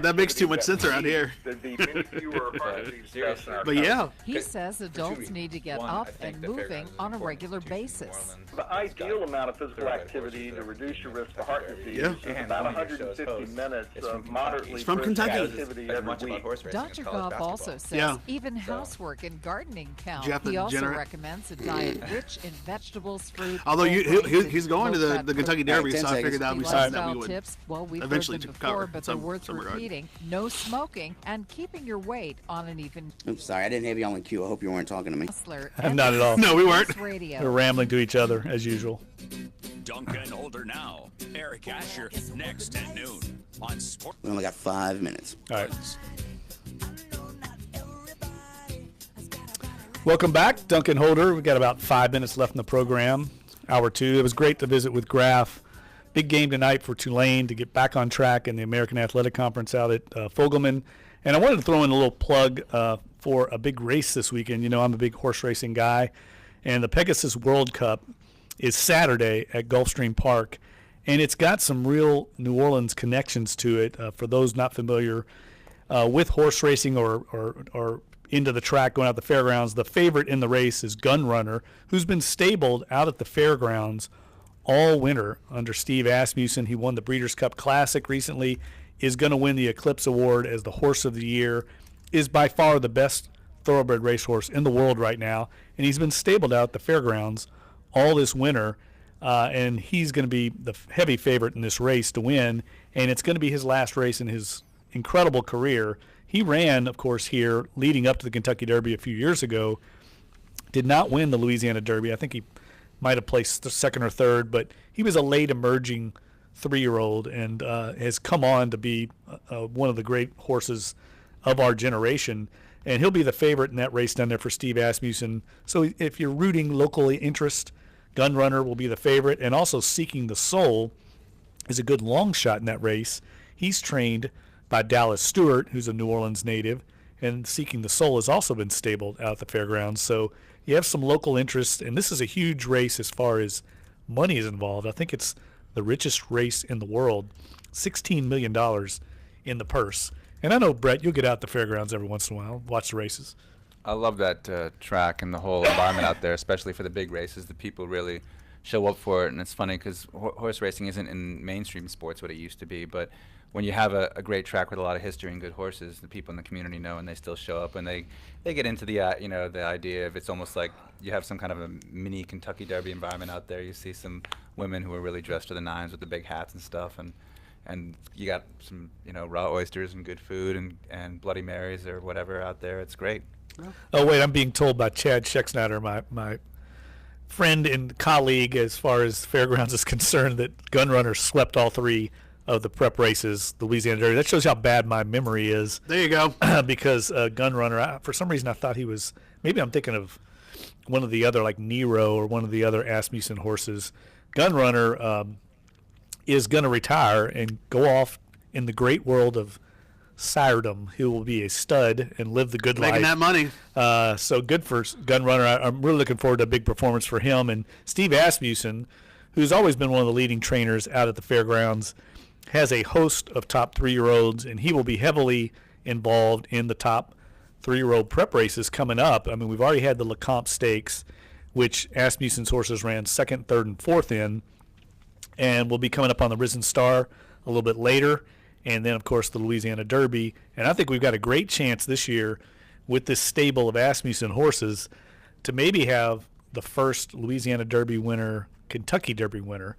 That makes too much sense around here. there'd be many fewer heart disease deaths in our But yeah. He says adults need to get up and moving on a regular basis. The ideal amount of physical activity to reduce your risk of heart disease is about 150 minutes of moderately from brisk Kentucky. activity every week. Dr. Goff also says even housework and gardening count. He also recommends a diet rich in vegetables, fruit. Although he's going to the Kentucky Derby, Right, so I figured that would be something that we would tips, well, we've eventually heard them cover before, but they're some worth regard. repeating. No smoking and keeping your weight on an even. Oops, sorry, I didn't have you on cue. I hope you weren't talking to me. Not at all. No, we weren't. We're rambling to each other as usual. Dunc and Holder now. Eric Asher next at noon on Sport. We only got 5 minutes. All right. Welcome back, Duncan Holder. We've got about 5 minutes left in the program. Hour 2. It was great to visit with Graf. Big game tonight for Tulane to get back on track in the American Athletic Conference out at Fogelman. And I wanted to throw in a little plug for a big race this weekend. You know, I'm a big horse racing guy. And the Pegasus World Cup is Saturday at Gulfstream Park. And it's got some real New Orleans connections to it. For those not familiar with horse racing or into the track going out the fairgrounds, the favorite in the race is Gun Runner, who's been stabled out at the fairgrounds all winter under Steve Asmussen. He won the Breeders' Cup Classic recently, is going to win the Eclipse Award as the Horse of the Year, is by far the best thoroughbred racehorse in the world right now, and he's been stabled out at the fairgrounds all this winter, and he's going to be the heavy favorite in this race to win, and it's going to be his last race in his incredible career. He ran, of course, here leading up to the Kentucky Derby a few years ago, did not win the Louisiana Derby. I think he might have placed second or third, but he was a late emerging 3-year-old and has come on to be one of the great horses of our generation. And he'll be the favorite in that race down there for Steve Asmussen. So if you're rooting locally interest, Gun Runner will be the favorite. And also Seeking the Soul is a good long shot in that race. He's trained by Dallas Stewart, who's a New Orleans native, and Seeking the Soul has also been stabled out at the fairgrounds. So you have some local interest, and this is a huge race as far as money is involved. I think it's the richest race in the world, $16 million in the purse. And I know, Brett, you'll get out the fairgrounds every once in a while, watch the races. I love that track and the whole environment out there, especially for the big races. The people really show up for it, and it's funny because horse racing isn't in mainstream sports what it used to be, but when you have a great track with a lot of history and good horses, the people in the community know, and they still show up, and they get into the the idea of it's almost like you have some kind of a mini Kentucky Derby environment out there. You see some women who are really dressed to the nines with the big hats and stuff, and you got some raw oysters and good food and Bloody Marys or whatever out there. It's great. Oh wait, I'm being told by Chad Schexnayder, my friend and colleague as far as fairgrounds is concerned, that Gun Runner swept all 3 of the prep races, the Louisiana Derby. That shows how bad my memory is. There you go. Because Gun Runner, for some reason I thought he was, maybe I'm thinking of one of the other, like Nero or one of the other Asmussen horses. Gun Runner is going to retire and go off in the great world of siredom. He will be a stud and live the good life. Making that money. So good for Gun Runner. I'm really looking forward to a big performance for him. And Steve Asmussen, who's always been one of the leading trainers out at the fairgrounds, has a host of top 3-year-olds, and he will be heavily involved in the top 3-year-old prep races coming up. I mean, we've already had the LeCompte Stakes, which Asmussen's horses ran 2nd, 3rd, and 4th in, and we'll be coming up on the Risen Star a little bit later, and then, of course, the Louisiana Derby. And I think we've got a great chance this year with this stable of Asmussen horses to maybe have the first Louisiana Derby winner, Kentucky Derby winner.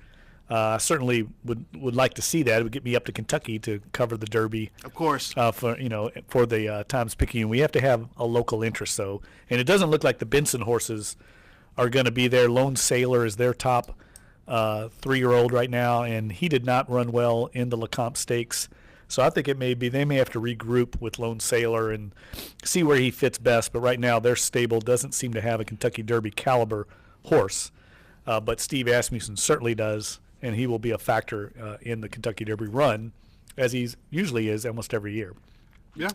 I certainly would like to see that. It would get me up to Kentucky to cover the Derby. Of course. For the Times-Picayune. We have to have a local interest, though. And it doesn't look like the Benson horses are going to be there. Lone Sailor is their top 3-year-old right now, and he did not run well in the LeCompte Stakes. So I think they may have to regroup with Lone Sailor and see where he fits best. But right now their stable doesn't seem to have a Kentucky Derby caliber horse. But Steve Asmussen certainly does, and he will be a factor in the Kentucky Derby run, as he usually is almost every year. Yeah.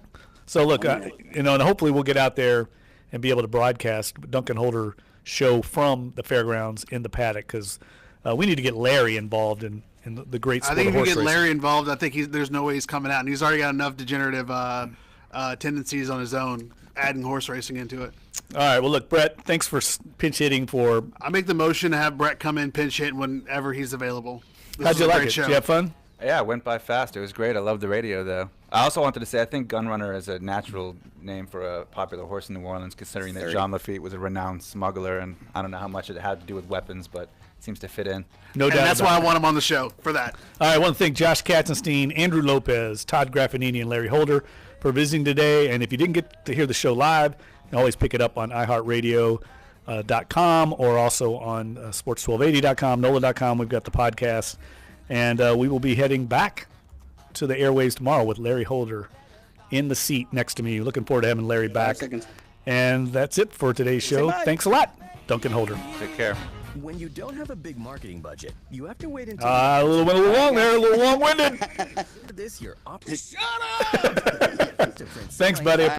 So look, and hopefully we'll get out there and be able to broadcast Duncan Holder show from the fairgrounds in the paddock, because we need to get Larry involved in the great sport of horse racing. I think if we get Larry involved, I think there's no way he's coming out, and he's already got enough degenerative tendencies on his own, adding horse racing into it. All right. Well, look, Brett, thanks for pinch hitting for. I make the motion to have Brett come in pinch hit whenever he's available. How'd you like it? Did you have fun? Yeah, it went by fast. It was great. I love the radio, though. I also wanted to say I think Gun Runner is a natural name for a popular horse in New Orleans, considering that Jean Lafitte was a renowned smuggler, and I don't know how much it had to do with weapons, but it seems to fit in. No doubt. And that's why I want him on the show, for that. All right. I want to thank Josh Katzenstein, Andrew Lopez, Todd Graffinini, and Larry Holder for visiting today. And if you didn't get to hear the show live, you can always pick it up on iHeartRadio.com or also on sports1280.com, NOLA.com. We've got the podcast. And we will be heading back to the airwaves tomorrow with Larry Holder in the seat next to me. Looking forward to having Larry back. And that's it for today's show. Thanks a lot, Duncan Holder. Take care. When you don't have a big marketing budget, you have to wait until a little long there, a little long-winded. This year. Shut up! Thanks, buddy.